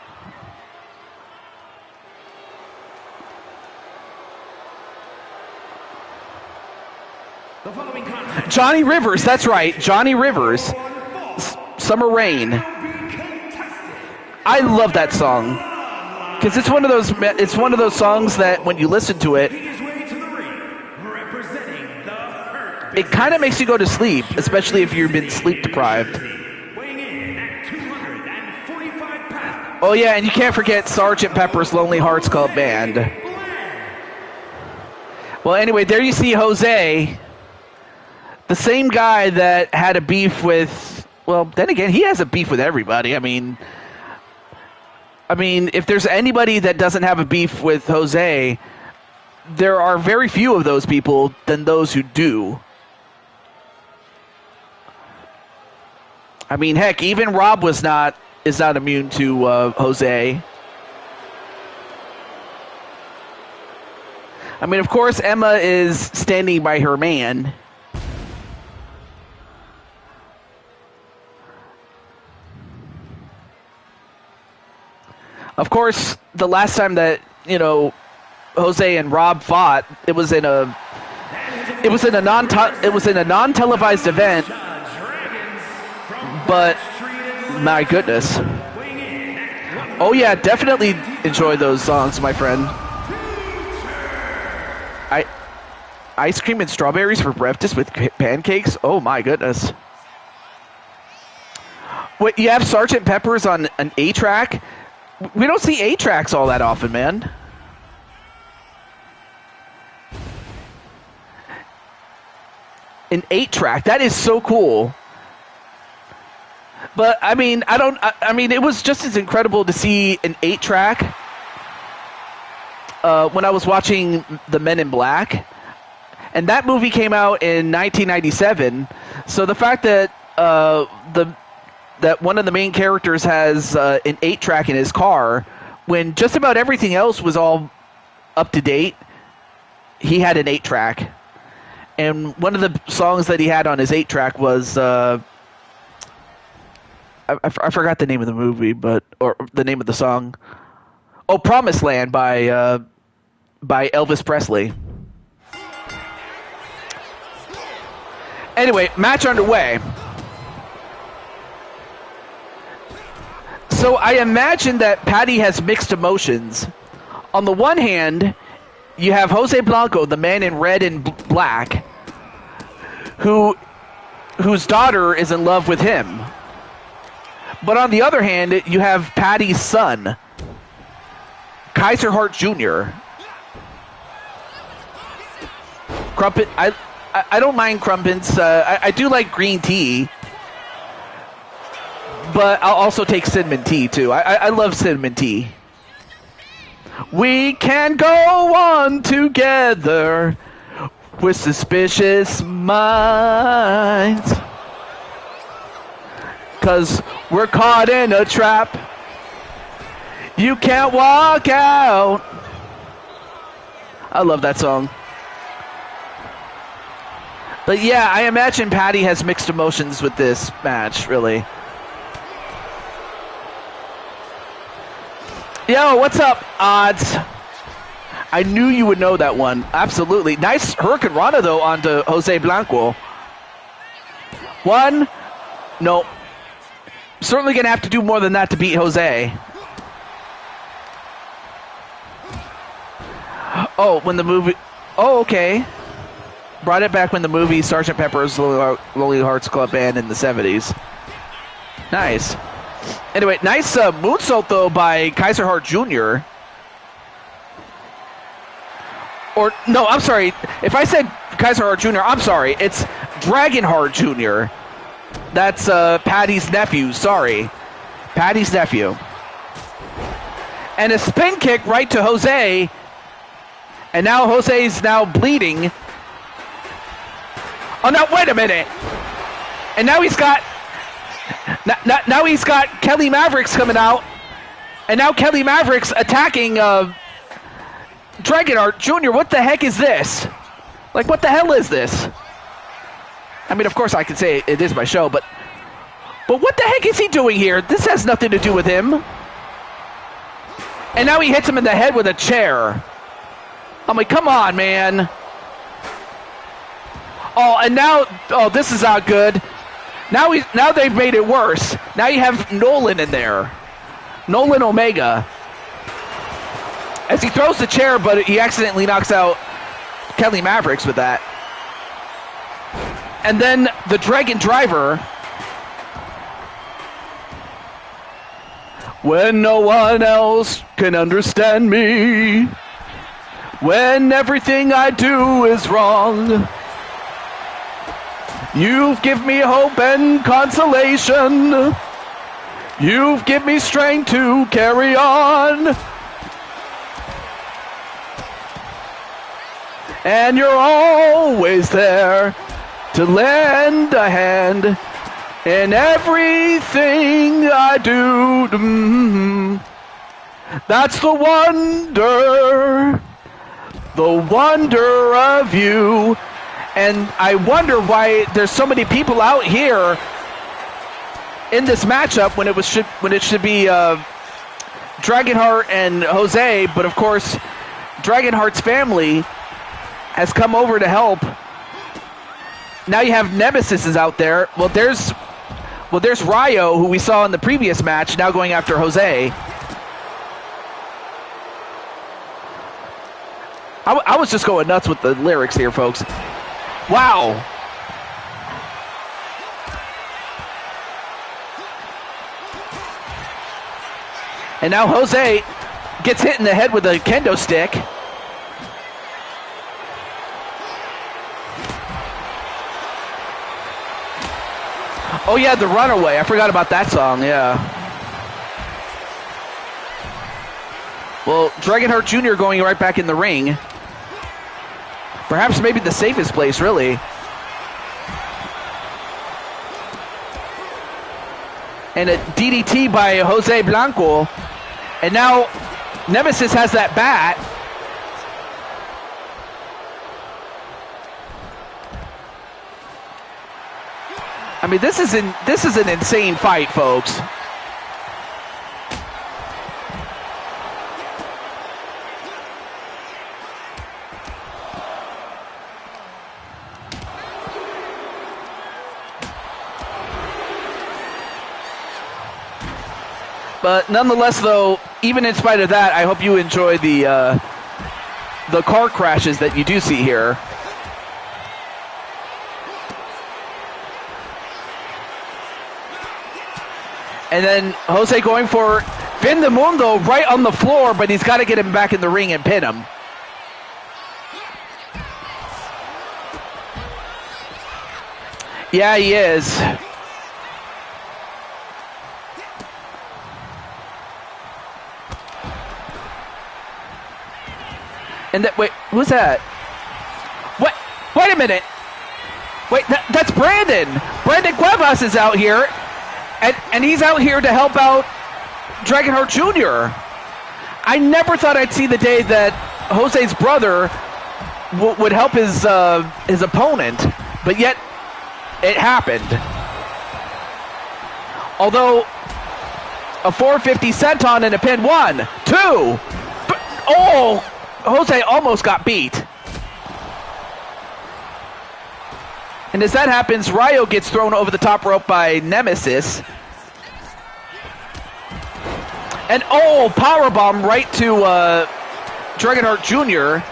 Johnny Rivers, that's right. Johnny Rivers. Summer Rain. I love that song because it's one of those songs that when you listen to it, it kind of makes you go to sleep, especially if you've been sleep deprived. Oh yeah, and you can't forget Sgt. Pepper's Lonely Hearts Club Band. Well, anyway, there you see Jose, the same guy that had a beef with. Well, then again, he has a beef with everybody. I mean, if there's anybody that doesn't have a beef with Jose, there are very few of those people than those who do. I mean, heck, even Rob is not immune to Jose. I mean, of course, Emma is standing by her man. Of course, the last time that, Jose and Rob fought, it was in a non-televised event. But my goodness. Oh yeah, definitely enjoy those songs, my friend. Ice cream and strawberries for breakfast with pancakes? Oh my goodness. Wait, you have Sgt. Pepper's on an A-track? We don't see A-tracks all that often, man. An 8-track. That is so cool. But, I mean, it was just as incredible to see an 8-track when I was watching The Men in Black. And that movie came out in 1997. So the fact that that one of the main characters has an 8-track in his car, when just about everything else was all up to date, he had an 8-track. And one of the songs that he had on his 8-track was, I forgot the name of the movie, or the name of the song. Oh, Promised Land by Elvis Presley. Anyway, match underway. So I imagine that Patty has mixed emotions. On the one hand, you have Jose Blanco, the man in red and black, whose daughter is in love with him. But on the other hand, you have Patty's son, Kaiser Hart Jr. Crumpet. I don't mind crumpets. I do like green tea, but I'll also take cinnamon tea too. I love cinnamon tea. We can go on together with suspicious minds, 'cause we're caught in a trap. You can't walk out. I love that song. But yeah, I imagine Patty has mixed emotions with this match, really. Yo, what's up, Odds? I knew you would know that one. Absolutely. Nice Hurricane Rana, though, onto Jose Blanco. One. No. Certainly going to have to do more than that to beat Jose. Oh, when the movie... Oh, okay. Brought it back when the movie Sgt. Pepper's Lonely Hearts Club Band in the 70s. Nice. Anyway, nice moonsault, though, by Kaiser Hart Jr. Or, no, I'm sorry. If I said Kaiser Hart Jr., I'm sorry. It's Dragonheart Jr. That's Patty's nephew. Sorry. Patty's nephew. And a spin kick right to Jose. And now Jose's now bleeding. Oh, no, wait a minute. And now he's got... Now he's got Kelly Mavericks coming out. And now Kelly Mavericks attacking Dragonheart Jr. What the heck is this? Like, what the hell is this? I mean, of course I can say it is my show, but what the heck is he doing here? This has nothing to do with him. And now he hits him in the head with a chair. I'm like, come on, man. Oh, and now, oh, this is not good. Now they've made it worse. Now you have Nolan in there. Nolan Omega. As he throws the chair, but he accidentally knocks out Kelly Mavericks with that. And then the Dragon Driver. When no one else can understand me. When everything I do is wrong. You've given me hope and consolation. You've given me strength to carry on. And you're always there to lend a hand in everything I do. That's the wonder of you. And I wonder why there's so many people out here in this matchup when it should be Dragonheart and Jose, but of course Dragonheart's family has come over to help. Now you have Nemesis is out there. Well, there's Ryo, who we saw in the previous match, now going after Jose. I was just going nuts with the lyrics here, folks. Wow. And now Jose gets hit in the head with a kendo stick. Oh yeah, the Runaway. I forgot about that song, yeah. Well, Dragonheart Jr. going right back in the ring. Perhaps maybe the safest place, really. And a DDT by Jose Blanco. And now Nemesis has that bat. I mean, this is an insane fight, folks. But nonetheless, though, even in spite of that, I hope you enjoy the car crashes that you do see here. And then Jose going for Fin de Mundo right on the floor, but he's got to get him back in the ring and pin him. Yeah, he is. And that, wait, who's that? What? Wait a minute. Wait, that's Brandon. Brandon Cuevas is out here, and he's out here to help out Dragonheart Jr. I never thought I'd see the day that Jose's brother would help his opponent, but yet it happened. Although a 450 senton and a pin, 1, 2. But, oh, Jose almost got beat. And as that happens, Ryo gets thrown over the top rope by Nemesis. And oh, powerbomb right to Dragonheart Jr.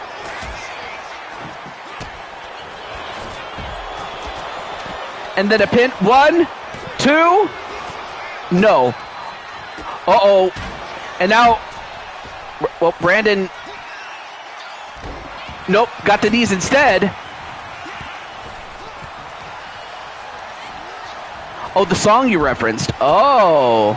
And then a pin. 1, 2. No. Uh-oh. And now, well, Brandon. Nope, got the knees instead. Oh, the song you referenced. Oh.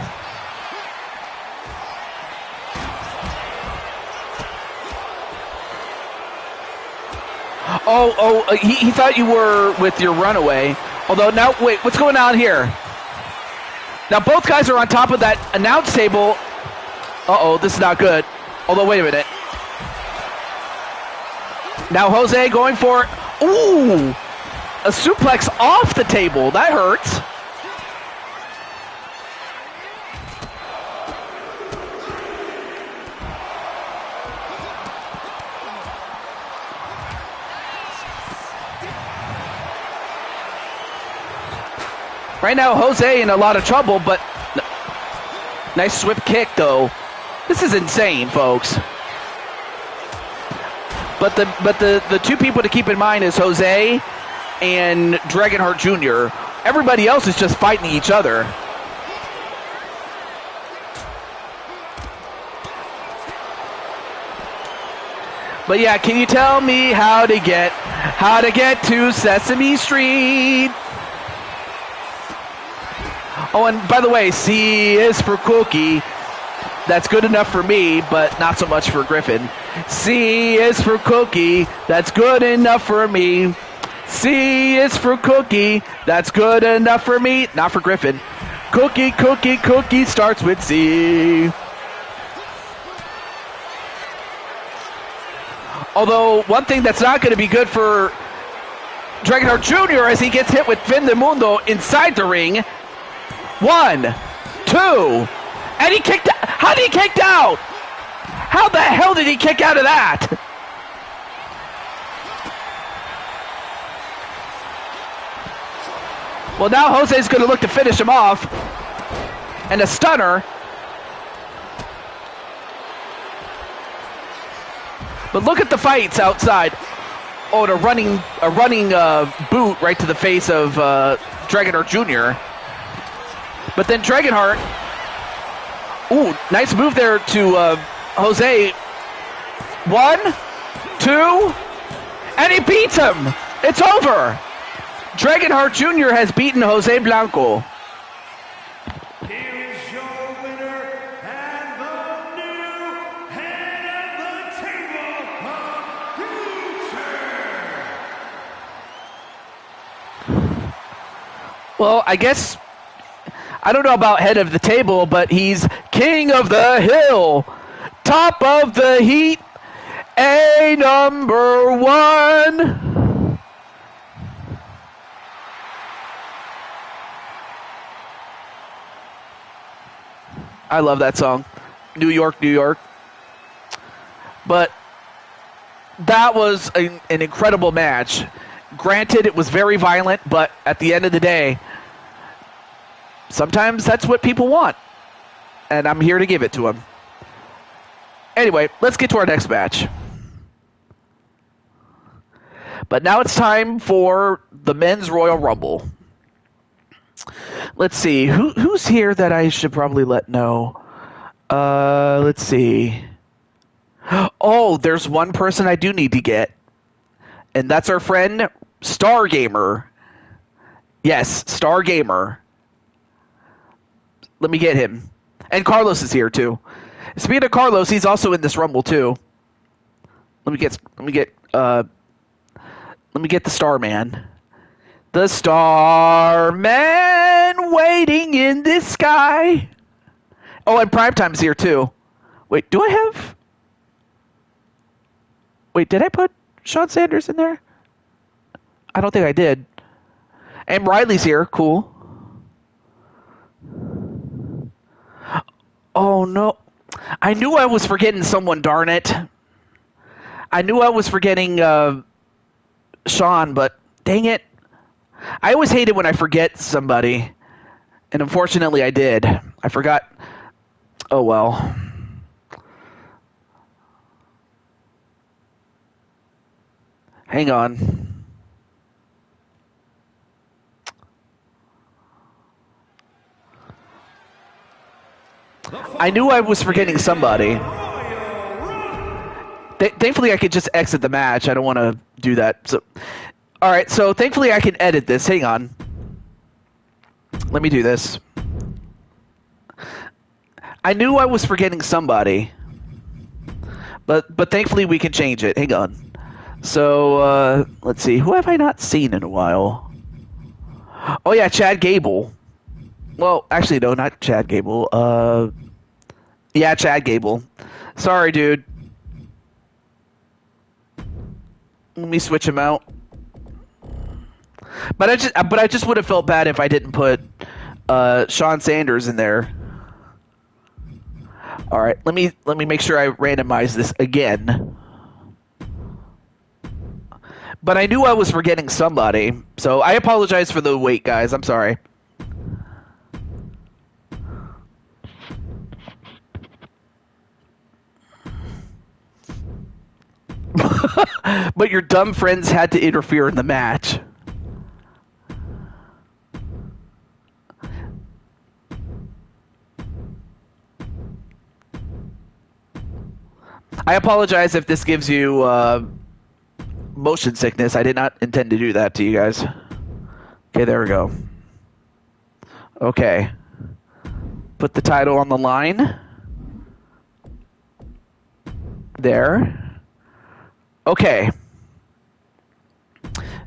He thought you were with your runaway. Although now, wait, what's going on here? Now both guys are on top of that announce table. Uh-oh, this is not good. Although, wait a minute. Now Jose going for, ooh, a suplex off the table. That hurts. Right now, Jose in a lot of trouble, but nice swift kick, though. This is insane, folks. But the two people to keep in mind is Jose and Dragonheart Jr. Everybody else is just fighting each other. But yeah, can you tell me how to get to Sesame Street? Oh, and by the way, C is for Cookie. That's good enough for me, but not so much for Griffin. C is for Cookie. That's good enough for me. C is for Cookie. That's good enough for me. Not for Griffin. Cookie, cookie, cookie starts with C. Although, one thing that's not going to be good for Dragonheart Jr. as he gets hit with Fin de Mundo inside the ring. 1, 2, and he kicked out. How did he kick out? How the hell did he kick out of that? Well, now Jose's going to look to finish him off. And a stunner. But look at the fights outside. Oh, and a running boot right to the face of Dragonheart Jr. But then Dragonheart, ooh, nice move there to Jose. 1, 2, and he beats him. It's over. Dragonheart Jr. has beaten Jose Blanco. Here is your winner and the new head of the table, Future. Well, I guess, I don't know about head of the table, but he's king of the hill, top of the heat, a number 1. I love that song, New York, New York. But that was an incredible match. Granted, it was very violent, but at the end of the day, sometimes that's what people want. And I'm here to give it to them. Anyway, let's get to our next match. But now it's time for the Men's Royal Rumble. Let's see. Who's here that I should probably let know? Let's see. Oh, there's one person I do need to get, and that's our friend Star Gamer. Yes, Star Gamer. Let me get him. And Carlos is here too. Speaking of Carlos, he's also in this rumble too. Let me get the Starman. The Starman waiting in the sky. Oh, and Primetime's here too. Wait, do I have... Wait, did I put Sean Sanders in there? I don't think I did. And Riley's here. Cool. Oh, no. I knew I was forgetting someone, darn it. I knew I was forgetting Sean, but dang it. I always hate it when I forget somebody. And unfortunately, I did. I forgot. Oh, well. Hang on. I knew I was forgetting somebody. Thankfully, I could just exit the match. I don't want to do that. So, all right. So thankfully, I can edit this. Hang on. Let me do this. I knew I was forgetting somebody, but thankfully we can change it. Hang on. So let's see. Who have I not seen in a while? Oh yeah, Chad Gable. Well, actually, no, not Chad Gable. Yeah, Chad Gable. Sorry, dude. Let me switch him out. But I just would have felt bad if I didn't put Sean Sanders in there. All right, let me make sure I randomize this again. But I knew I was forgetting somebody, so I apologize for the wait, guys. I'm sorry. But your dumb friends had to interfere in the match. I apologize if this gives you motion sickness. I did not intend to do that to you guys. Okay, there we go. Okay. Put the title on the line. There. Okay.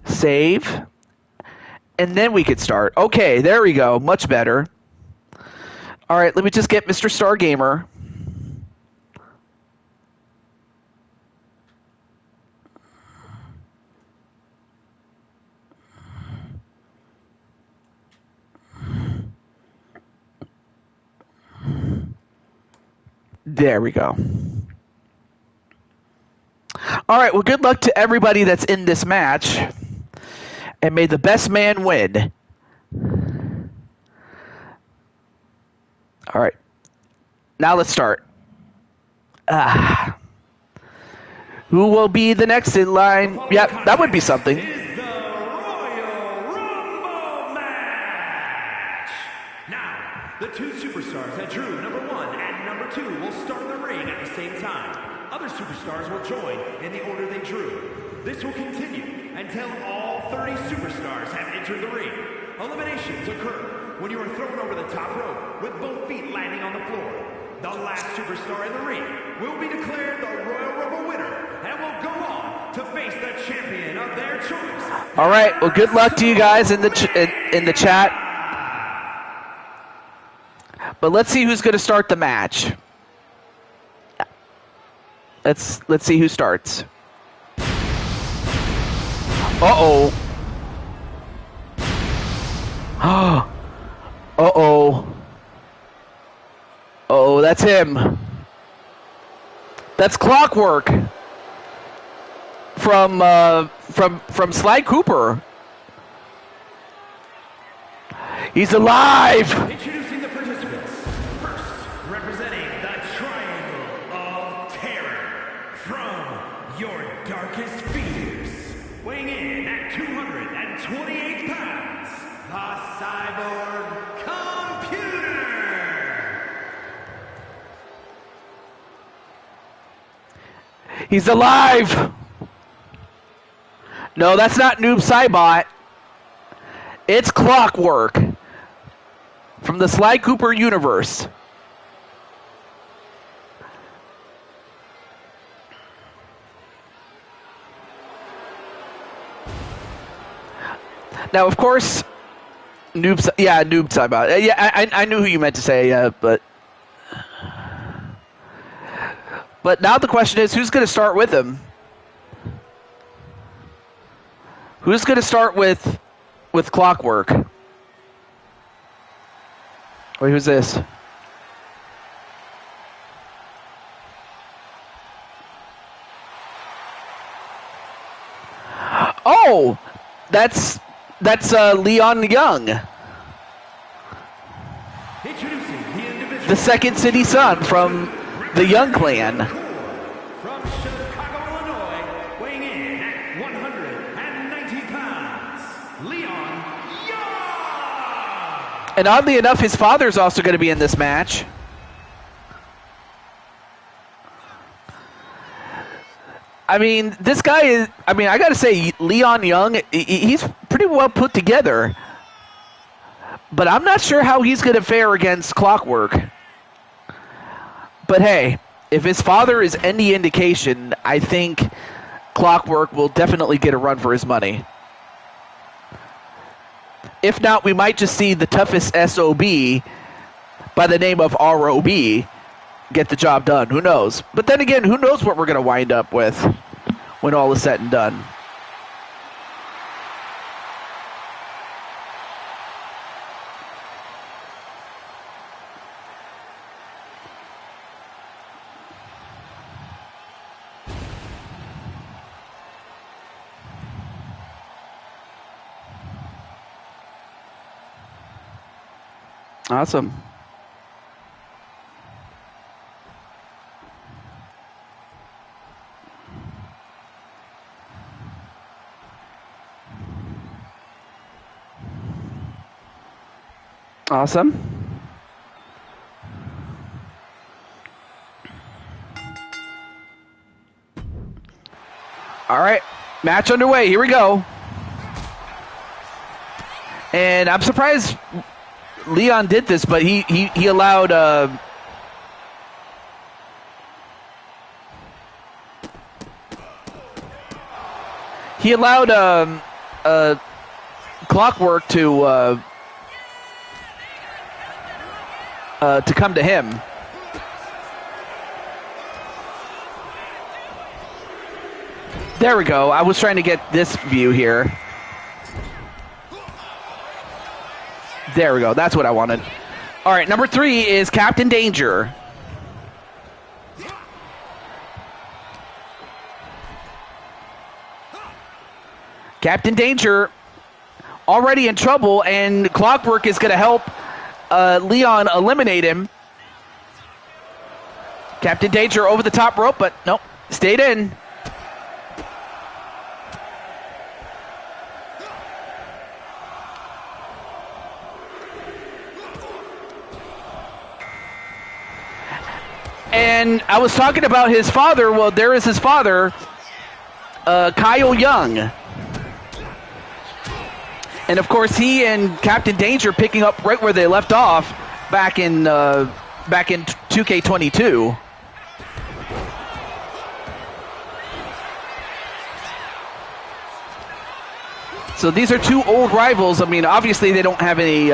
Save. And then we could start. Okay, there we go. Much better. All right, let me just get Mr. Star Gamer. There we go. All right, well, good luck to everybody that's in this match. And may the best man win. All right. Now let's start. Who will be the next in line? Yeah, that would be something. Is the Royal Rumble match. Now, the two superstars that drew number 1 and number 2 will start in the ring at the same time. Other superstars will join in the order they drew. This will continue until all 30 superstars have entered the ring. Eliminations occur when you are thrown over the top rope with both feet landing on the floor. The last superstar in the ring will be declared the Royal Rumble winner and will go on to face the champion of their choice. All right. Well, good luck to you guys in the chat. But let's see who's going to start the match. Let's see who starts. Uh-oh. Uh-oh. Oh, that's him. That's Clockwork from Sly Cooper. He's alive. Introducing the participants. First, representing the Triangle of Terror from your darkest fears. Weighing in at 228 pounds, the Cyborg He's alive! No, that's not Noob Saibot. It's Clockwork from the Sly Cooper universe. Now, of course, Noob Saibot. Yeah, I knew who you meant to say, but now the question is, who's going to start with him? Who's going to start with Clockwork? Wait, who's this? Oh, that's Leon Young, Introducing the individual the Second City Son from the Young Clan. from Chicago, Illinois, weighing in at 190 pounds, Leon Young. And oddly enough, his father's also going to be in this match. I mean, this guy is, I got to say, Leon Young, he's pretty well put together. But I'm not sure how he's going to fare against Clockwork. But hey, if his father is any indication, I think Clockwork will definitely get a run for his money. If not, we might just see the toughest SOB by the name of ROB get the job done. Who knows? But then again, who knows what we're going to wind up with when all is said and done. Awesome. Awesome. All right, match underway. Here we go. And I'm surprised Leon did this, but he allowed Clockwork to come to him. There we go. I was trying to get this view here. There we go. That's what I wanted. All right, number 3 is Captain Danger. Captain Danger already in trouble, and Clockwork is going to help Leon eliminate him. Captain Danger over the top rope, but nope, stayed in. And I was talking about his father. Well, there is his father, Kyle Young. And of course, he and Captain Danger picking up right where they left off back in 2K22. So these are two old rivals. I mean, obviously they don't have any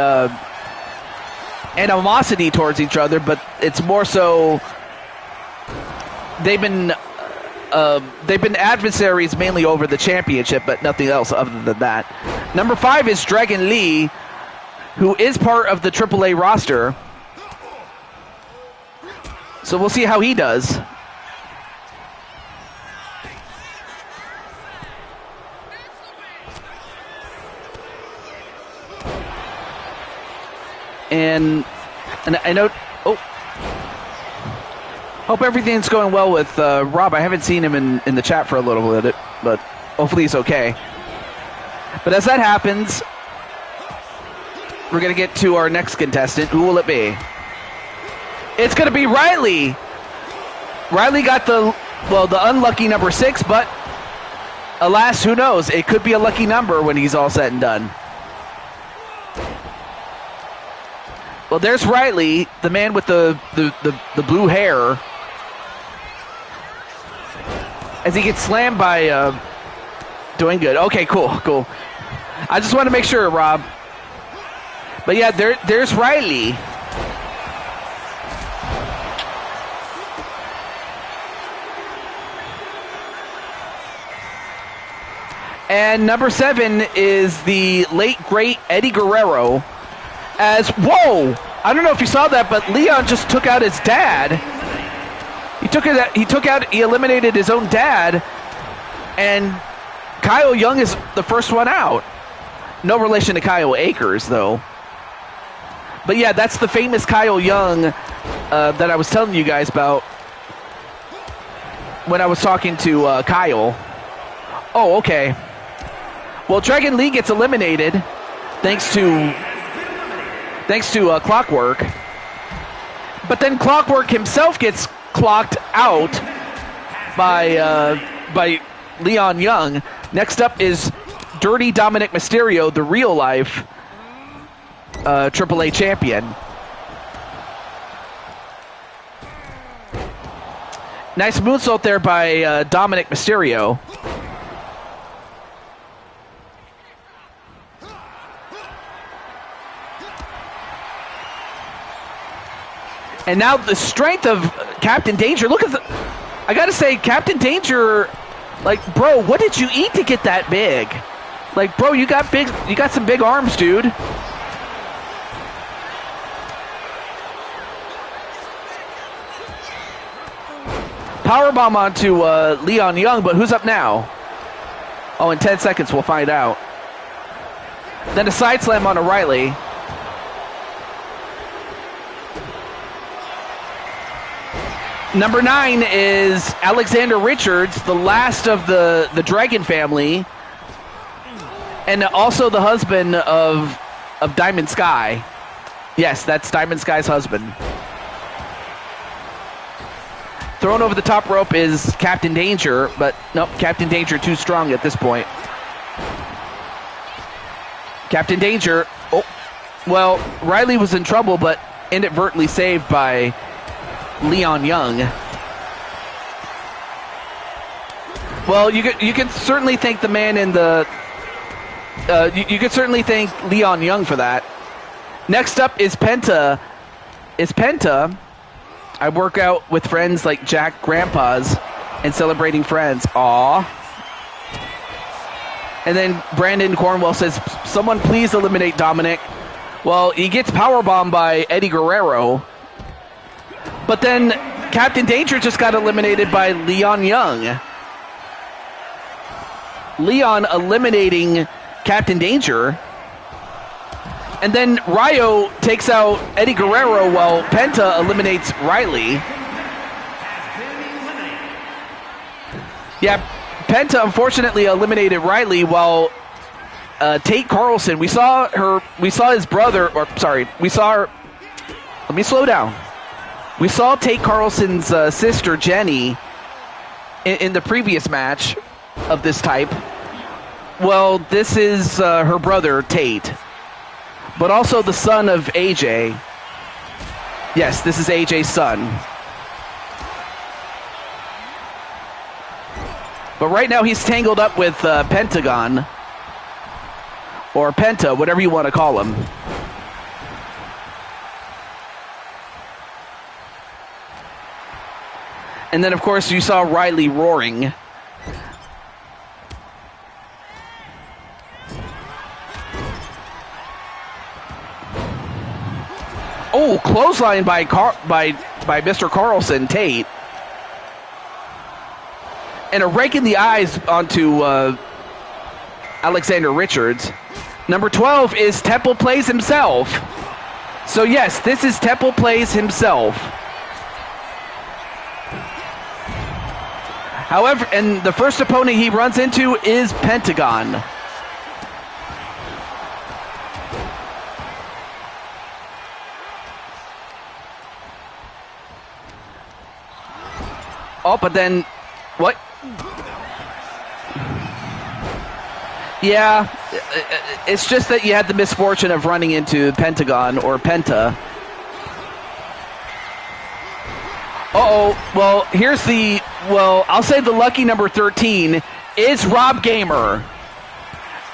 animosity towards each other, but it's more so they've been adversaries mainly over the championship, but nothing else other than that. Number 5 is Dragon Lee, who is part of the AAA roster. So we'll see how he does. And I know. Oh, hope everything's going well with Rob. I haven't seen him in the chat for a little bit, but hopefully he's okay. But as that happens, we're gonna get to our next contestant. Who will it be? It's gonna be Riley. Riley got the well, the unlucky number 6, but alas, who knows? It could be a lucky number when he's all said and done. Well, there's Riley, the man with the blue hair, as he gets slammed by doing good. Okay, cool. I just want to make sure, Rob. But yeah, there's Riley. And number 7 is the late, great Eddie Guerrero. Whoa! I don't know if you saw that, but Leon just took out his dad. He eliminated his own dad. And Kyle Young is the first one out. No relation to Kyle Akers, though. But yeah, that's the famous Kyle Young that I was telling you guys about when I was talking to Kyle. Oh, okay. Well, Dragon Lee gets eliminated thanks to Clockwork. But then Clockwork himself gets clocked out by Leon Young. Next up is Dirty Dominic Mysterio, the real life AAA champion. Nice moonsault there by Dominic Mysterio. And now the strength of Captain Danger. Look at I gotta say, Captain Danger, like, bro, what did you eat to get that big? Like, bro, you got some big arms, dude. Powerbomb onto Leon Young, but who's up now? Oh, in 10 seconds we'll find out. Then a side slam on O'Reilly. Number 9 is Alexander Richards, the last of the Dragon family, and also the husband of Diamond Sky. Yes, that's Diamond Sky's husband. Thrown over the top rope is Captain Danger, but nope, Captain Danger too strong at this point. Captain Danger, oh, well, Riley was in trouble, but inadvertently saved by Leon Young. Well, you can certainly thank the man in the. You could certainly thank Leon Young for that. Next up is Penta. I work out with friends like Jack Grandpas and celebrating friends. Aw. And then Brandon Cornwell says, "Someone please eliminate Dominic." Well, he gets powerbombed by Eddie Guerrero. But then Captain Danger just got eliminated by Leon Young. Leon eliminating Captain Danger. And then Ryo takes out Eddie Guerrero while Penta eliminates Riley. Yeah, Penta unfortunately eliminated Riley while Tate Carlson, we saw his brother, let me slow down. We saw Tate Carlson's sister, Jenny, in the previous match of this type. Well, this is her brother, Tate, but also the son of AJ. Yes, this is AJ's son. But right now he's tangled up with Pentagon, or Penta, whatever you want to call him. And then, of course, you saw Riley roaring. Oh, clothesline by Mr. Carlson, Tate. And a rake in the eyes onto Alexander Richards. Number 12 is Temple Plays himself. So yes, this is Temple Plays himself. However, and the first opponent he runs into is Pentagon. Oh, but then What? Yeah, it's just that you had the misfortune of running into Pentagon or Penta. Uh-oh. Well, here's the... Well, I'll say the lucky number 13 is Rob Gamer.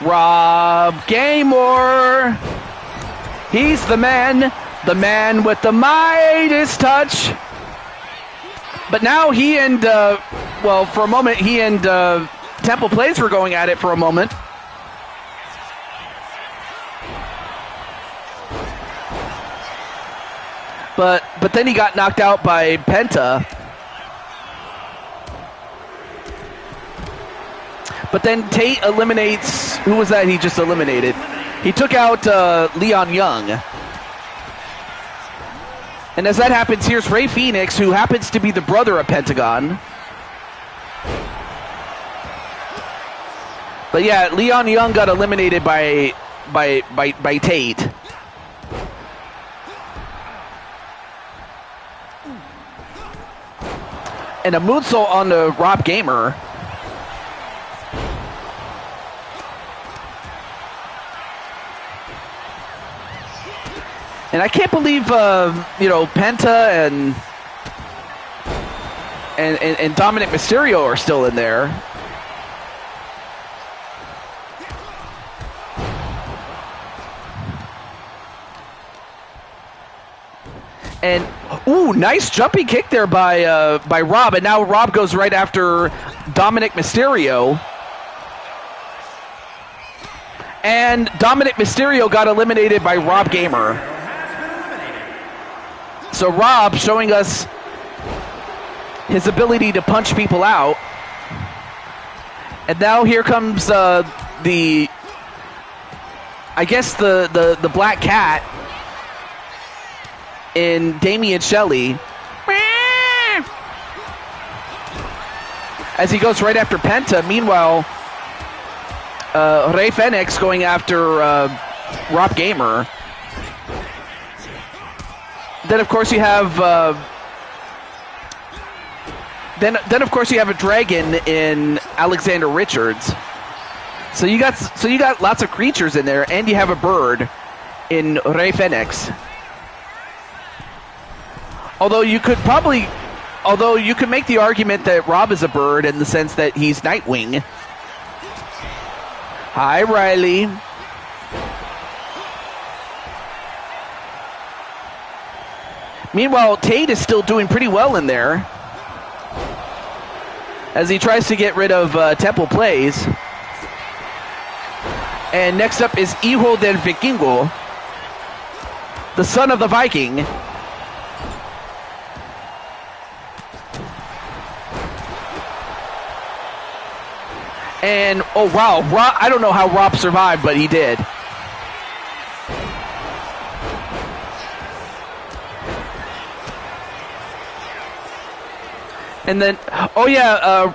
Rob Gamer. He's the man with the Midas touch. But now he and, well, for a moment, he and Temple Plays were going at it for a moment. But then he got knocked out by Penta. But then Tate eliminates... Who was that he just eliminated? He took out Leon Young. And as that happens, here's Ray Phoenix, who happens to be the brother of Pentagon. But yeah, Leon Young got eliminated by Tate. And a moonsault on the Rob Gamer. And I can't believe, Penta and Dominic Mysterio are still in there. And ooh, nice jumping kick there by Rob, and now Rob goes right after Dominic Mysterio. And Dominic Mysterio got eliminated by Rob Gamer. So Rob showing us his ability to punch people out. And now here comes the Black Cat in Damian Shelley. As he goes right after Penta. Meanwhile, Rey Fenix going after Rob Gamer. Then of course you have then of course you have a dragon in Alexander Richards. So you got lots of creatures in there, and you have a bird in Rey Fenix. Although you could make the argument that Rob is a bird in the sense that he's Nightwing. Hi, Riley. Meanwhile, Tate is still doing pretty well in there as he tries to get rid of Temple Plays. And next up is Hijo del Vikingo, the son of the Viking. And, oh wow, Rob, I don't know how Rob survived, but he did. And then, oh yeah,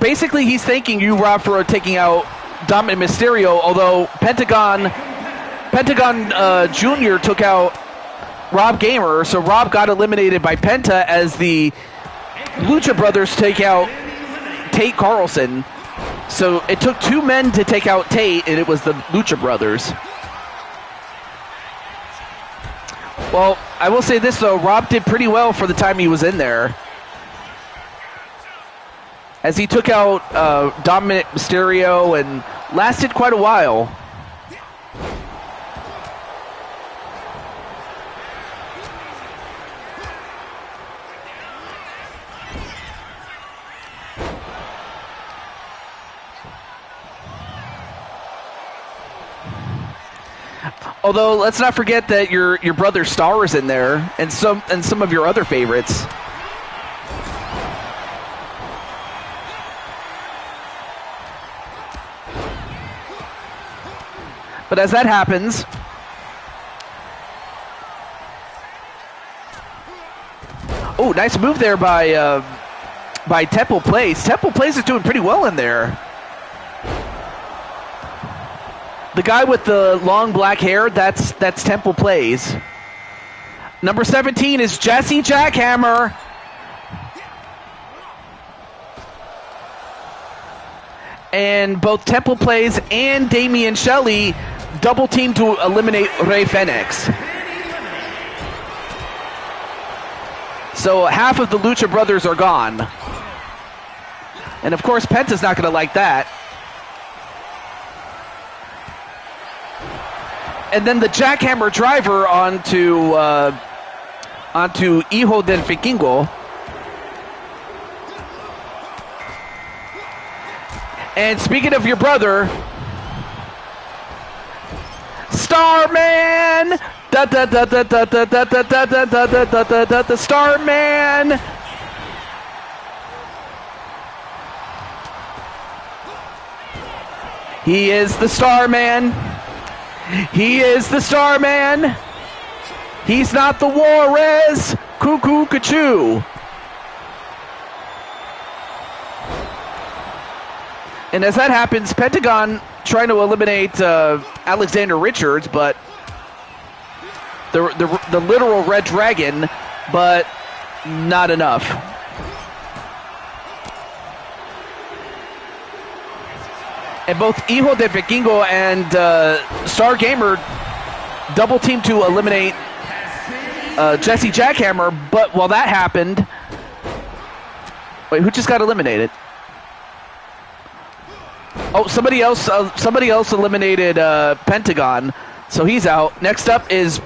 basically he's thanking you, Rob, for taking out Dominic Mysterio, although Pentagon Jr. took out Rob Gamer, so Rob got eliminated by Penta as the Lucha Brothers take out Tate Carlson. So it took two men to take out Tate, and it was the Lucha Brothers. Well, I will say this, though. Rob did pretty well for the time he was in there, as he took out Dominic Mysterio and lasted quite a while. Although, let's not forget that your brother Star is in there, and some of your other favorites. But as that happens, oh, nice move there by Temple Plays. Temple Plays is doing pretty well in there. The guy with the long black hair, that's Temple Plays. Number 17 is Jesse Jackhammer. and both Temple Plays and Damian Shelley double team to eliminate Rey Fenix. So half of the Lucha Brothers are gone. And of course, Penta's not going to like that. And then the jackhammer driver onto Hijo del Vikingo. And speaking of your brother, Starman, da da da da da da da da da da da da da da da Starman. He is the Starman. He is the Starman. He's not the Juarez. Cuckoo Cachoo. And as that happens, Pentagon trying to eliminate Alexander Richards, but the literal Red Dragon, but not enough. And both Hijo de Vikingo and Star Gamer double team to eliminate Jesse Jackhammer, but while that happened, wait, who just got eliminated? Oh, somebody else eliminated Pentagon, so he's out. Next up is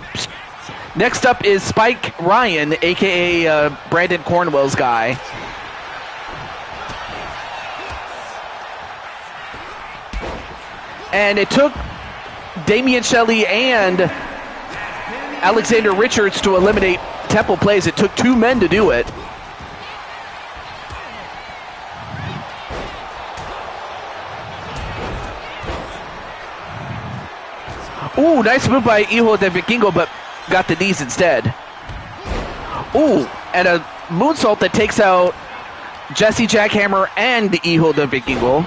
Spike Ryan, aka Brandon Cornwell's guy. And it took Damian Shelley and Alexander Richards to eliminate Temple Plays. It took two men to do it. Ooh, nice move by Hijo de Vikingo, but got the knees instead. Ooh, and a moonsault that takes out Jesse Jackhammer and Hijo de Vikingo.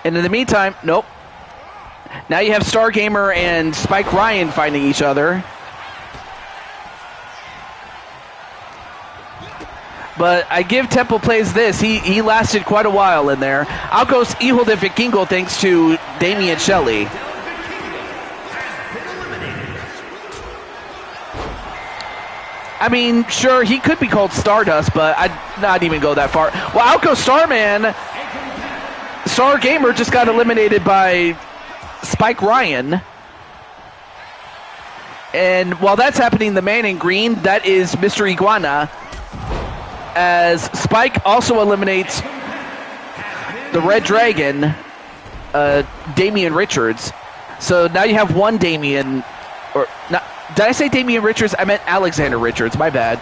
And in the meantime, nope. Now you have Stargamer and Spike Ryan fighting each other. But I give Temple Plays this. He lasted quite a while in there. Out goes Hijo de Vikingo thanks to Damian Shelley. I mean, sure, he could be called Stardust, but I'd not even go that far. Well, out goes Starman. Star Gamer just got eliminated by Spike Ryan. And while that's happening, the man in green, that is Mr. Iguana, as Spike also eliminates the Red Dragon, Damian Richards. So now you have one Damian, or not, did I say Damian Richards? I meant Alexander Richards, my bad.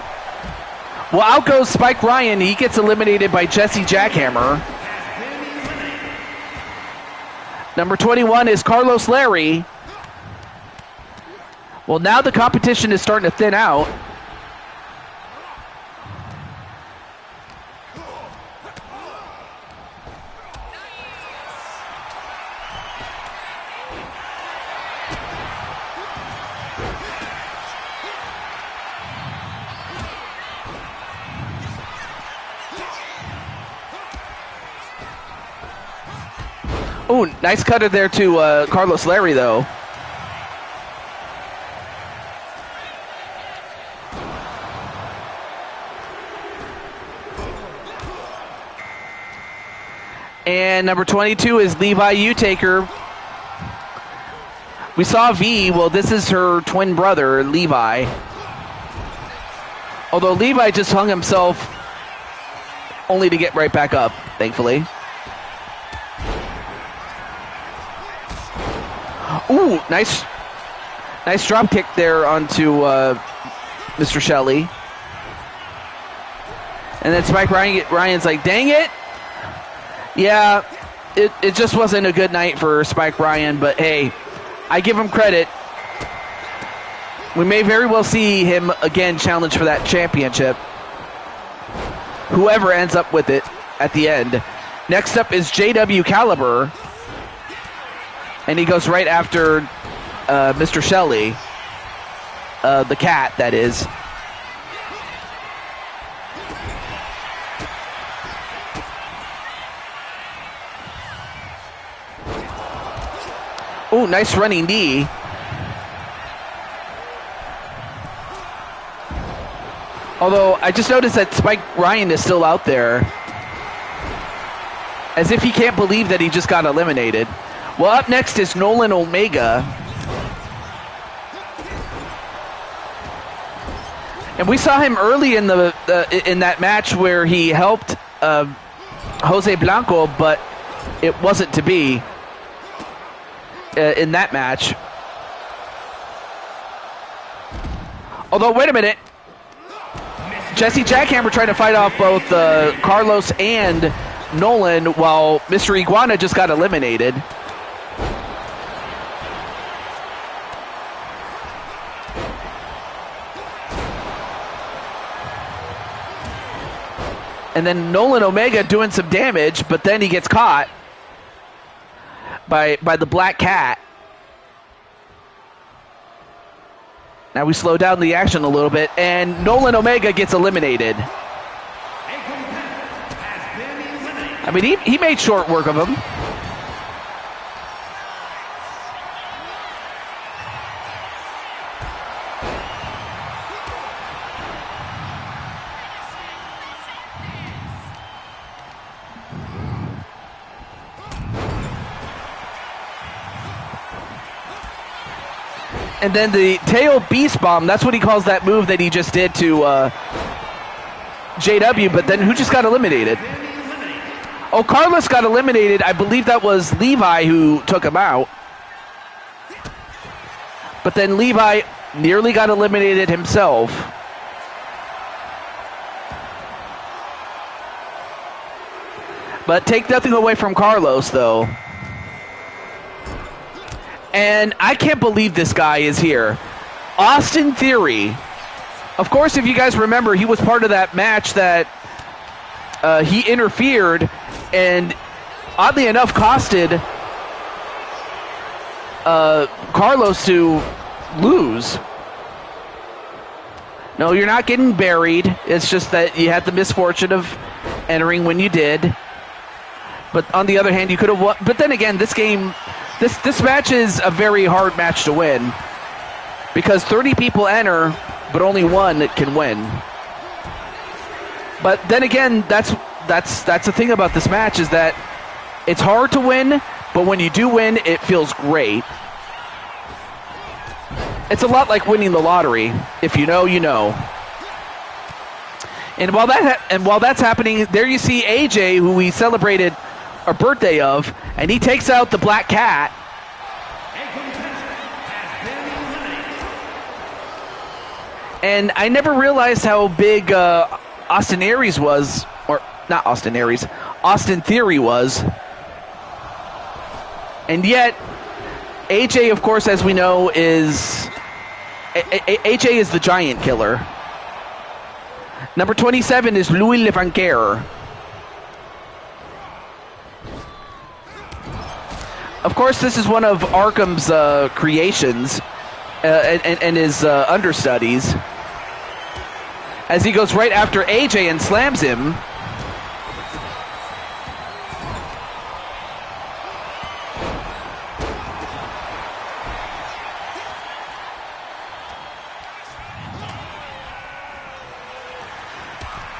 Well, out goes Spike Ryan. He gets eliminated by Jesse Jackhammer. Number 21 is Carlos Larry. Well, now the competition is starting to thin out. Ooh, nice cutter there to Carlos Larry, though. And number 22 is Levi Utaker. We saw V. Well, this is her twin brother, Levi. Although Levi just hung himself only to get right back up, thankfully. Ooh, nice drop kick there onto Mr. Shelley. And then Spike Ryan's like, dang it. Yeah, it just wasn't a good night for Spike Ryan, but hey, I give him credit. We may very well see him again challenge for that championship. Whoever ends up with it at the end. Next up is JW Caliber. And he goes right after Mr. Shelley. The cat, that is. Ooh, nice running knee. Although, I just noticed that Spike Ryan is still out there. As if he can't believe that he just got eliminated. Well, up next is Nolan Omega. And we saw him early in in that match where he helped Jose Blanco, but it wasn't to be in that match. Although, wait a minute. Jesse Jackhammer trying to fight off both Carlos and Nolan, while Mr. Iguana just got eliminated. And then Nolan Omega doing some damage, but then he gets caught by the Black Cat. Now we slow down the action a little bit, and Nolan Omega gets eliminated. I mean, he made short work of him. And then the tail beast bomb, that's what he calls that move that he just did to JW, but then who just got eliminated? Oh, Carlos got eliminated. I believe that was Levi who took him out. But then Levi nearly got eliminated himself. But take nothing away from Carlos, though. And I can't believe this guy is here. Austin Theory. Of course, if you guys remember, he was part of that match that he interfered and, oddly enough, costed Carlos to lose. No, you're not getting buried. It's just that you had the misfortune of entering when you did. But on the other hand, you could have won. But then again, this game... This match is a very hard match to win because 30 people enter, but only one can win. But then again, that's the thing about this match is that it's hard to win, but when you do win, it feels great. It's a lot like winning the lottery. If you know, you know. And while that's happening, there you see AJ, who we celebrated a birthday of, and he takes out the Black Cat. And I never realized how big Austin Aries was, or not Austin Aries, Austin Theory was. And yet, AJ, of course, as we know, is AJ is the giant killer. Number 27 is Louis Levanquer. Of course, this is one of Arkham's creations and his understudies. As he goes right after AJ and slams him.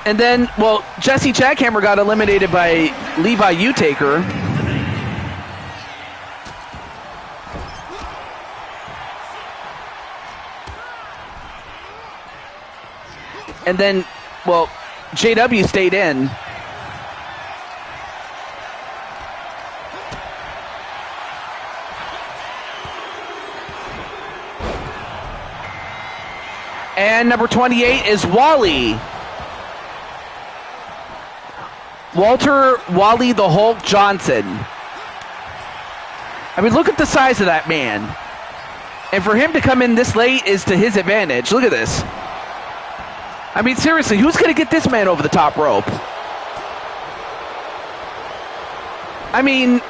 And then, well, Jesse Jackhammer got eliminated by Levi Utaker. And then, well, JW stayed in. And number 28 is Wally. Walter Wally the Hulk Johnson. I mean, look at the size of that man. And for him to come in this late is to his advantage. Look at this. I mean, seriously, who's going to get this man over the top rope? I mean,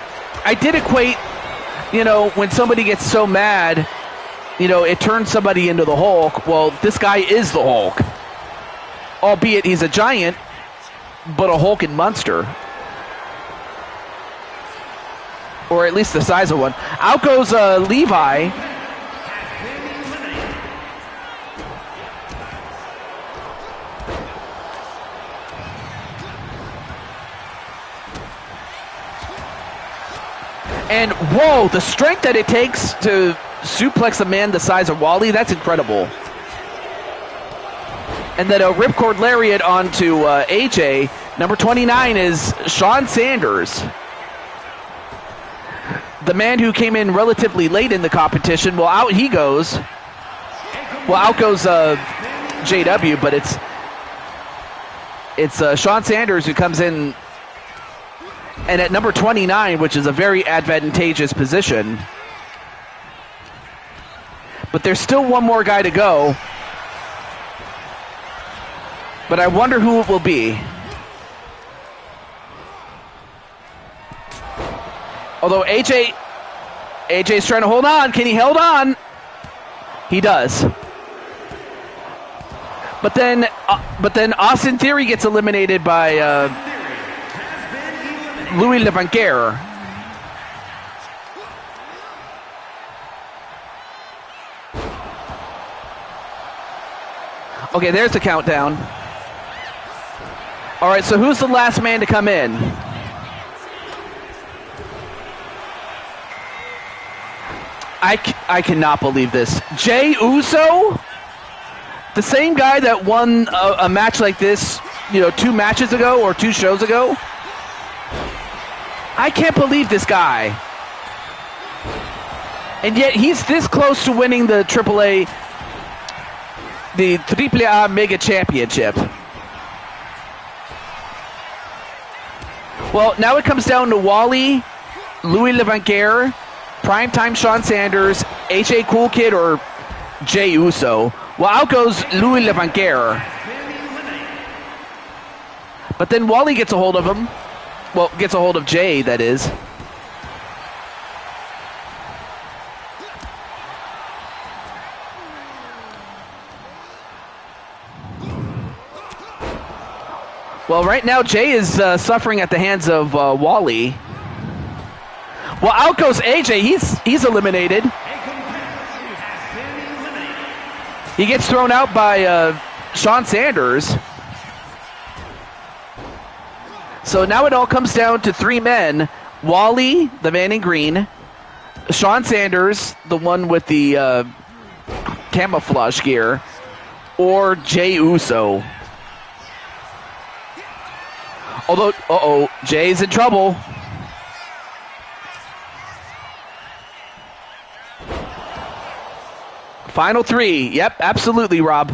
I did equate, you know, when somebody gets so mad, you know, it turns somebody into the Hulk. Well, this guy is the Hulk. Albeit he's a giant, but a hulking monster. or at least the size of one. Out goes Levi. And whoa, the strength that it takes to suplex a man the size of Wally, that's incredible. And then a ripcord lariat onto AJ. Number 29 is Sean Sanders. The man who came in relatively late in the competition. Well, out he goes. Well, out goes JW, but it's Sean Sanders who comes in. And at number 29, which is a very advantageous position. But there's still one more guy to go. But I wonder who it will be. Although AJ's trying to hold on. Can he hold on? He does. But then Austin Theory gets eliminated by Louis Levanquer. Okay, there's the countdown. All right, so who's the last man to come in? I cannot believe this. Jey Uso? The same guy that won a match like this, 2 matches ago or 2 shows ago? I can't believe this guy. And yet he's this close to winning the AAA Mega Championship. Well, now it comes down to Wally, Louis Levanquer, Primetime Sean Sanders, AJ Cool Kid, or Jey Uso. Well, out goes Louis Levanquer. But then Wally gets a hold of him. Well, gets a hold of Jay, that is. Well, right now, Jay is suffering at the hands of Wally. Well, out goes AJ. He's eliminated. He gets thrown out by Sean Sanders. So now it all comes down to 3 men. Wally, the man in green. Sean Sanders, the one with the camouflage gear. Or Jey Uso. Although, Jay's in trouble. Final 3. Yep, absolutely, Rob.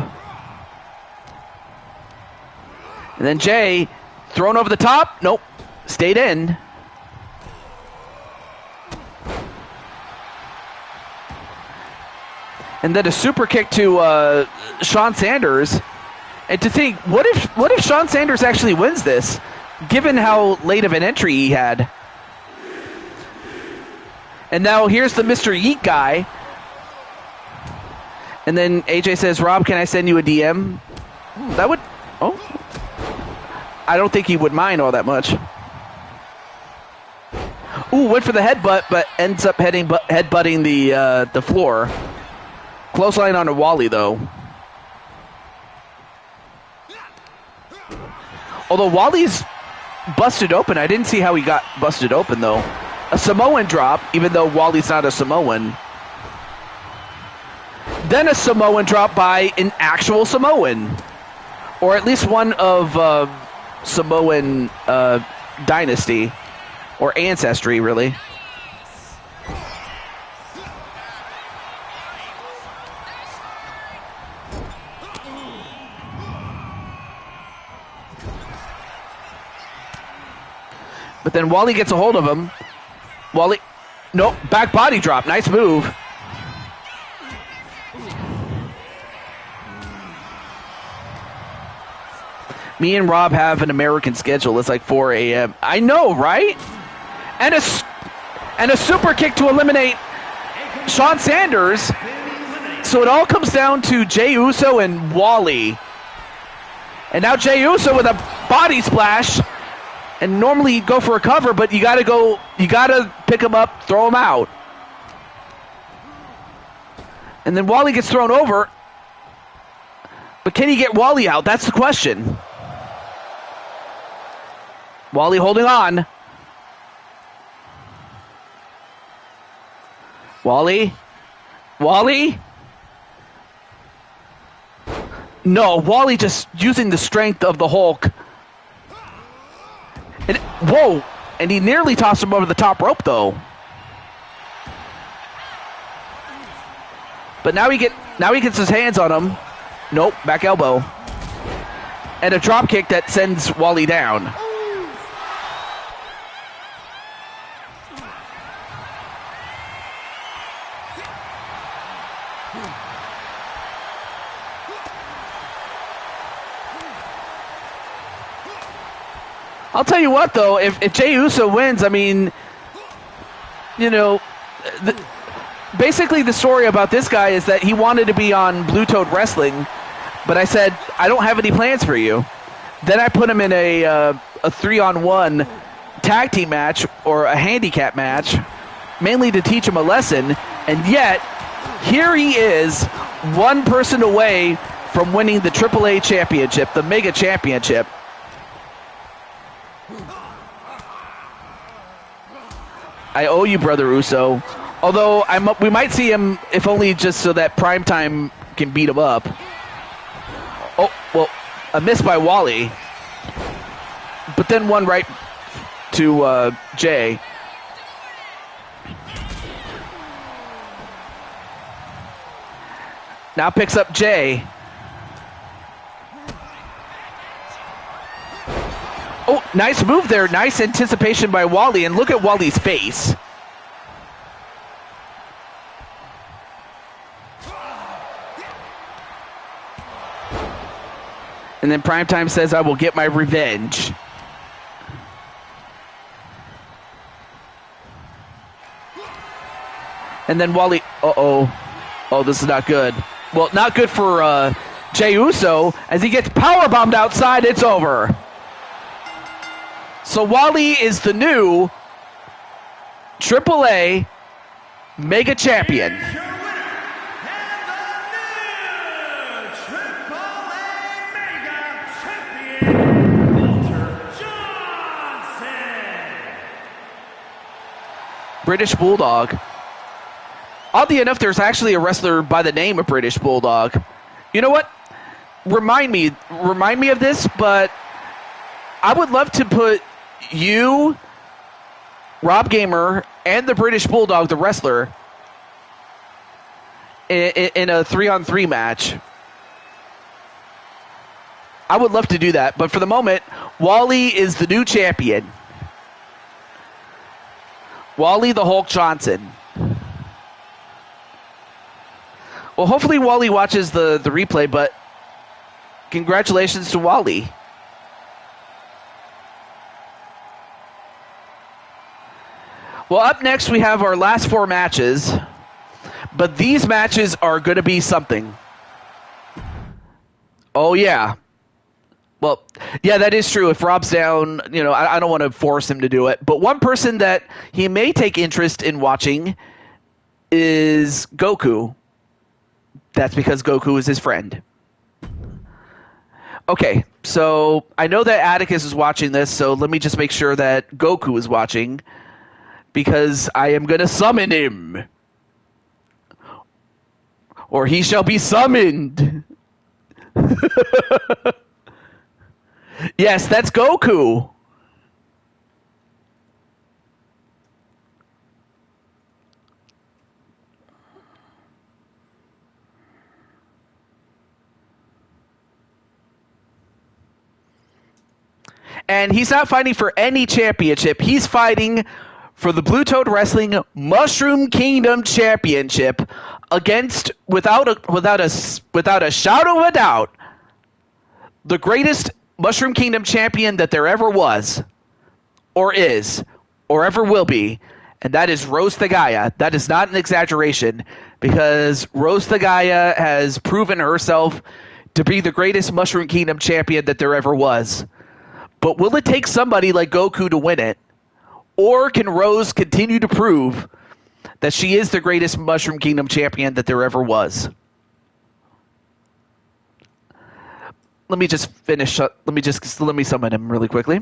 And then Jay, thrown over the top. Nope, stayed in. And then a super kick to Sean Sanders. And to think, what if Sean Sanders actually wins this, given how late of an entry he had? And now here's the Mr. Yeet guy. And then AJ says, Rob, can I send you a DM? That would... Oh. I don't think he would mind all that much. Ooh, went for the headbutt, but ends up headbutting the floor. Close line on to Wally, though. Although Wally's busted open. I didn't see how he got busted open, though. A Samoan drop, even though Wally's not a Samoan. Then a Samoan drop by an actual Samoan. Or at least one of Samoan dynasty. Or ancestry, really. But then Wally gets a hold of him. Wally, nope, back body drop. Nice move. Me and Rob have an American schedule. It's like 4 a.m. I know, right? And a super kick to eliminate Sean Sanders. So it all comes down to Jey Uso and Wally. And now Jey Uso with a body splash. And normally you go for a cover, but you gotta pick him up, throw him out. And then Wally gets thrown over. But can he get Wally out? That's the question. Wally holding on. Wally? No, Wally just using the strength of the Hulk. And, whoa! And he nearly tossed him over the top rope, though. But now he gets his hands on him. Nope, back elbow. And a drop kick that sends Wally down. I'll tell you what, though, if Jey Uso wins, I mean, you know, basically the story about this guy is that he wanted to be on Blue Toad Wrestling, but I said, I don't have any plans for you. Then I put him in a 3-on-1 tag team match or a handicap match, mainly to teach him a lesson, and yet, here he is, one person away from winning the AAA championship, the Mega Championship. I owe you, Brother Uso. Although we might see him, if only just so that Primetime can beat him up. Oh, well, a miss by Wally. But then one right to Jay. Now picks up Jay. Oh, nice move there. Nice anticipation by Wally. And look at Wally's face. And then Primetime says, I will get my revenge. And then Wally, oh, this is not good. Well, not good for Jey Uso. As he gets powerbombed outside, it's over. So Wally is the new AAA Mega Champion. British Bulldog. Oddly enough, there's actually a wrestler by the name of British Bulldog. You know what? Remind me of this, but I would love to put you, Rob Gamer, and the British Bulldog, the wrestler, in a 3-on-3 match. I would love to do that, but for the moment, Wally is the new champion. Wally the Hulk Johnson. Well, hopefully Wally watches the replay, but congratulations to Wally. Well, up next we have our last 4 matches, but these matches are going to be something. Oh, yeah. Well, yeah, that is true. If Rob's down, you know, I don't want to force him to do it. But one person that he may take interest in watching is Goku. That's because Goku is his friend. Okay, so I know that Atticus is watching this, so let me just make sure that Goku is watching, because I am going to summon him. Or he shall be summoned. Yes, that's Goku. And he's not fighting for any championship. He's fighting for the Blue Toad Wrestling Mushroom Kingdom Championship against, without a shadow of a doubt, the greatest Mushroom Kingdom champion that there ever was, or is, or ever will be, and that is Rose the Gaia. That is not an exaggeration, because Rose the Gaia has proven herself to be the greatest Mushroom Kingdom champion that there ever was. But will it take somebody like Goku to win it? Or can Rose continue to prove that she is the greatest Mushroom Kingdom champion that there ever was? Let me just finish. Let me summon him really quickly.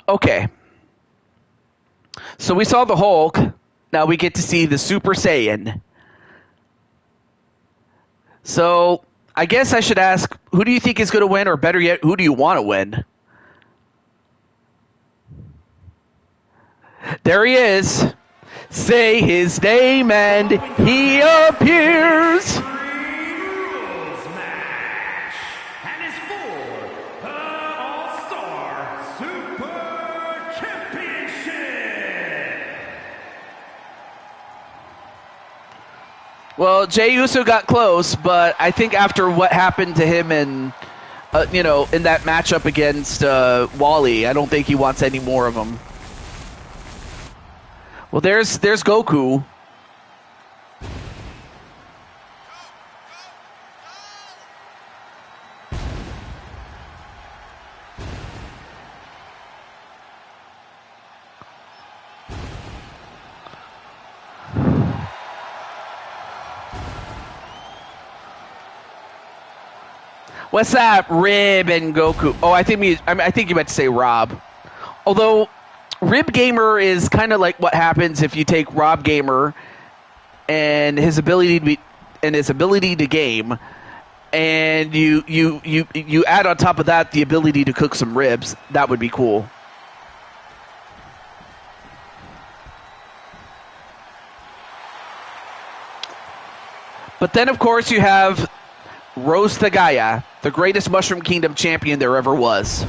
Okay. So we saw the Hulk. Now we get to see the Super Saiyan. So I guess I should ask, who do you think is going to win, or better yet, who do you want to win? There he is. Say his name and he appears. Rules match. And is for the All-Star Super Championship. Well, Jey Uso got close, but I think after what happened to him in that matchup against Wally, I don't think he wants any more of them. Well, there's Goku. What's that, Rib and Goku? Oh, I think you meant to say Rob. Although Rib Gamer is kind of like what happens if you take Rob Gamer and his ability to game, and you add on top of that the ability to cook some ribs. That would be cool. But then, of course, you have Rose the Gaia, the greatest Mushroom Kingdom champion there ever was.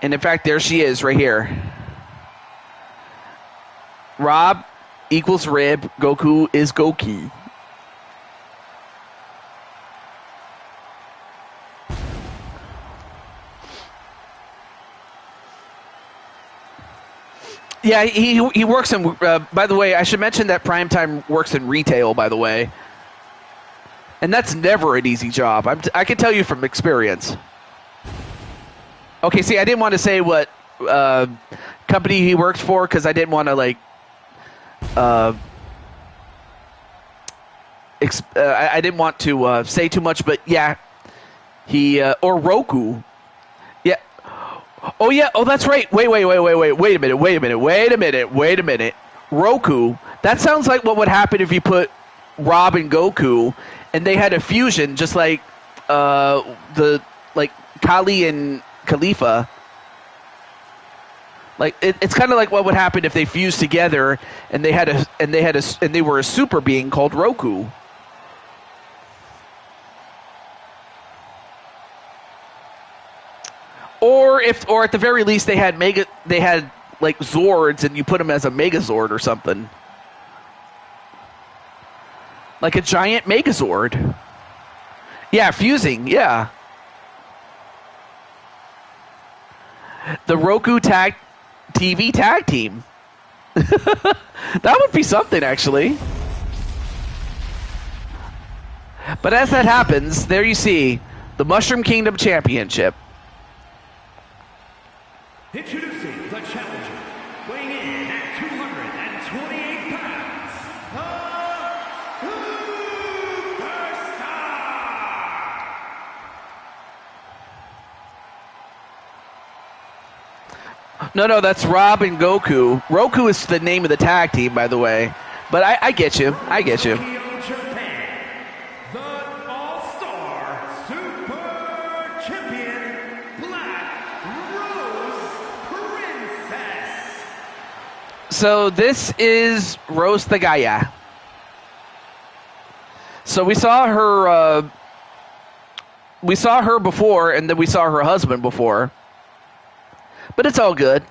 And in fact, there she is right here. Rob equals Rib. Goku is Goki. Yeah, he works in. By the way, I should mention that Primetime works in retail. By the way, and that's never an easy job. I can tell you from experience. Okay, see, I didn't want to say what company he works for because I didn't want to I didn't want to say too much, but yeah, he or Roku. Yeah. Oh yeah. Oh, that's right. Wait a minute. Roku. That sounds like what would happen if you put Rob and Goku, and they had a fusion, just like Kali and Khalifa. Like it's kind of like what would happen if they fused together and they were a super being called Roku. Or at the very least they had like Zords and you put them as a Megazord or something. Like a giant Megazord. Yeah, fusing, yeah. The Roku TV tag team. That would be something, actually. But as that happens, there you see the Mushroom Kingdom Championship. Introducing the challenger, weighing in at 228 pounds, the Superstar! No, that's Rob and Goku. Roku is the name of the tag team, by the way. But I get you. I get you. Japan, the All-Star Super Champion, Black Rose Princess. So this is Rose the Gaia. So we saw her. We saw her before, and then we saw her husband before. But it's all good.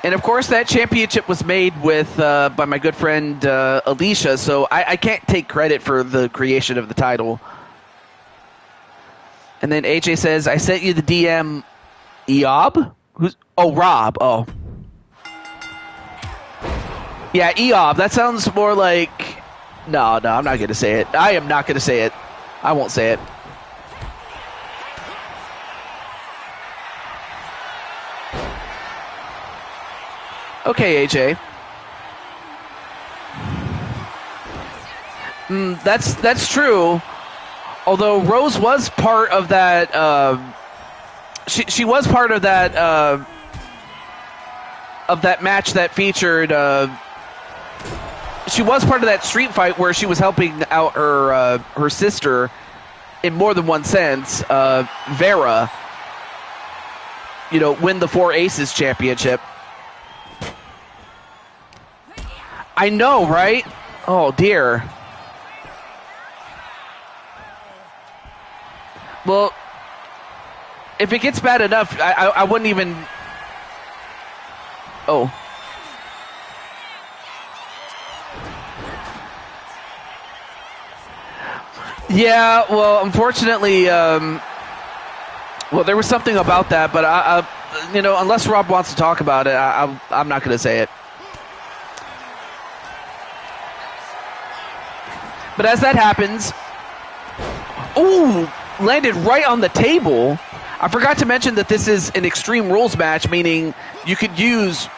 And of course, that championship was made with by my good friend Alicia, so I can't take credit for the creation of the title. And then AJ says, I sent you the DM Eob? Rob. Oh. Yeah, Eob. That sounds more like... No, I'm not going to say it. I am not going to say it. I won't say it. Okay, AJ. That's true. Although Rose was part of that, she was part of that match that featured. She was part of that street fight where she was helping out her sister in more than one sense, Vera. Win the Four Aces championship. I know, right? Oh dear. Well, if it gets bad enough, I wouldn't even... Oh. Yeah, well, unfortunately, there was something about that, but unless Rob wants to talk about it, I'm not going to say it. But as that happens... Ooh! Landed right on the table. I forgot to mention that this is an Extreme Rules match, meaning you could use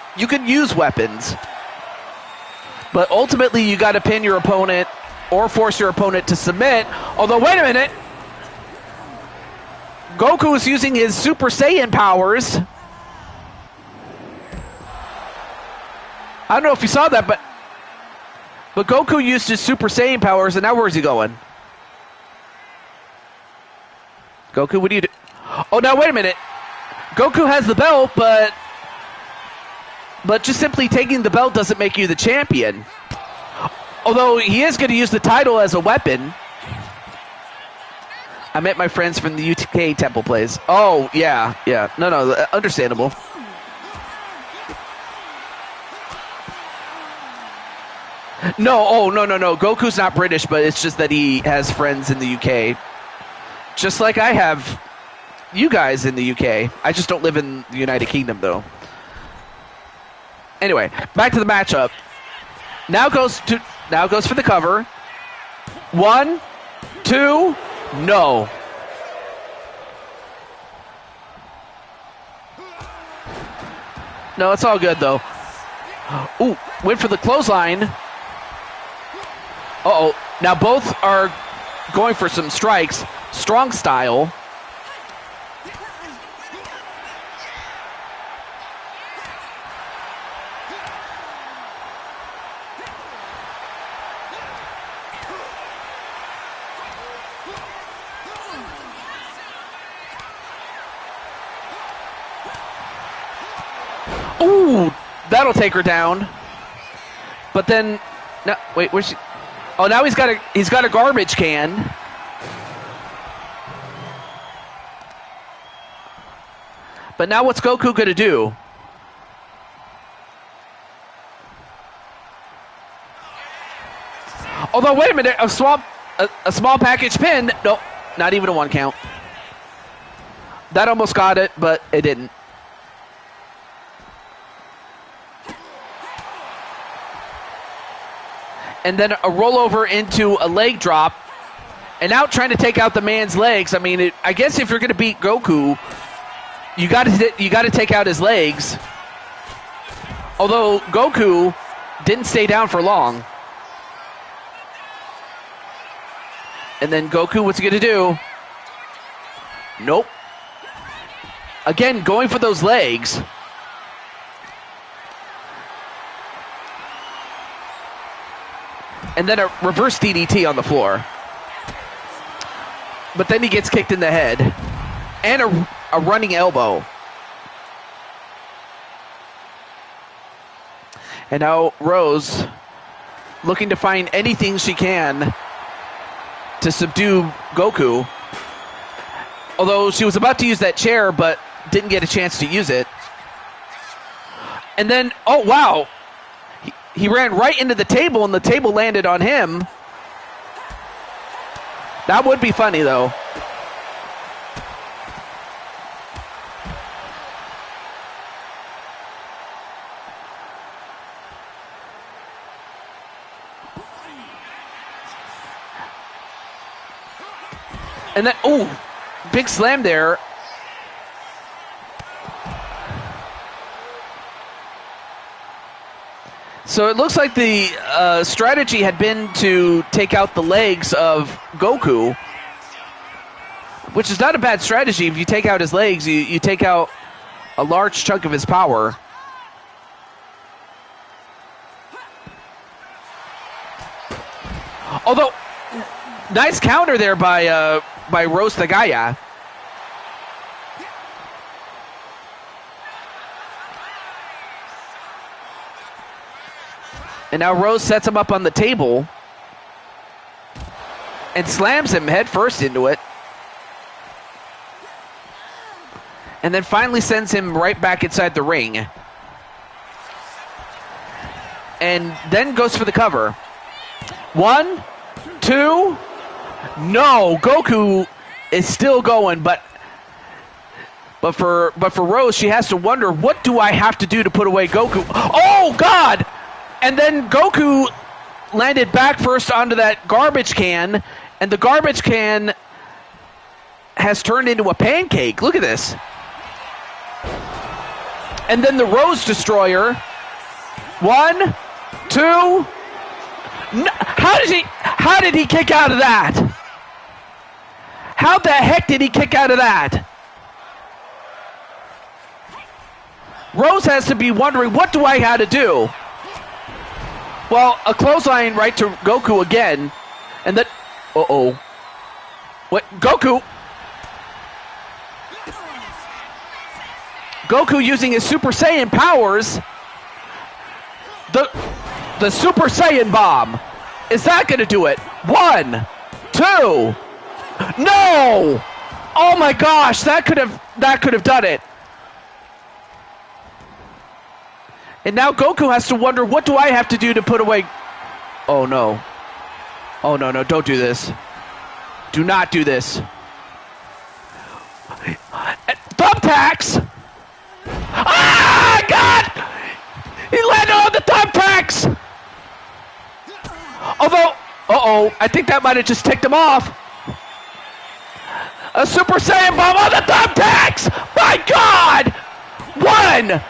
weapons. But ultimately, you got to pin your opponent or force your opponent to submit. Although, wait a minute. Goku is using his Super Saiyan powers. I don't know if you saw that, but Goku used his Super Saiyan powers, and now where's he going? Goku, what do you do? Oh, now wait a minute. Goku has the belt, but just simply taking the belt doesn't make you the champion. Although he is going to use the title as a weapon. I met my friends from the UK Temple plays. Oh, yeah. No, understandable. No, no. Goku's not British, but it's just that he has friends in the UK. Just like I have you guys in the UK. I just don't live in the United Kingdom, though. Anyway, back to the matchup. Now goes for the cover. 1, 2, no. No, it's all good, though. Ooh, went for the clothesline. Uh-oh. Now both are going for some strikes. Strong style. Ooh, that'll take her down. But then, no, wait, where's she? Oh, now he's got a garbage can. But now what's Goku going to do? Although, wait a minute, a small package pin. Nope, not even a 1 count. That almost got it, but it didn't. And then a rollover into a leg drop. And now trying to take out the man's legs. I mean, I guess if you're going to beat Goku, you got to take out his legs. Although Goku didn't stay down for long. And then Goku, what's he going to do? Nope. Again, going for those legs. And then a reverse DDT on the floor. But then he gets kicked in the head. And a running elbow. And now Rose looking to find anything she can to subdue Goku. Although she was about to use that chair, but didn't get a chance to use it. And then, oh, wow. He ran right into the table, and the table landed on him. That would be funny, though. And then, oh, big slam there. So it looks like the strategy had been to take out the legs of Goku, which is not a bad strategy. If you take out his legs, you take out a large chunk of his power. Although, nice counter there by Rose the Gaia. And now Rose sets him up on the table and slams him head first into it. And then finally sends him right back inside the ring. And then goes for the cover. 1, 2. No, Goku is still going, but for Rose, she has to wonder, what do I have to do to put away Goku? Oh God! And then Goku landed back first onto that garbage can, and the garbage can has turned into a pancake. Look at this. And then the Rose Destroyer. 1, 2. No, how did he kick out of that? How the heck did he kick out of that? Rose has to be wondering, what do I have to do? Well, a clothesline right to Goku again. And then, uh-oh. What? Goku using his Super Saiyan powers. The Super Saiyan bomb. Is that going to do it? 1, 2. No! Oh my gosh, that could have done it. And now Goku has to wonder, what do I have to do to put away? Oh no. Oh no, don't do this. Do not do this. Thumbtacks! Ah, God! He landed on the thumbtacks! Although, uh-oh, I think that might have just ticked him off. A Super Saiyan bomb on the thumbtacks! My God! 1,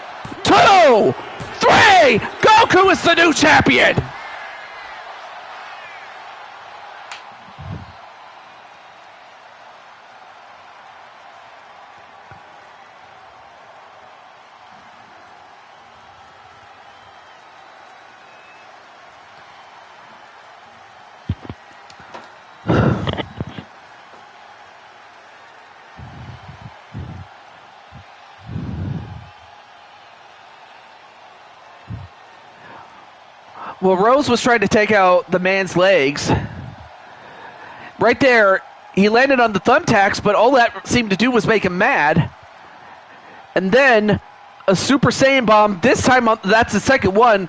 2, 3! Goku is the new champion! Well, Rose was trying to take out the man's legs. Right there, he landed on the thumbtacks, but all that seemed to do was make him mad. And then a Super Saiyan bomb. This time, that's the second one.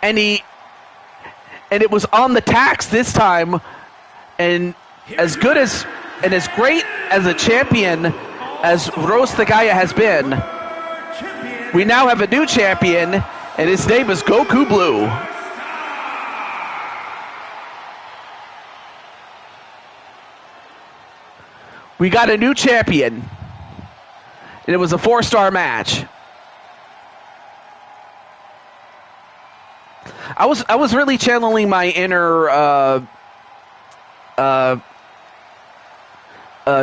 And it was on the tacks this time. And as good as and as great as a champion as Rose the Gaia has been, we now have a new champion. And his name is Goku Blue. We got a new champion. And it was a 4-star match. I was really channeling my inner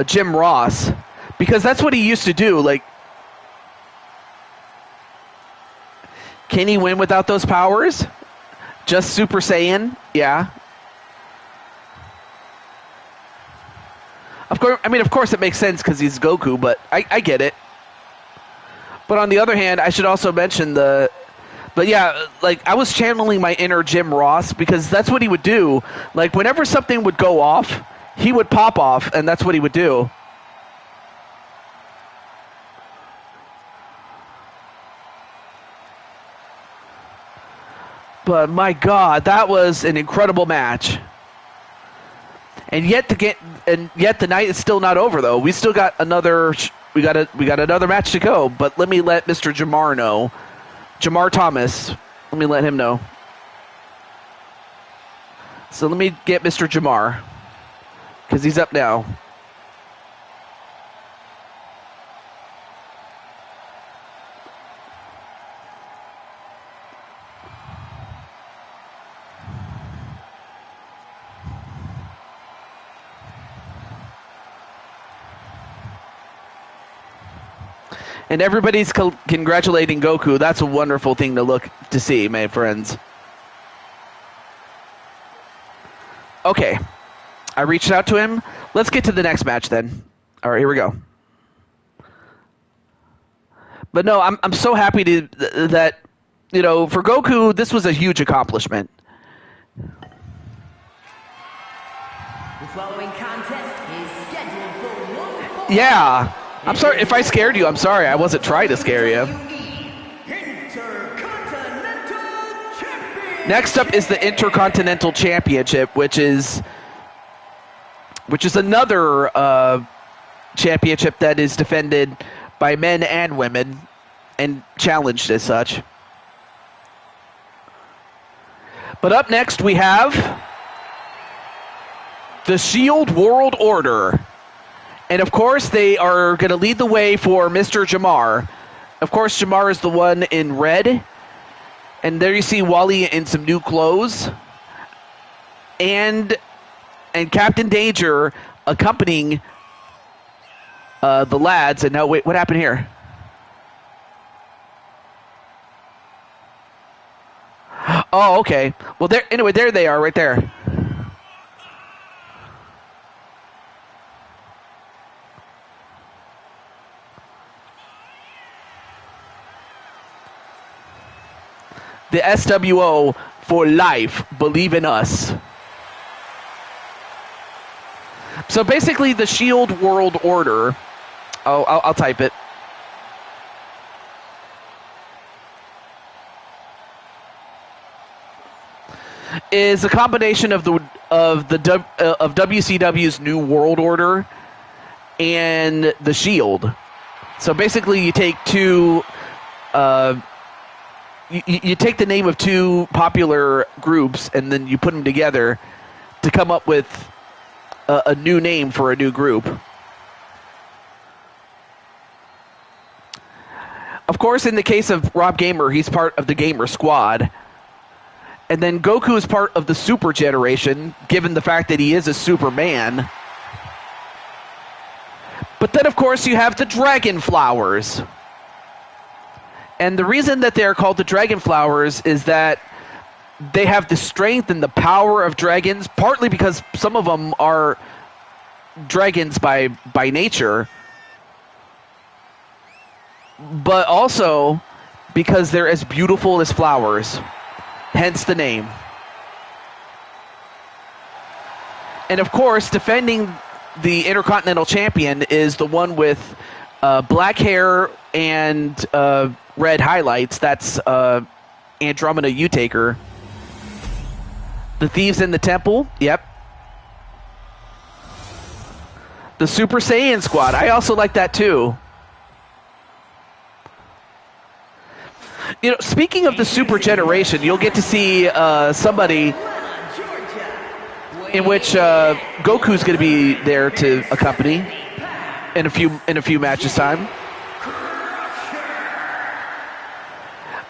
Jim Ross, because that's what he used to do. Like, can he win without those powers? Just Super Saiyan? Yeah. Of course it makes sense because he's Goku, but I get it. But on the other hand, I should also mention but yeah, like, I was channeling my inner Jim Ross, because that's what he would do. Like, whenever something would go off, he would pop off, and that's what he would do. But my God, that was an incredible match. And yet the night is still not over though. We still got another another match to go. But let me let Mr. Jamar know. Jamar Thomas. Let me let him know. So let me get Mr. Jamar because he's up now. And everybody's congratulating Goku. That's a wonderful thing to see, my friends. Okay. I reached out to him. Let's get to the next match then. All right, here we go. But no, I'm so happy that, you know, for Goku, this was a huge accomplishment. The following contest is scheduled for one fall. Yeah. I'm sorry. If I scared you, I'm sorry. I wasn't trying to scare you. Next up is the Intercontinental Championship, which is another championship that is defended by men and women and challenged as such. But up next we have the Shield World Order. And of course they are going to lead the way for Mr. Jamar. Of course Jamar is the one in red. And there you see Wally in some new clothes. And Captain Danger accompanying the lads. And now, wait, what happened here? Oh, okay. Well, there they are, right there. The SWO for life. Believe in us. So basically, the Shield World Order. Oh, I'll type it. Is a combination of WCW's New World Order and the Shield. So basically, you take two. You take the name of two popular groups and then you put them together to come up with a new name for a new group. Of course, in the case of Rob Gamer, he's part of the Gamer Squad. And then Goku is part of the Super Generation, given the fact that he is a Superman. But then, of course, you have the Dragon Flowers. And the reason that they're called the Dragon Flowers is that they have the strength and the power of dragons, partly because some of them are dragons by nature, but also because they're as beautiful as flowers, hence the name. And of course, defending the Intercontinental Champion is the one with black hair and red highlights. That's Andromeda U-Taker. The Thieves in the Temple. Yep. The Super Saiyan Squad. I also like that too. You know, speaking of the Super Generation, you'll get to see somebody in which Goku's going to be there to accompany in a few matches time.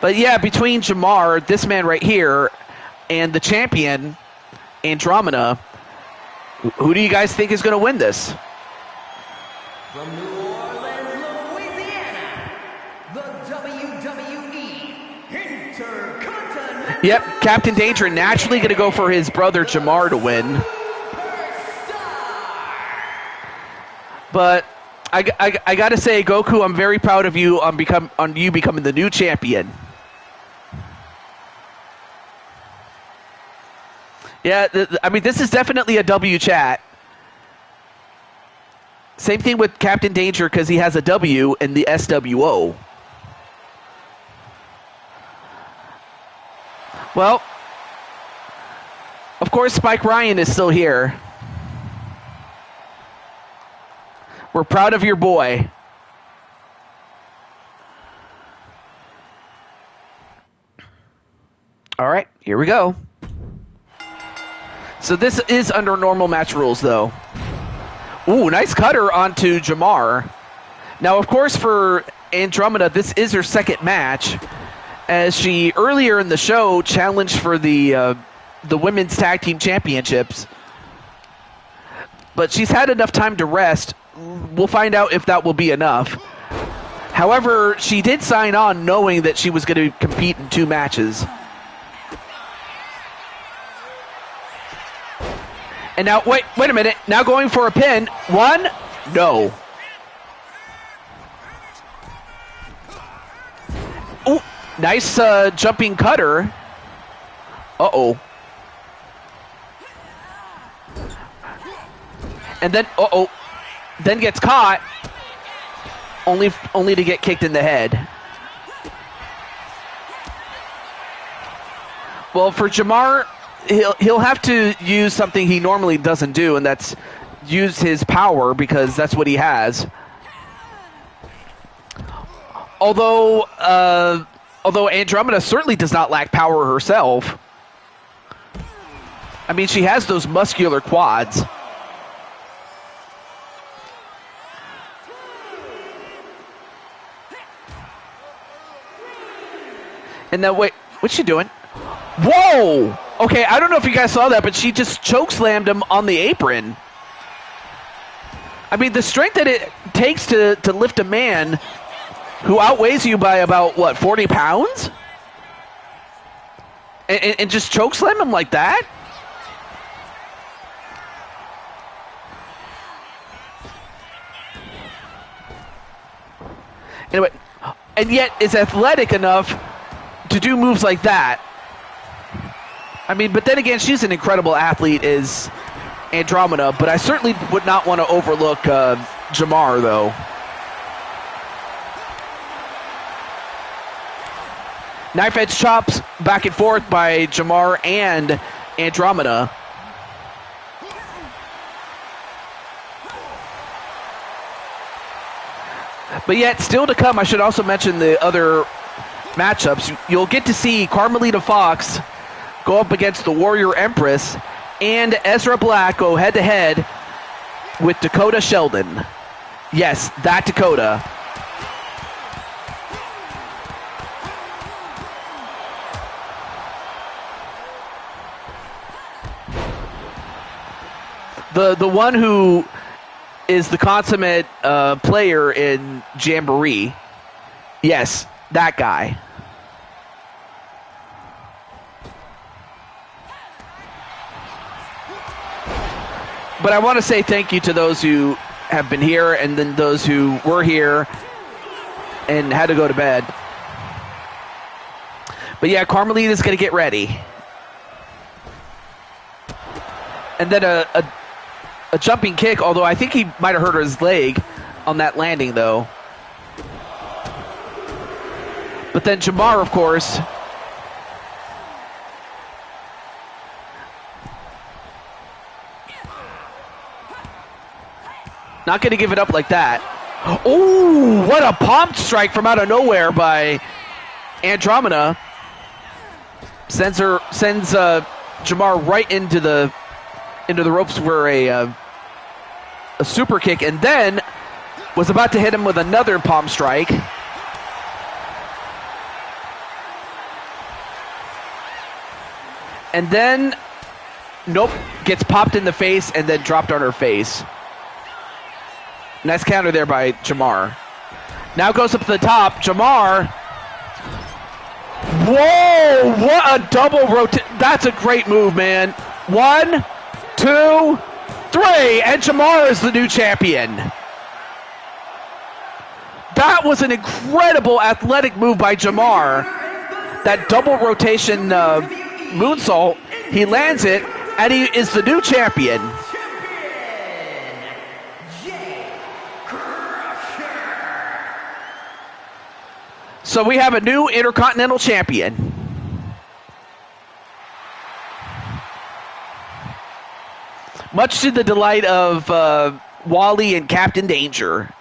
But yeah, between Jamar, this man right here, and the champion, Andromeda, who do you guys think is going to win this? From New Orleans, Louisiana, the WWE Intercontinental. Yep, Captain Danger naturally going to go for his brother Jamar to win. But I got to say, Goku, I'm very proud of you on you becoming the new champion. Yeah, I mean, this is definitely a W chat. Same thing with Captain Danger because he has a W in the SWO. Well, of course, Spike Ryan is still here. We're proud of your boy. All right, here we go. So this is under normal match rules, though. Ooh, nice cutter onto Jamar. Now, of course, for Andromeda, this is her second match, as she earlier in the show challenged for the women's tag team championships. But she's had enough time to rest. We'll find out if that will be enough. However, she did sign on knowing that she was going to compete in 2 matches. And now, wait a minute. Now going for a pin. 1, no. Ooh, nice jumping cutter. Uh-oh. And then, then gets caught, only to get kicked in the head. Well, for Jamar, he'll have to use something he normally doesn't do, and that's use his power, because that's what he has. Although Andromeda certainly does not lack power herself. I mean, she has those muscular quads. And then, wait, what's she doing? Whoa! Okay, I don't know if you guys saw that, but she just chokeslammed him on the apron. I mean, the strength that it takes to lift a man who outweighs you by about, what, 40 pounds? And just chokeslam him like that? Anyway, and yet is athletic enough to do moves like that. I mean, but then again, she's an incredible athlete, is Andromeda, but I certainly would not want to overlook Jamar, though. Knife edge chops back and forth by Jamar and Andromeda. But yet, still to come, I should also mention the other matchups. You'll get to see Carmelita Fox go up against the Warrior Empress, and Ezra Black go head-to-head with Dakota Sheldon. Yes, that Dakota. The one who is the consummate player in Jamboree. Yes, that guy. But I want to say thank you to those who have been here and then those who were here and had to go to bed. But yeah, Carmelita's going to get ready. And then a jumping kick, although I think he might have hurt his leg on that landing, though. But then Jamar, of course, not going to give it up like that. Oh, what a pump strike from out of nowhere by Andromeda. Sends Jamar right into the ropes for a super kick, and then was about to hit him with another palm strike. And then, nope, gets popped in the face and then dropped on her face. Nice counter there by Jamar. Now goes up to the top. Jamar. Whoa, what a double rotate. That's a great move, man. 1, 2, 3, and Jamar is the new champion. That was an incredible athletic move by Jamar. That double rotation moonsault, he lands it, and he is the new champion. So we have a new Intercontinental Champion. Much to the delight of Wally and Captain Danger.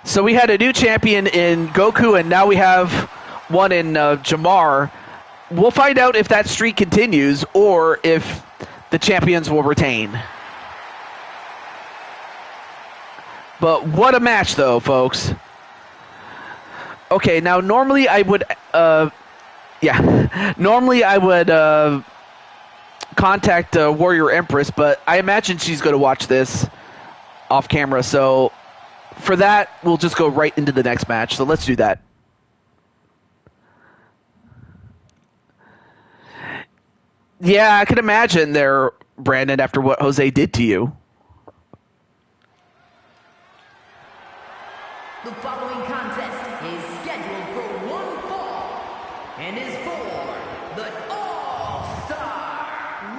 So we had a new champion in Goku, and now we have one in Jamar. We'll find out if that streak continues or if the champions will retain. But what a match, though, folks. Okay, now normally I would, normally I would contact Warrior Empress, but I imagine she's going to watch this off camera, so for that, we'll just go right into the next match. So let's do that. Yeah, I can imagine there, Brandon, after what Jose did to you. The following contest is scheduled for one fall and is for the All-Star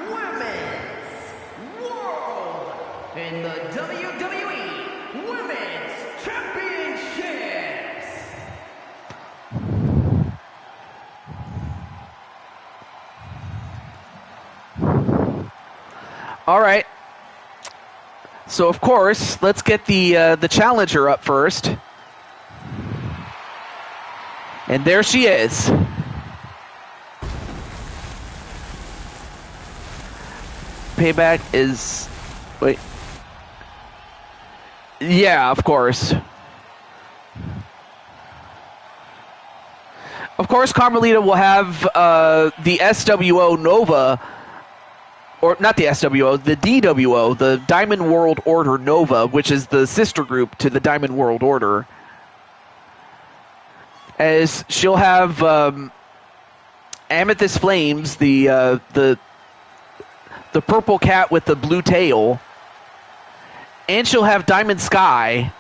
Women's World in the WWE Women's Championships. All right. So, of course, let's get the challenger up first. And there she is. Payback is... Wait. Yeah, of course. Of course, Carmelita will have the SWO Nova... Or not the SWO, the DWO, the Diamond World Order Nova, which is the sister group to the Diamond World Order. As she'll have Amethyst Flames, the purple cat with the blue tail, and she'll have Diamond Sky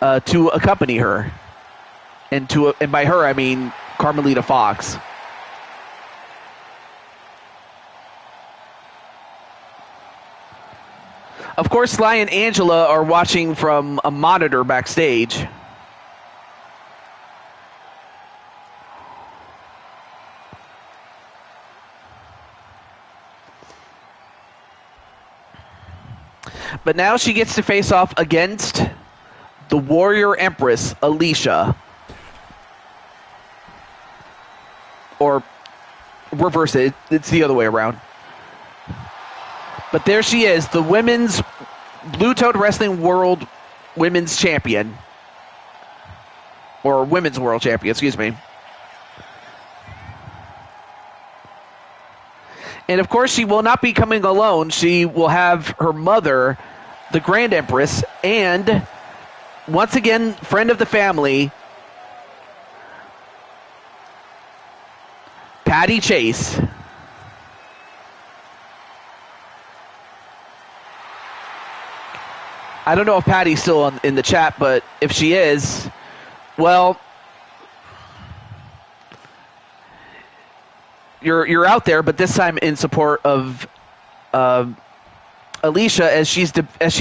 to accompany her, and by her I mean Carmelita Fox. Of course, Sly and Angela are watching from a monitor backstage. But now she gets to face off against the Warrior Empress, Alicia. Or reverse it, it's the other way around. But there she is, the Women's Blue Toad Wrestling World Women's Champion. Or Women's World Champion, excuse me. And of course, she will not be coming alone. She will have her mother, the Grand Empress, and once again, friend of the family, Patty Chase. I don't know if Patty's still in the chat, but if she is, well, you're out there, but this time in support of Alicia as she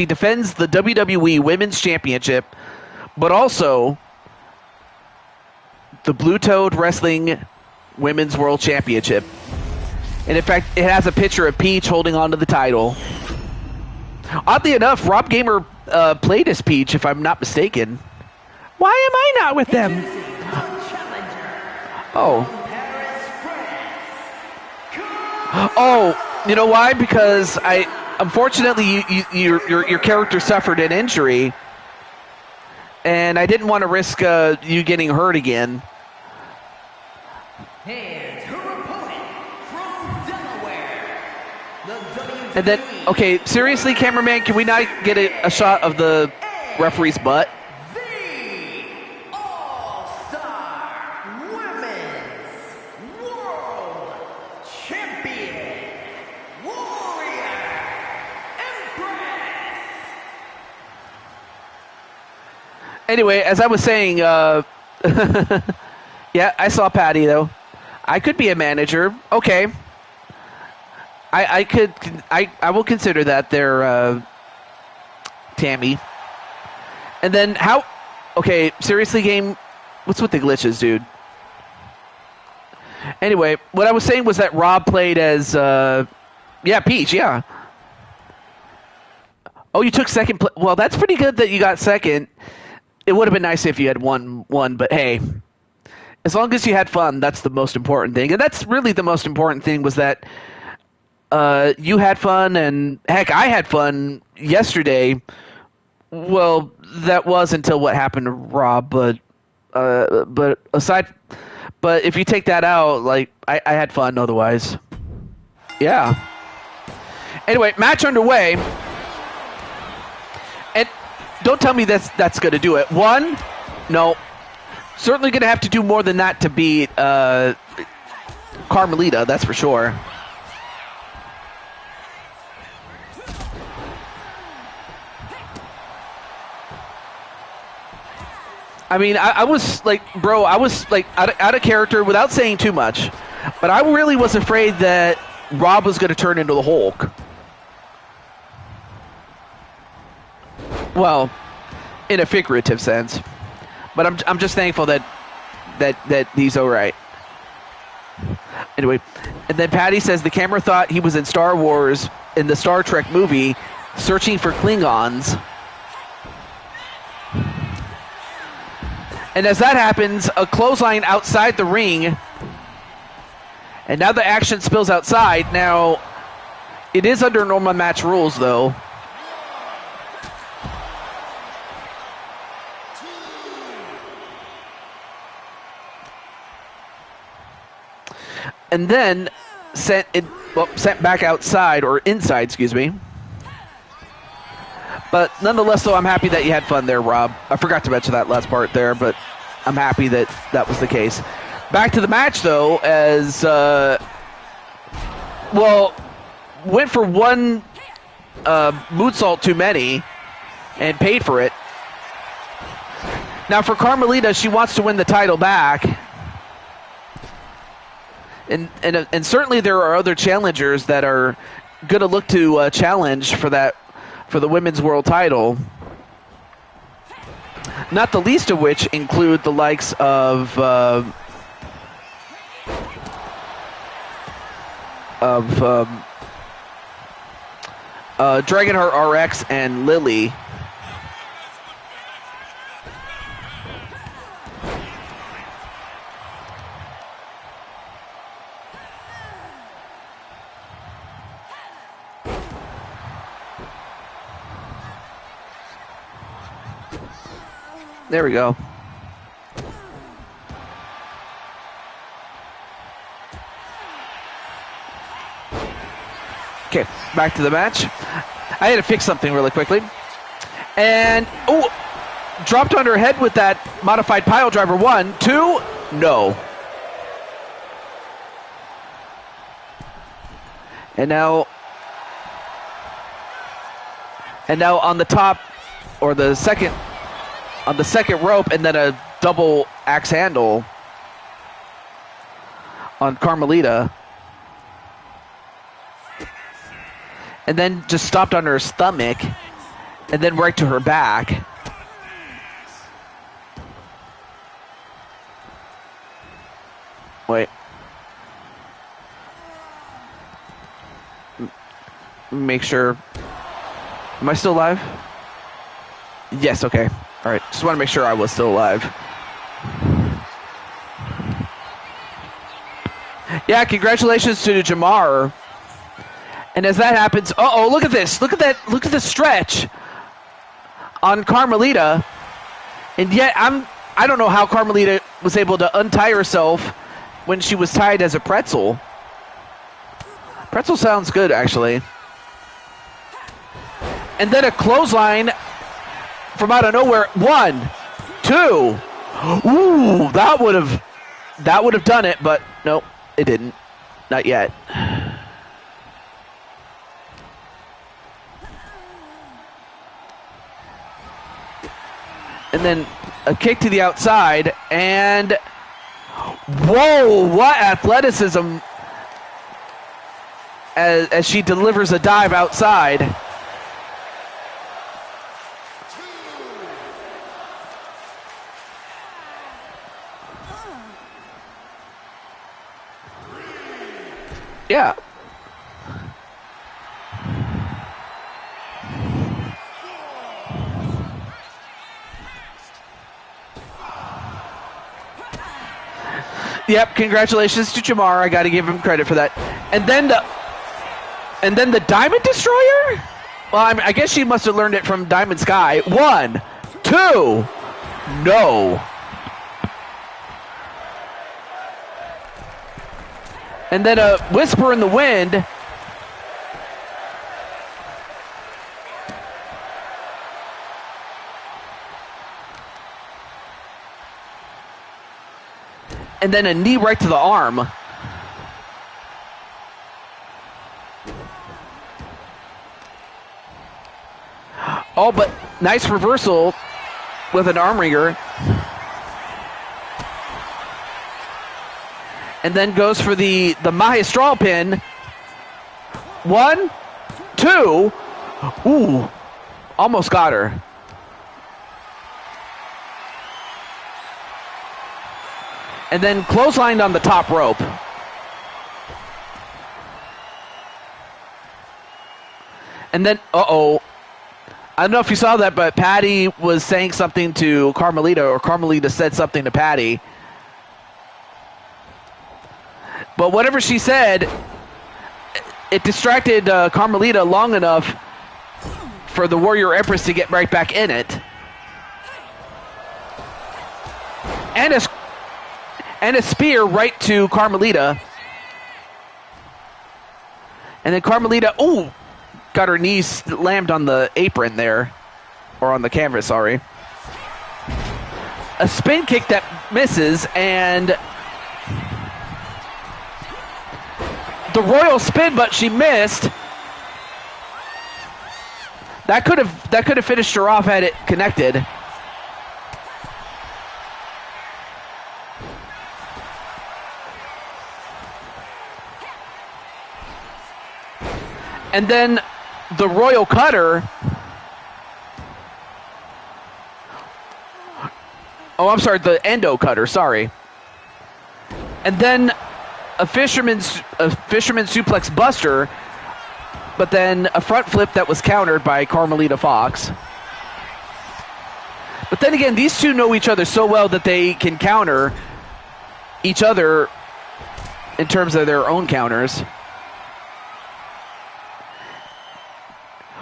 defends the WWE Women's Championship, but also the Blue Toad Wrestling Women's World Championship. And in fact, it has a picture of Peach holding onto the title. Oddly enough, Rob Gamer played as Peach, if I'm not mistaken. Why am I not with them? Oh. Oh, you know why? Because unfortunately, your character suffered an injury, and I didn't want to risk you getting hurt again. And her opponent from Delaware, the WWE. And then, okay, seriously, cameraman, can we not get a shot of the referee's butt? The All-Star Women's World Champion, Warrior Empress. Anyway, as I was saying, yeah, I saw Patty, though. I could be a manager. Okay. I will consider that there, Tammy. And then how... Okay, seriously, game, what's with the glitches, dude? Anyway, what I was saying was that Rob played as, yeah, Peach, yeah. Oh, you took second. Well, that's pretty good that you got second. It would have been nice if you had won one, but hey, as long as you had fun, that's the most important thing. And that's really the most important thing was that you had fun, and heck, I had fun yesterday. Well, that was until what happened to Rob, but aside, but if you take that out, like I had fun otherwise. Yeah. Anyway, match underway, and don't tell me that's going to do it. One, no, certainly going to have to do more than that to beat Carmelita. That's for sure. I mean, I was like, bro, I was like out of character without saying too much, but I really was afraid that Rob was going to turn into the Hulk. Well, in a figurative sense, but I'm just thankful that he's all right. Anyway, and then Patty says the camera thought he was in Star Wars in the Star Trek movie, searching for Klingons. And as that happens, a clothesline outside the ring. And now the action spills outside. Now, it is under normal match rules, though. And then sent back outside, or inside, excuse me. But nonetheless, though, I'm happy that you had fun there, Rob. I forgot to mention that last part there, but I'm happy that that was the case. Back to the match, though, as, went for one moonsault too many and paid for it. Now, for Carmelita, she wants to win the title back. And certainly there are other challengers that are going to look to challenge for the women's world title. Not the least of which include the likes of Dragonheart RX and Lily. There we go. Okay, back to the match. I had to fix something really quickly. And, dropped on her head with that modified pile driver. 1, 2, no. And now on the top, or the second, on the second rope, and then a double axe handle on Carmelita. And then just stopped on her stomach, and then right to her back. Wait. Make sure. Am I still alive? Yes, okay. All right, just want to make sure I was still alive. Yeah, congratulations to Jamar. And as that happens, look at this. Look at that. Look at the stretch on Carmelita. And yet I don't know how Carmelita was able to untie herself when she was tied as a pretzel. Pretzel sounds good, actually. And then a clothesline from out of nowhere. 1, 2. Ooh, that would have done it, but nope, it didn't. Not yet. And then a kick to the outside, and whoa, what athleticism as she delivers a dive outside. Yeah. Yep, congratulations to Jamar. I got to give him credit for that. And then the Diamond Destroyer? Well, I guess she must have learned it from Diamond Sky. 1, 2, no. And then a Whisper in the Wind. And then a knee right to the arm. Oh, but nice reversal with an arm wringer. And then goes for the Magistral pin. 1, 2. Ooh, almost got her. And then clotheslined on the top rope. And then, uh-oh. I don't know if you saw that, but Patty was saying something to Carmelita, or Carmelita said something to Patty. But whatever she said, it distracted Carmelita long enough for the Warrior Empress to get right back in it. And a spear right to Carmelita. And then Carmelita, ooh, got her knees slammed on the apron there. Or on the canvas, sorry. A spin kick that misses, and the royal spin, but she missed. That could have finished her off had it connected. And then the royal cutter. Oh, I'm sorry, the endo cutter, sorry. And then a fisherman suplex buster, but then a front flip that was countered by Carmelita Fox. But then again, these two know each other so well that they can counter each other in terms of their own counters.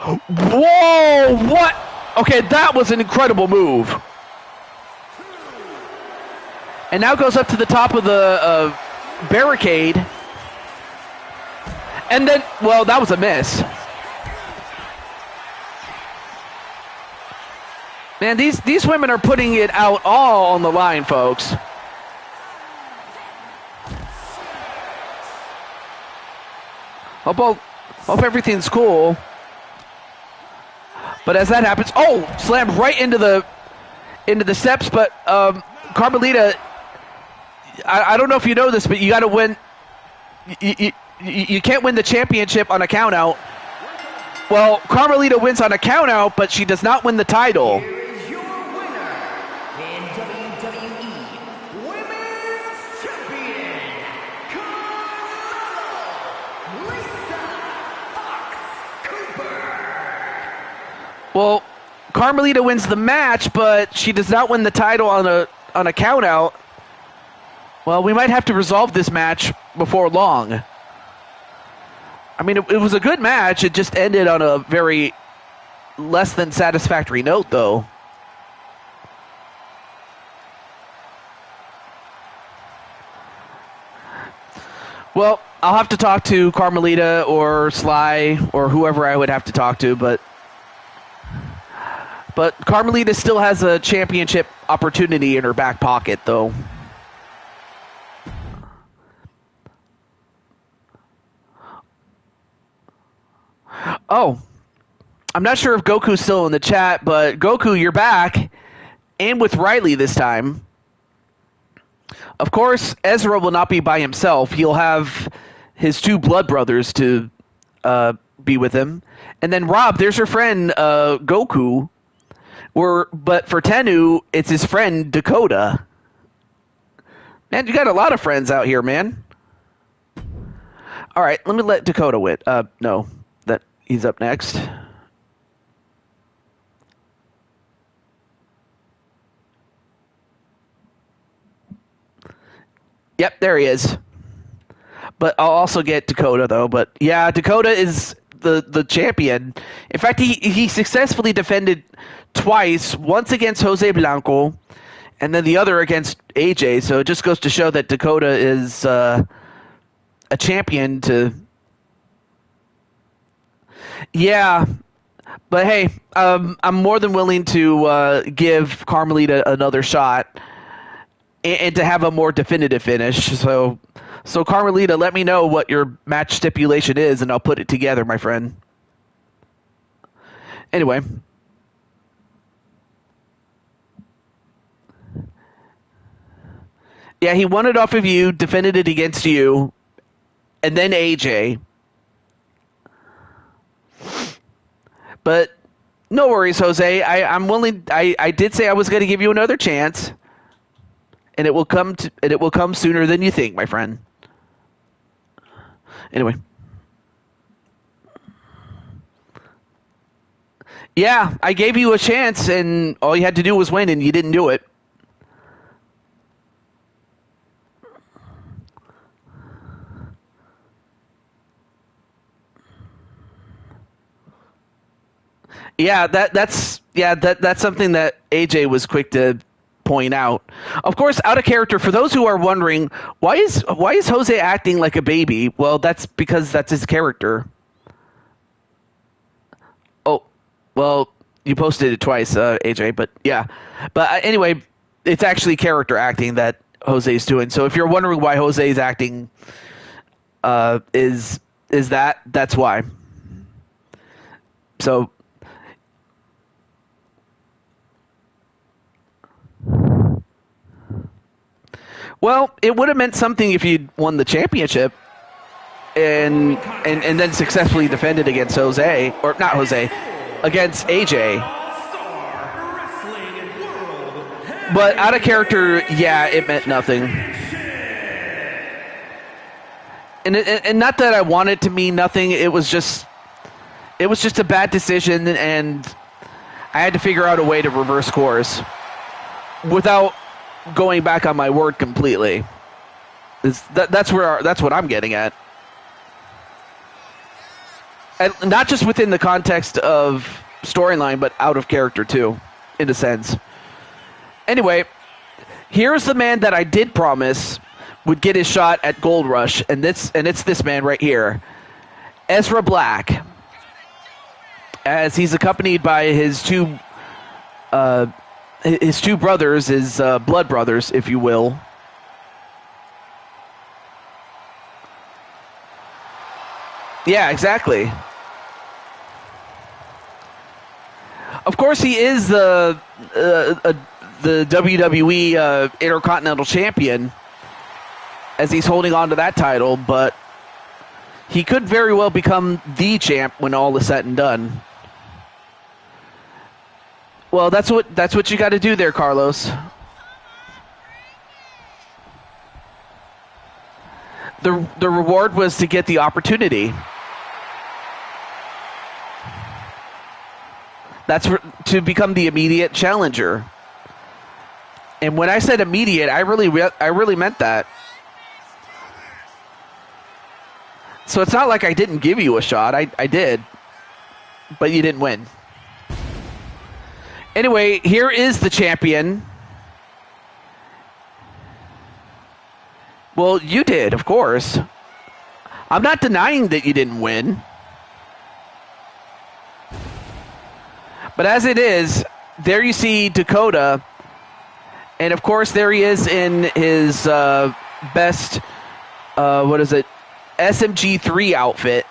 Whoa, what? Okay, that was an incredible move. And now goes up to the top of the barricade. And then, well, that was a miss. Man, these women are putting it out all on the line, folks. Hope everything's cool. But as that happens, oh, slammed right into the steps. But Carmelita, I don't know if you know this, but you got to win. You can't win the championship on a count out. Well, Carmelita wins on a count out, but she does not win the title. Here is your winner and WWE Women's Champion, Carmella Lisa Fox Cooper. Well, Carmelita wins the match, but she does not win the title on a count out. Well, we might have to resolve this match before long. I mean, it was a good match. It just ended on a very less than satisfactory note, though. Well, I'll have to talk to Carmelita or Sly or whoever I would have to talk to, but Carmelita still has a championship opportunity in her back pocket, though. Oh, I'm not sure if Goku's still in the chat, but Goku, you're back, and with Riley this time. Of course, Ezra will not be by himself. He'll have his two blood brothers to be with him. And then Rob, there's your friend Goku. But for Tennu, it's his friend Dakota. Man, you got a lot of friends out here, man. All right, let me let Dakota win. No, that he's up next. Yep, there he is. But I'll also get Dakota though. But yeah, Dakota is the champion. In fact, he successfully defended twice. Once against Jose Blanco, and then the other against AJ. So it just goes to show that Dakota is a champion. To yeah, but hey, I'm more than willing to give Carmelita another shot and to have a more definitive finish. So Carmelita, let me know what your match stipulation is, and I'll put it together, my friend. Anyway, yeah, he won it off of you, defended it against you, and then AJ. But no worries, Jose. I'm willing. I did say I was going to give you another chance, and it will come. And it will come sooner than you think, my friend. Anyway. Yeah, I gave you a chance, and all you had to do was win, and you didn't do it. Yeah, that's something that AJ was quick to point out. Of course, out of character. For those who are wondering, why is Jose acting like a baby? Well, that's because that's his character. Oh, well, you posted it twice, AJ. But yeah, but anyway, it's actually character acting that Jose's doing. So if you're wondering why Jose's acting, is that's why. So well, it would have meant something if you'd won the championship and then successfully defended against Jose, or not Jose, against AJ. But out of character, yeah, it meant nothing. And not that I wanted to mean nothing. It was just a bad decision, and I had to figure out a way to reverse course without going back on my word completely. That's what I'm getting at. And not just within the context of storyline, but out of character too, in a sense. Anyway, here's the man that I did promise would get his shot at Gold Rush, and it's this man right here, Ezra Black, as he's accompanied by his two brothers, his blood brothers, if you will. Yeah, exactly. Of course, he is the WWE Intercontinental Champion, as he's holding on to that title, but he could very well become the champ when all is said and done. Well, that's what you got to do there, Carlos. The reward was to get the opportunity. That's to become the immediate challenger. And when I said immediate, I really meant that. So it's not like I didn't give you a shot. I did. But you didn't win. Anyway, here is the champion. Well, you did, of course. I'm not denying that you didn't win. But as it is, there you see Dakota. And of course, there he is in his best, SMG3 outfit.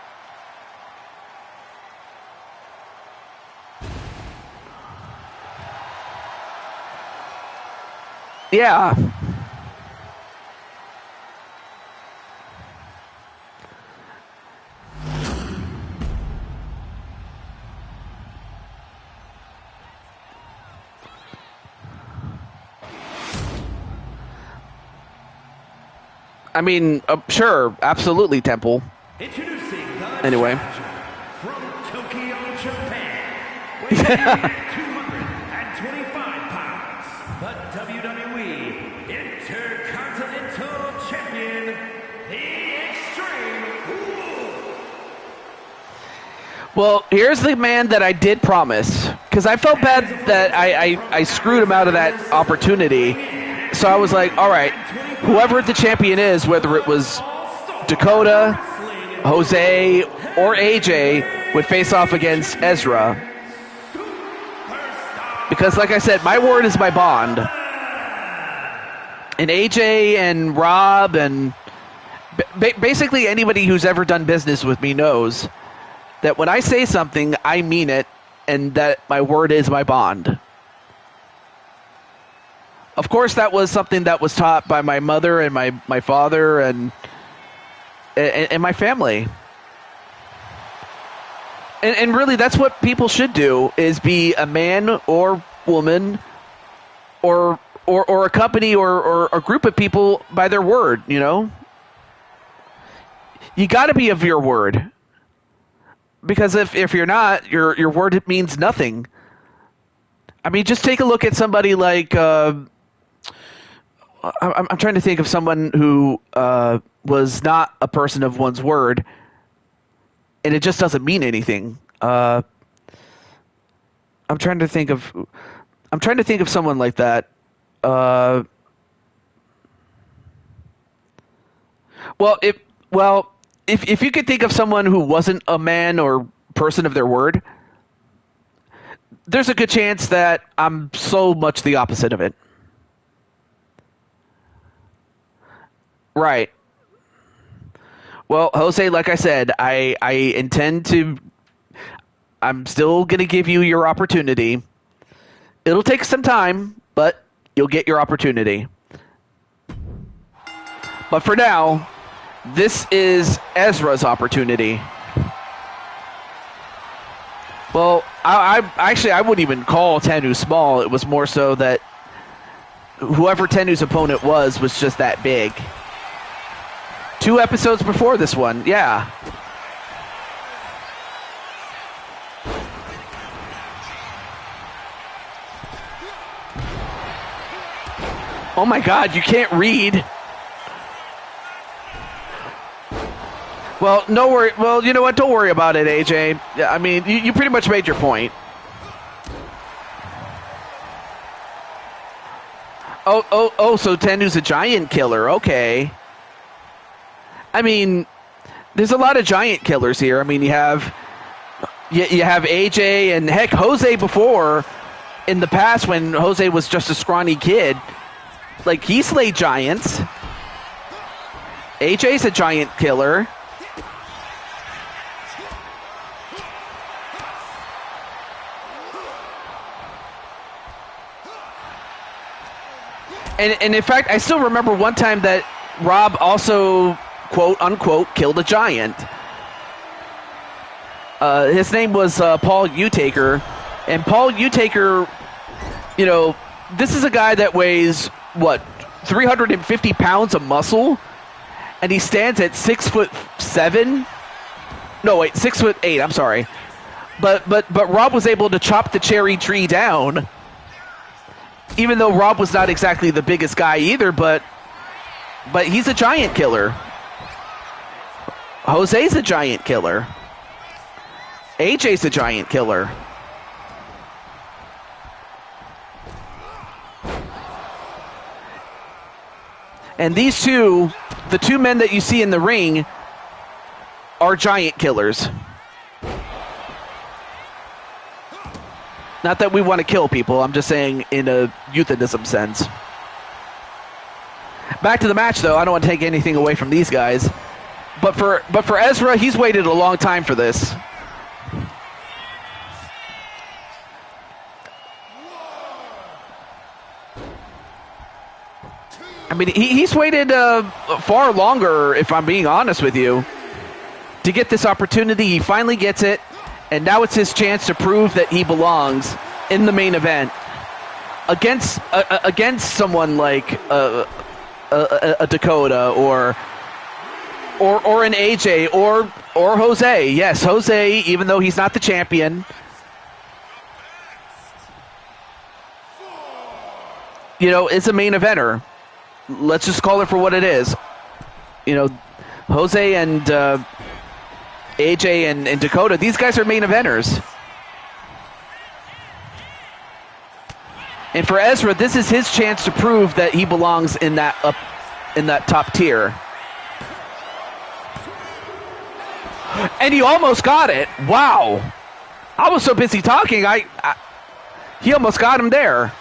Yeah. I mean, sure, absolutely, Temple. Introducing the Anyway. challenger from Tokyo, Japan, weighing in at 225 pounds, the WWE Intercontinental Champion, the Extreme Rules. Well, here's the man that I did promise, because I felt bad that I screwed him out of that opportunity. So I was like, all right, whoever the champion is, whether it was Dakota, Jose, or AJ, would face off against Ezra. Because, like I said, my word is my bond. And AJ and Rob and basically anybody who's ever done business with me knows that when I say something, I mean it, and that my word is my bond. Of course, that was something that was taught by my mother and my father and my family. And really, that's what people should do, is be a man or woman or a company or a group of people by their word, you know? You got to be of your word. Because if you're not, your word means nothing. I mean, just take a look at somebody like... I'm trying to think of someone who was not a person of one's word, and it just doesn't mean anything. I'm trying to think of someone like that. If you could think of someone who wasn't a man or person of their word, there's a good chance that I'm so much the opposite of it. Right. Well, Jose, like I said, I intend to... I'm still going to give you your opportunity. It'll take some time, but you'll get your opportunity. But for now, this is Ezra's opportunity. Well, I wouldn't even call Tenu small. It was more so that whoever Tenu's opponent was just that big. 2 episodes before this one, yeah. Oh my God, you can't read. Well, no worry. Well, you know what? Don't worry about it, AJ. I mean, you pretty much made your point. Oh, so Tenu's a giant killer. Okay. I mean, there's a lot of giant killers here. I mean, you have AJ and heck, Jose before in the past when Jose was just a scrawny kid. Like, he slayed giants. AJ's a giant killer. And in fact, I still remember one time that Rob also, quote unquote, killed a giant. His name was Paul Utaker. And Paul Utaker, you know, this is a guy that weighs, what, 350 pounds of muscle? And he stands at 6'7"? No, wait, 6'8", I'm sorry. But Rob was able to chop the cherry tree down. Even though Rob was not exactly the biggest guy either, but he's a giant killer. Jose's a giant killer. AJ's a giant killer. And these two, the two men that you see in the ring, are giant killers. Not that we want to kill people, I'm just saying in a euthanism sense. Back to the match, though. I don't want to take anything away from these guys. But for Ezra, he's waited a long time for this. I mean, he's waited far longer, if I'm being honest with you, to get this opportunity. He finally gets it, and now it's his chance to prove that he belongs in the main event against someone like a Dakota or an AJ or Jose. Yes, Jose, even though he's not the champion. You know, is a main eventer. Let's just call it for what it is. You know, Jose and AJ and Dakota, these guys are main eventers. And for Ezra, this is his chance to prove that he belongs in that top tier. And he almost got it. Wow. I was so busy talking, he almost got him there.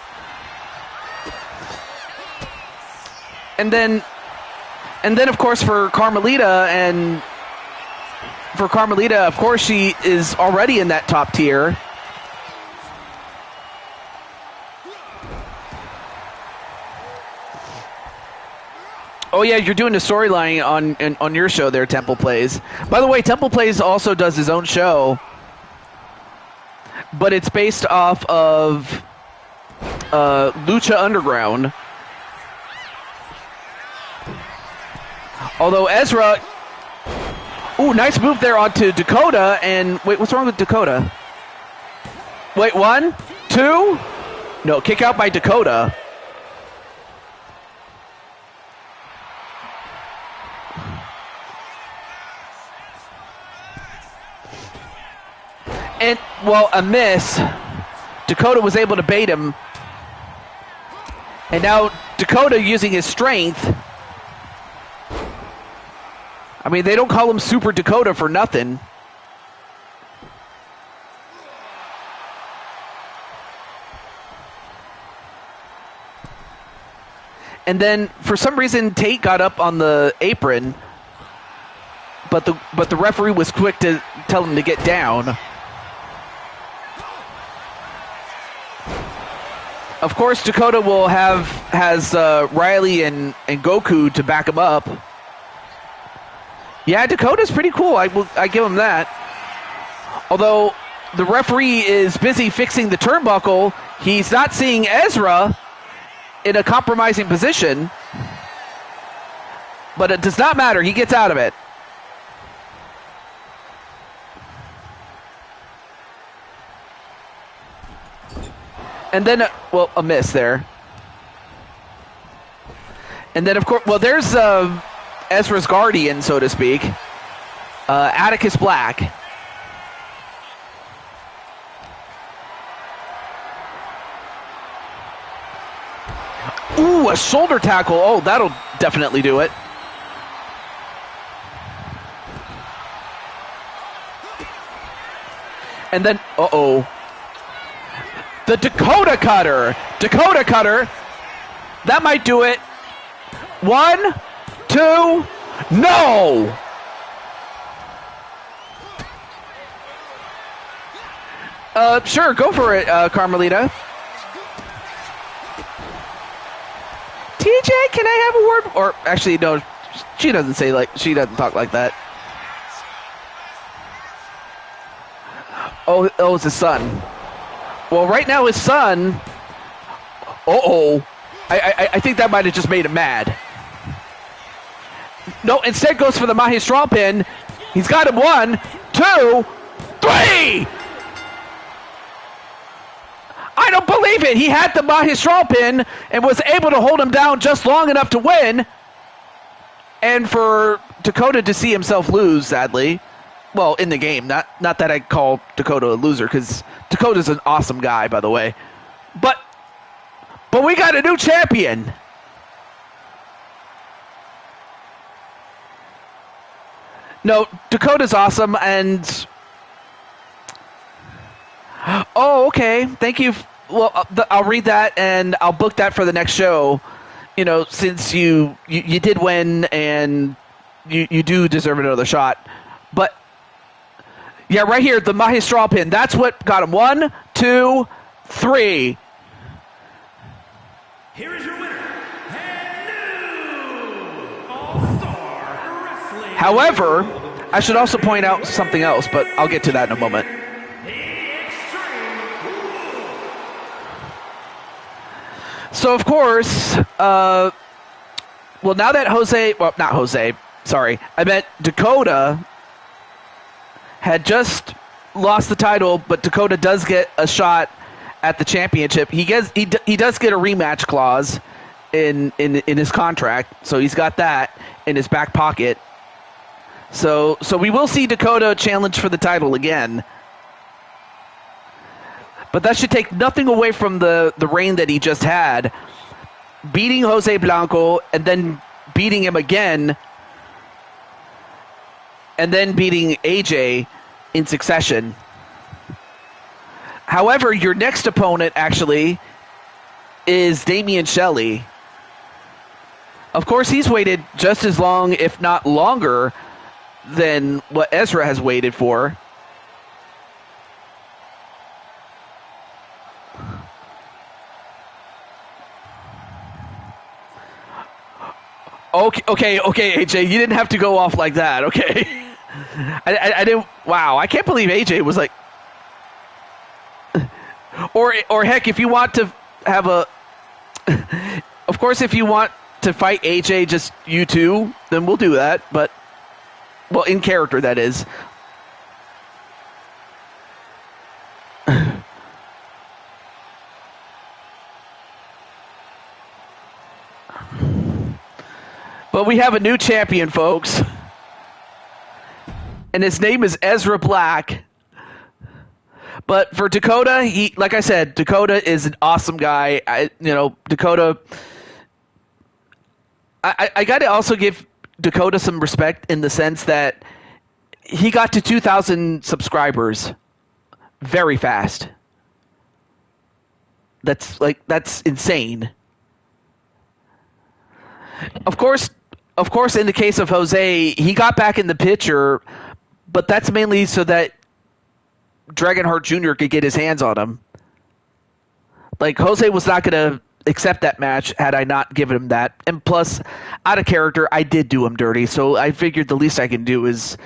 And then of course for Carmelita, of course she is already in that top tier. Oh yeah, you're doing the storyline on your show there, Temple Plays. By the way, Temple Plays also does his own show, but it's based off of Lucha Underground. Although Ezra, ooh, nice move there onto Dakota, and wait, what's wrong with Dakota? Wait, 1, 2? No, kick out by Dakota. And, well, a miss. Dakota was able to bait him. And now Dakota using his strength. I mean, they don't call him Super Dakota for nothing. And then, for some reason, Tate got up on the apron, but the referee was quick to tell him to get down. Of course, Dakota has Riley and Goku to back him up. Yeah, Dakota's pretty cool. I give him that. Although the referee is busy fixing the turnbuckle, he's not seeing Ezra in a compromising position. But it does not matter. He gets out of it. And then, well, a miss there. And then, of course, well, there's Ezra's guardian, so to speak, Atticus Black. Ooh, a shoulder tackle. Oh, that'll definitely do it. And then, uh-oh. The Dakota Cutter. Dakota Cutter. That might do it. 1, 2, no! Sure, go for it, Carmelita. TJ, can I have a word? Or, actually, no, she doesn't talk like that. Oh, it's his son. Well, right now his son, I think that might have just made him mad. No, instead goes for the Mahi Straw Pin. He's got him 1, 2, 3! I don't believe it. He had the Mahi Straw Pin and was able to hold him down just long enough to win. And for Dakota to see himself lose, sadly. Well, in the game. Not that I call Dakota a loser, because Dakota's an awesome guy, by the way. But we got a new champion. No, Dakota's awesome, and... Oh, okay. Thank you. Well, I'll read that, and I'll book that for the next show. You know, since you did win, and you do deserve another shot. But... yeah, right here, the Mahi Straw Pin. That's what got him. 1, 2, 3. Here is your winner, and new All-Star Wrestling. However, I should also point out something else, but I'll get to that in a moment. So, of course, well, now that Jose, well, not Jose, Sorry, I meant Dakota had just lost the title, but Dakota does get a shot at the championship. He does get a rematch clause in his contract, so he's got that in his back pocket. So we will see Dakota challenge for the title again. But that should take nothing away from the reign that he just had, beating Jose Blanco and then beating him again, and then beating AJ in succession. However, your next opponent actually is Damian Shelley. Of course, he's waited just as long, if not longer, than what Ezra has waited for. Okay, AJ, you didn't have to go off like that, okay? I didn't. Wow, I can't believe AJ was like. Or heck, if you want to have a. Of course, if you want to fight AJ, just you two, then we'll do that. But, well, in character, that is. But we have a new champion, folks. And his name is Ezra Black. But for Dakota, like I said, Dakota is an awesome guy. Dakota. I got to also give Dakota some respect in the sense that he got to 2,000 subscribers very fast. That's insane. Of course, in the case of Jose, he got back in the picture, but that's mainly so that Dragonheart Jr. could get his hands on him. Like, Jose was not going to accept that match had I not given him that. And plus, out of character, I did do him dirty, so I figured the least I can do is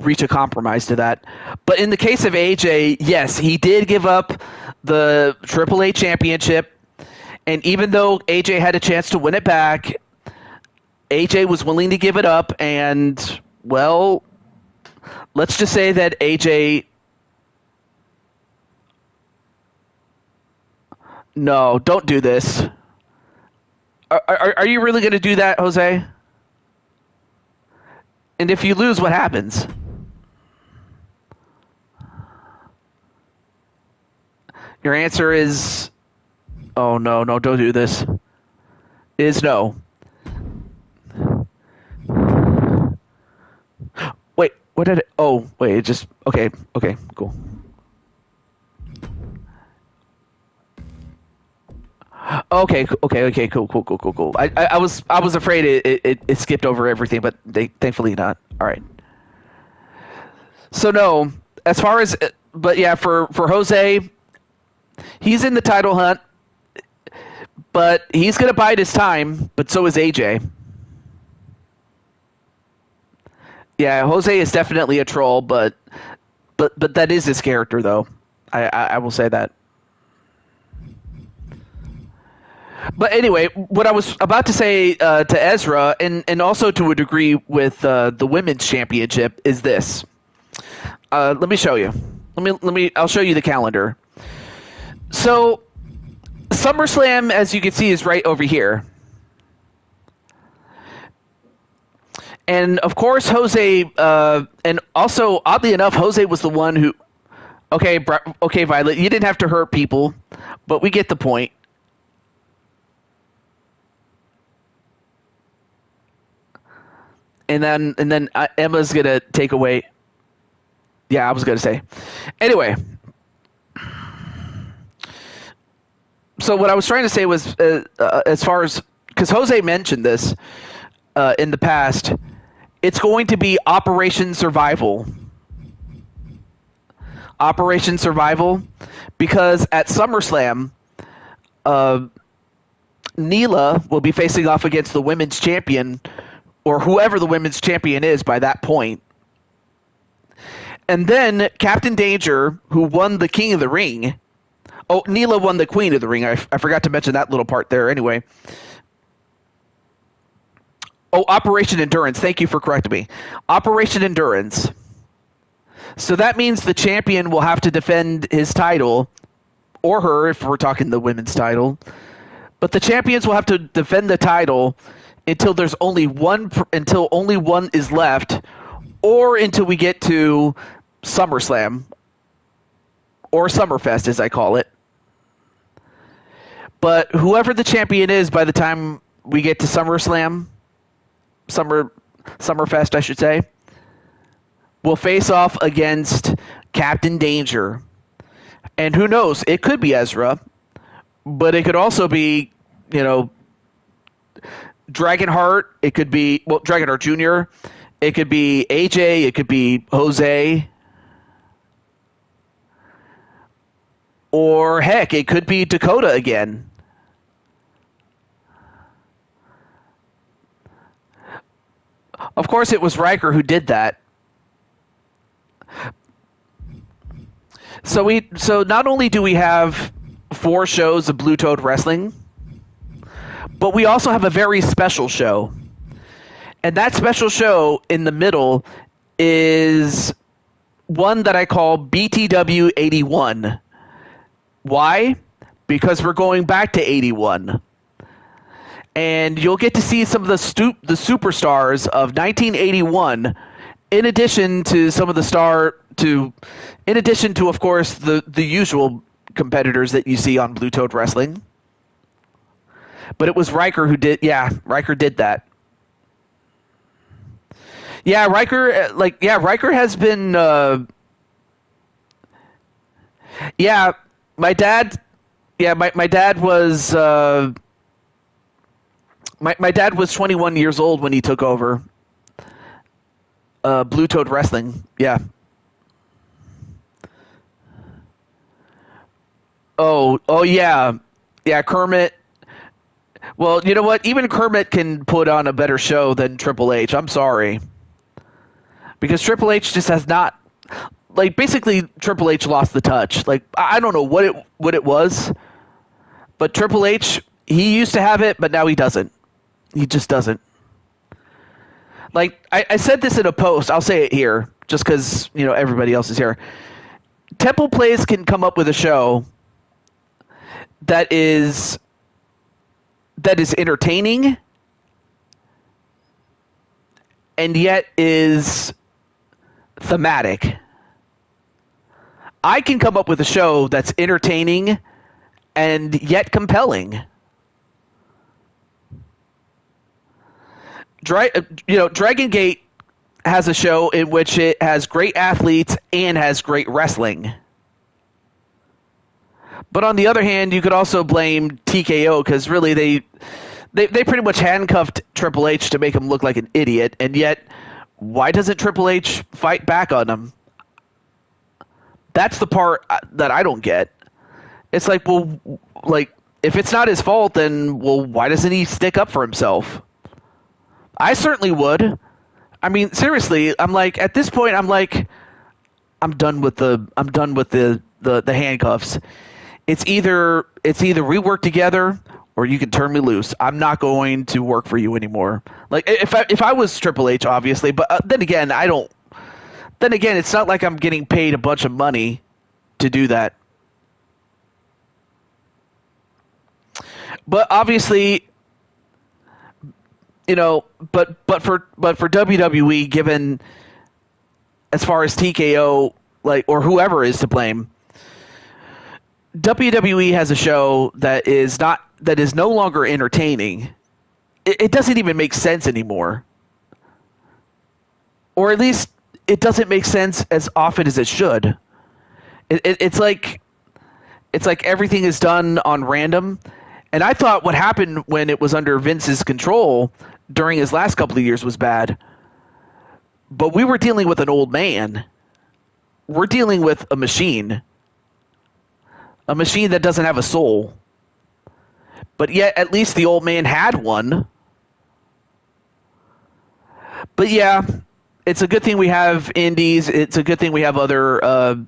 reach a compromise to that. But in the case of AJ, yes, he did give up the AAA championship. And even though AJ had a chance to win it back, AJ was willing to give it up. And, well, let's just say that AJ... No, don't do this. Are you really going to do that, Jose? And if you lose, what happens? Your answer is... Oh, no, don't do this. Is no. Wait, what did it... Oh, wait, it just... Okay, cool. Okay, cool. I was afraid it skipped over everything, but thankfully not. All right. So no, as far as... But yeah, for Jose, he's in the title hunt. But he's going to bide his time, but so is AJ. Yeah, Jose is definitely a troll, but that is his character, though. I will say that. But anyway, what I was about to say to Ezra, and also to a degree with the women's championship, is this. Let me show you. I'll show you the calendar. So, SummerSlam, as you can see, is right over here. And, of course, Jose, and also, oddly enough, Jose was the one who... Okay, Violet, you didn't have to hurt people, but we get the point. And then Emma's going to take away... Yeah, I was going to say. Anyway... So what I was trying to say was, as far as... Because Jose mentioned this in the past. It's going to be Operation Survival. Operation Survival. Because at SummerSlam, Neela will be facing off against the women's champion, or whoever the women's champion is by that point. And then Captain Danger, who won the King of the Ring... Oh, Neela won the Queen of the Ring. I forgot to mention that little part there anyway. Oh, Operation Endurance. Thank you for correcting me. Operation Endurance. So that means the champion will have to defend his title, or her if we're talking the women's title. But the champions will have to defend the title until there's until only one is left, or until we get to SummerSlam, or Summerfest as I call it. But whoever the champion is by the time we get to SummerSlamSummerfest, I should say, will face off against Captain Danger. And who knows, it could be Ezra, but it could also be, Dragonheart. It could be, Dragonheart Jr. It could be AJ. It could be Jose. Or heck, it could be Dakota again. Of course, it was Riker who did that. So not only do we have 4 shows of Blue Toad Wrestling, but we also have a very special show. And that special show in the middle is one that I call BTW 81. Why? Because we're going back to 81. And you'll get to see some of the superstars of 1981, in addition to some of in addition to, of course, the usual competitors that you see on Blue Toad Wrestling. But it was Riker who did. Yeah, Riker did that. Yeah, Riker has been. Yeah, my dad. Yeah, my dad was. My dad was 21 years old when he took over Blue Toad Wrestling. Yeah. Oh yeah. Yeah, Kermit. Well, you know what? Even Kermit can put on a better show than Triple H. I'm sorry. Because Triple H just has not, basically Triple H lost the touch. I don't know what it was, but Triple H, he used to have it, but now he doesn't. He just doesn't. I said this in a post. I'll say it here, just because everybody else is here. Temple Place can come up with a show that is entertaining and yet is thematic. I can come up with a show that's entertaining and yet compelling. Dragon Gate has a show in which it has great athletes and has great wrestling. But on the other hand, you could also blame TKO because really they pretty much handcuffed Triple H to make him look like an idiot, and yet why doesn't Triple H fight back on him? That's the part that I don't get. It's if it's not his fault, then why doesn't he stick up for himself? I certainly would. I mean, seriously, at this point, I'm done with the handcuffs. It's either we work together or you can turn me loose. I'm not going to work for you anymore. If I was Triple H, obviously, but then again, I don't. Then again, it's not like I'm getting paid a bunch of money to do that. But obviously, but for WWE, given as far as TKO or whoever is to blame, WWE has a show that is no longer entertaining. It doesn't even make sense anymore, or at least it doesn't make sense as often as it should. It's like everything is done on random. And I thought what happened when it was under Vince's control during his last couple of years was bad. But we were dealing with an old man. We're dealing with a machine. A machine that doesn't have a soul. But yet, at least the old man had one. But yeah, it's a good thing we have indies. It's a good thing we have other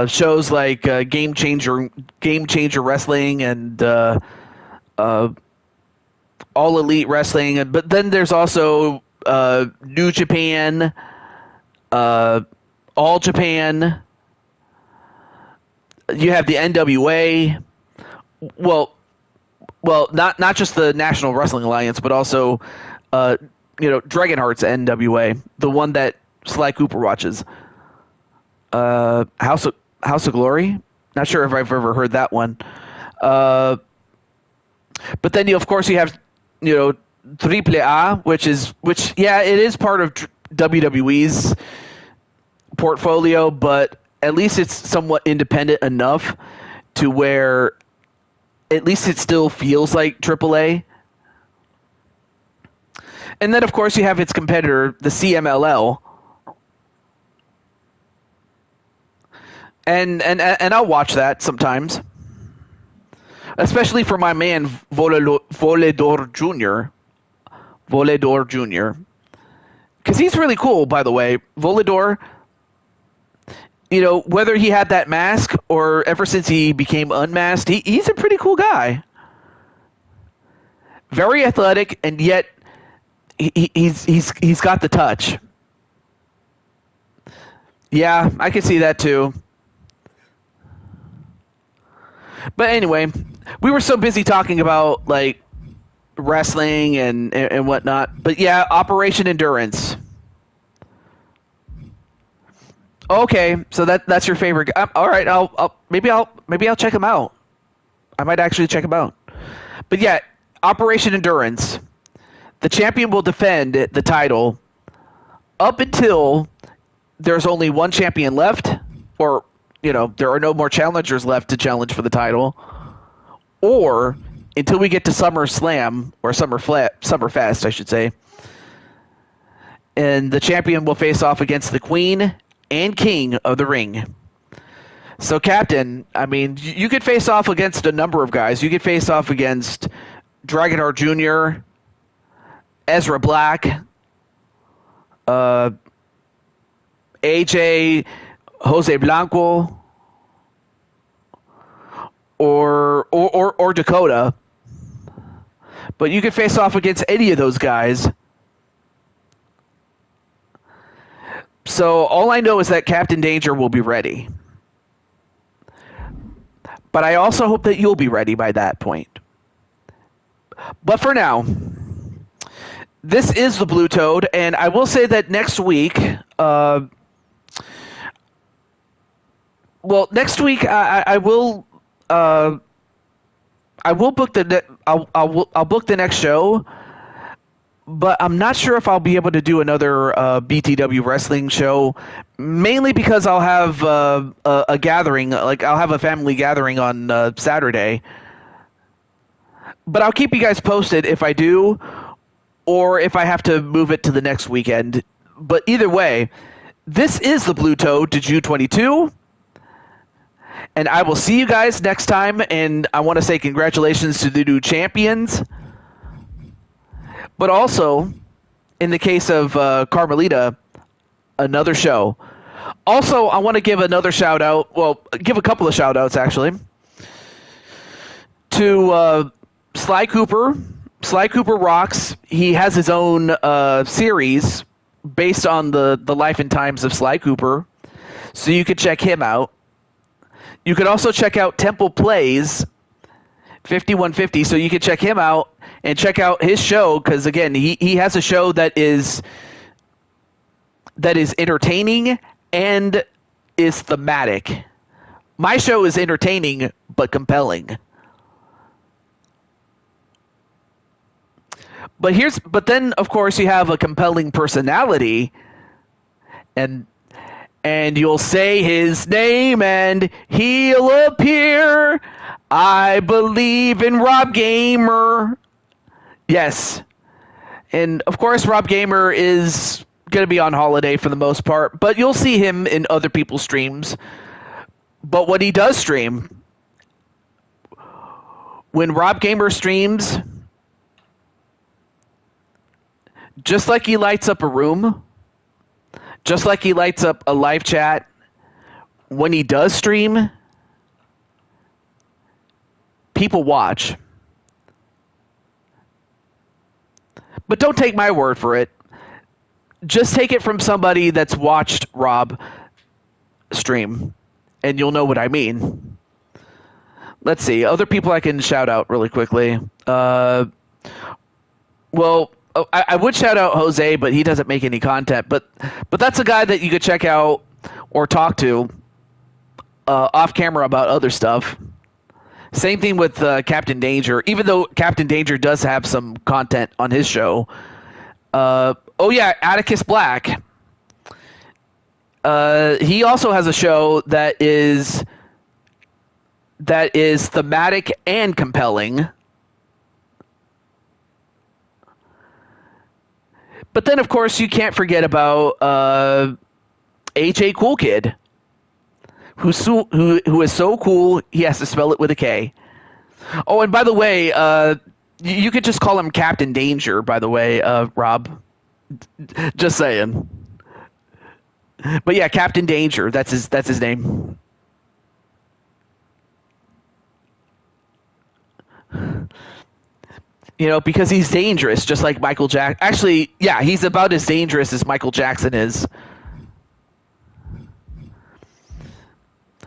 shows like Game Changer Wrestling and All Elite Wrestling, but then there's also New Japan, uh, All Japan. You have the NWA. Well, not just the National Wrestling Alliance, but also, uh, Dragonheart's NWA, the one that Sly Cooper watches. House of Glory. Not sure if I've ever heard that one. But then of course you have Triple A, which yeah, it is part of WWE's portfolio, but at least it's somewhat independent enough to where at least it still feels like AAA. And then of course you have its competitor, the CMLL. And I'll watch that sometimes. Especially for my man Volador Jr. Volador Jr. Because he's really cool, by the way. Volador, whether he had that mask or ever since he became unmasked, he's a pretty cool guy. Very athletic, and yet he's got the touch. Yeah, I can see that too. But anyway, we were so busy talking about like wrestling and whatnot. But yeah, Operation Endurance. Okay, so that's your favorite. All right, maybe I'll check him out. I might actually check him out. But yeah, Operation Endurance. The champion will defend the title up until there's only one champion left, or there are no more challengers left to challenge for the title, or until we get to SummerSlam or Summerfest, I should say. And the champion will face off against the Queen and King of the Ring. So, Captain, I mean, you could face off against a number of guys. You could face off against Dragonheart Jr., Ezra Black, AJ, Jose Blanco, or Dakota. But you could face off against any of those guys. So all I know is that Captain Danger will be ready. But I also hope that you'll be ready by that point. But for now, this is the Blue Toad, and I will say that next week, next week I will book I'll book the next show, but I'm not sure if I'll be able to do another BTW wrestling show, mainly because I'll have a gathering, like I'll have a family gathering on Saturday. But I'll keep you guys posted if I do, or if I have to move it to the next weekend. But either way, this is the Blue Toad to June 22. And I will see you guys next time. And I want to say congratulations to the new champions. But also, in the case of Carmelita, another show. Also, I want to give another shout out. Well, give a couple of shout outs, actually. To Sly Cooper. Sly Cooper rocks. He has his own series based on the life and times of Sly Cooper. So you can check him out. You can also check out Temple Plays 5150. So you can check him out and check out his show, because again, he has a show that is entertaining and is thematic. My show is entertaining but compelling. But then of course you have a compelling personality, and you'll say his name and he'll appear. I believe in Rob Gamer. Yes. And of course Rob Gamer is going to be on holiday for the most part, but you'll see him in other people's streams. But when he does stream, when Rob Gamer streams, just like he lights up a room, just like he lights up a live chat, when he does stream, people watch. But don't take my word for it. Just take it from somebody that's watched Rob stream, and you'll know what I mean. Let's see. Other people I can shout out really quickly. I would shout out Jose, but he doesn't make any content. But that's a guy that you could check out or talk to off camera about other stuff. Same thing with Captain Danger. Even though Captain Danger does have some content on his show. Atticus Black. He also has a show that is thematic and compelling. But then, of course, you can't forget about AJ Cool Kid, who is so cool he has to spell it with a K. Oh, and by the way, you could just call him Captain Danger. By the way, Rob, just saying. But yeah, Captain Danger. That's his name. You know, because he's dangerous, just like Michael Jackson. Actually, yeah, he's about as dangerous as Michael Jackson is.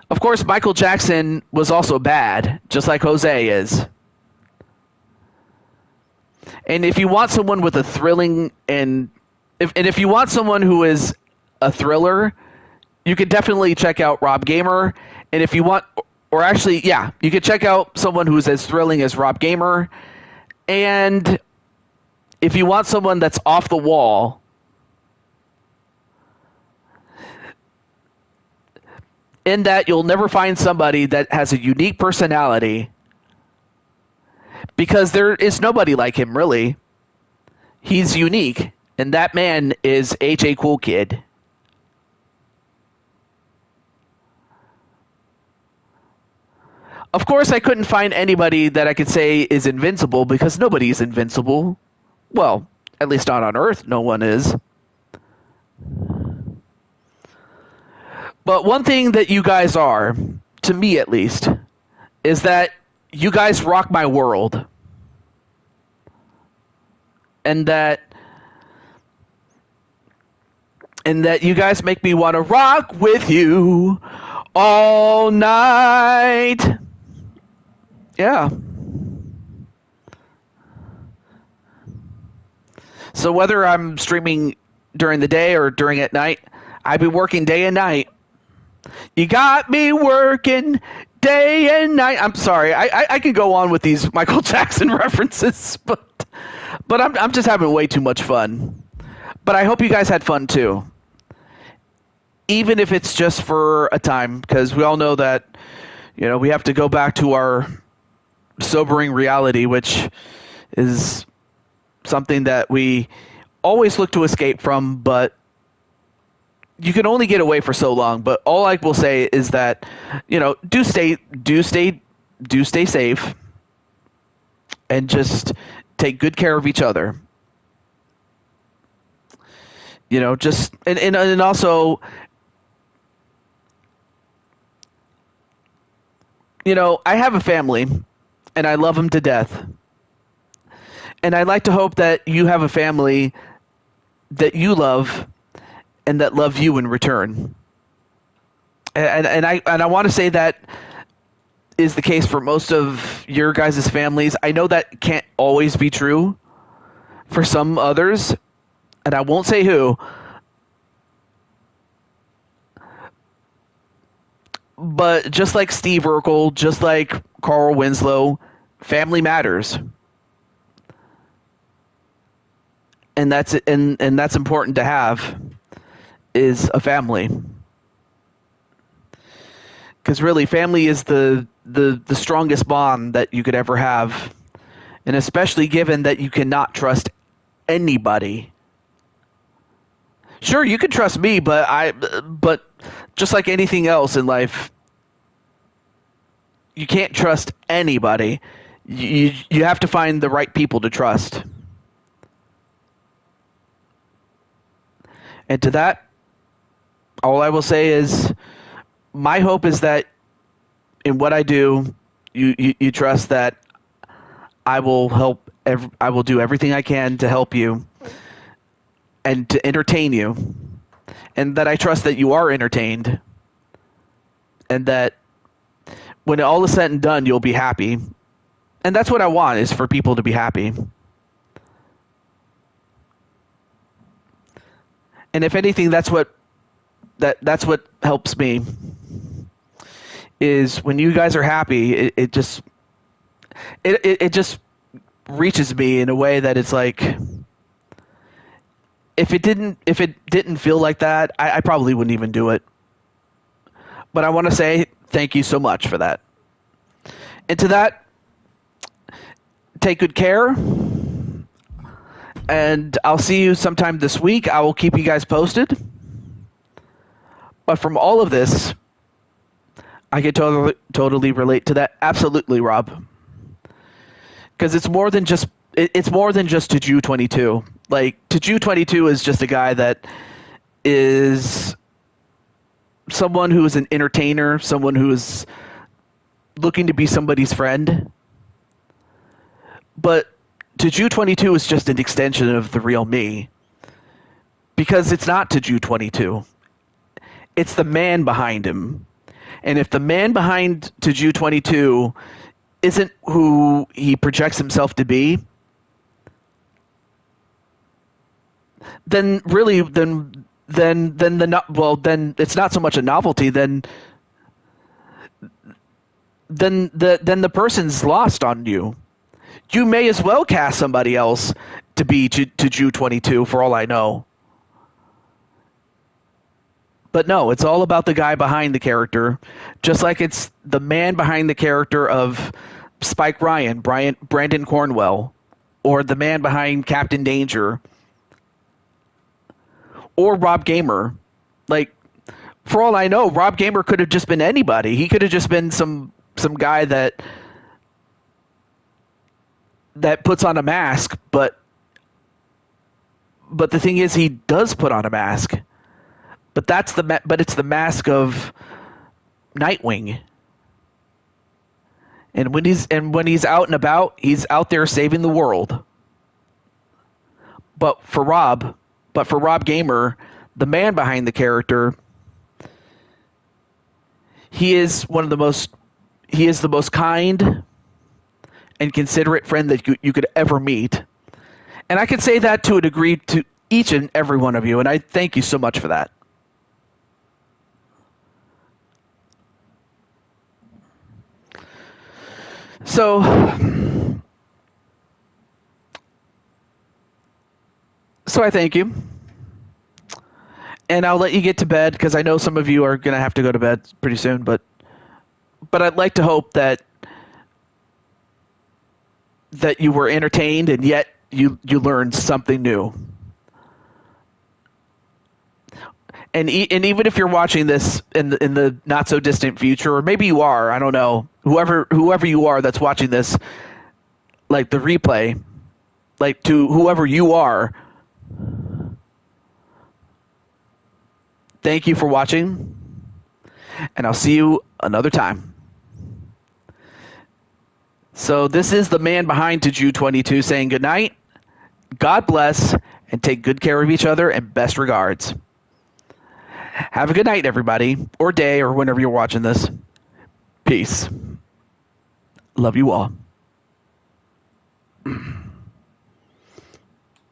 Of course, Michael Jackson was also bad, just like Jose is. And if you want someone with a thrilling if you want someone who is a thriller, you can definitely check out Rob Gamer. And if you want, or actually, yeah, you could check out someone who's as thrilling as Rob Gamer. And if you want someone that's off the wall, in that you'll never find somebody that has a unique personality, because there is nobody like him, really. He's unique, and that man is AJ Cool Kid. Of course, I couldn't find anybody that I could say is invincible, because nobody's invincible. Well, at least not on Earth, no one is. But one thing that you guys are, to me at least, is that you guys rock my world. And that you guys make me want to rock with you all night. Yeah. So whether I'm streaming during the day or during at night, I've been working day and night. You got me working day and night. I'm sorry. I can go on with these Michael Jackson references, but I'm just having way too much fun. But I hope you guys had fun too. Even if it's just for a time, because we all know that, you know, we have to go back to our sobering reality, which is something that we always look to escape from, but you can only get away for so long. But all I will say is that, you know, do stay safe, and just take good care of each other. You know, just and also, you know, I have a family, and I love them to death. And I'd like to hope that you have a family that you love and that love you in return. And I want to say that is the case for most of your guys' families. I know that can't always be true for some others, and I won't say who. But just like Steve Urkel, just like Carl Winslow, family matters. And that's important to have, is a family. Because really, family is the strongest bond that you could ever have. And especially given that you cannot trust anybody. Sure, you can trust me, but just like anything else in life, you can't trust anybody. You have to find the right people to trust. And to that, all I will say is, my hope is that in what I do, you trust that I will help. I will do everything I can to help you and to entertain you, and that I trust that you are entertained, and that when all is said and done, you'll be happy. And that's what I want, is for people to be happy. And if anything, that's what helps me, is when you guys are happy, it just reaches me in a way that it's like, if it didn't feel like that, I probably wouldn't even do it. But I want to say thank you so much for that. And to that, take good care. And I'll see you sometime this week. I will keep you guys posted. But from all of this, I can totally relate to that. Absolutely, Rob. Because it's more than just Taju 22. Like, Taju 22 is just a guy that is someone who is an entertainer, someone who is looking to be somebody's friend. But Taju 22 is just an extension of the real me. Because it's not Taju 22. It's the man behind him. And if the man behind Taju 22 isn't who he projects himself to be, then really, then it's not so much a novelty. Then the person's lost on you. You may as well cast somebody else to be Taju 22 for all I know. But no, it's all about the guy behind the character, just like it's the man behind the character of Spike Ryan, Brandon Cornwell, or the man behind Captain Danger, or Rob Gamer. Like, for all I know, Rob Gamer could have just been anybody. He could have just been some guy that puts on a mask, but the thing is, he does put on a mask. But it's the mask of Nightwing. And when he's out and about, he's out there saving the world. But for Rob Gamer, the man behind the character, he is the most kind and considerate friend that you could ever meet. And I can say that to a degree to each and every one of you, and I thank you so much for that. So I thank you. And I'll let you get to bed, because I know some of you are going to have to go to bed pretty soon, but I'd like to hope that you were entertained, and yet you learned something new. And even if you're watching this in the not so distant future, or maybe you are, I don't know, whoever you are that's watching this, like the replay, like to whoever you are, thank you for watching, and I'll see you another time. So this is the man behind Taju 22 saying good night, God bless, and take good care of each other, and best regards. Have a good night, everybody, or day, or whenever you're watching this. Peace. Love you all.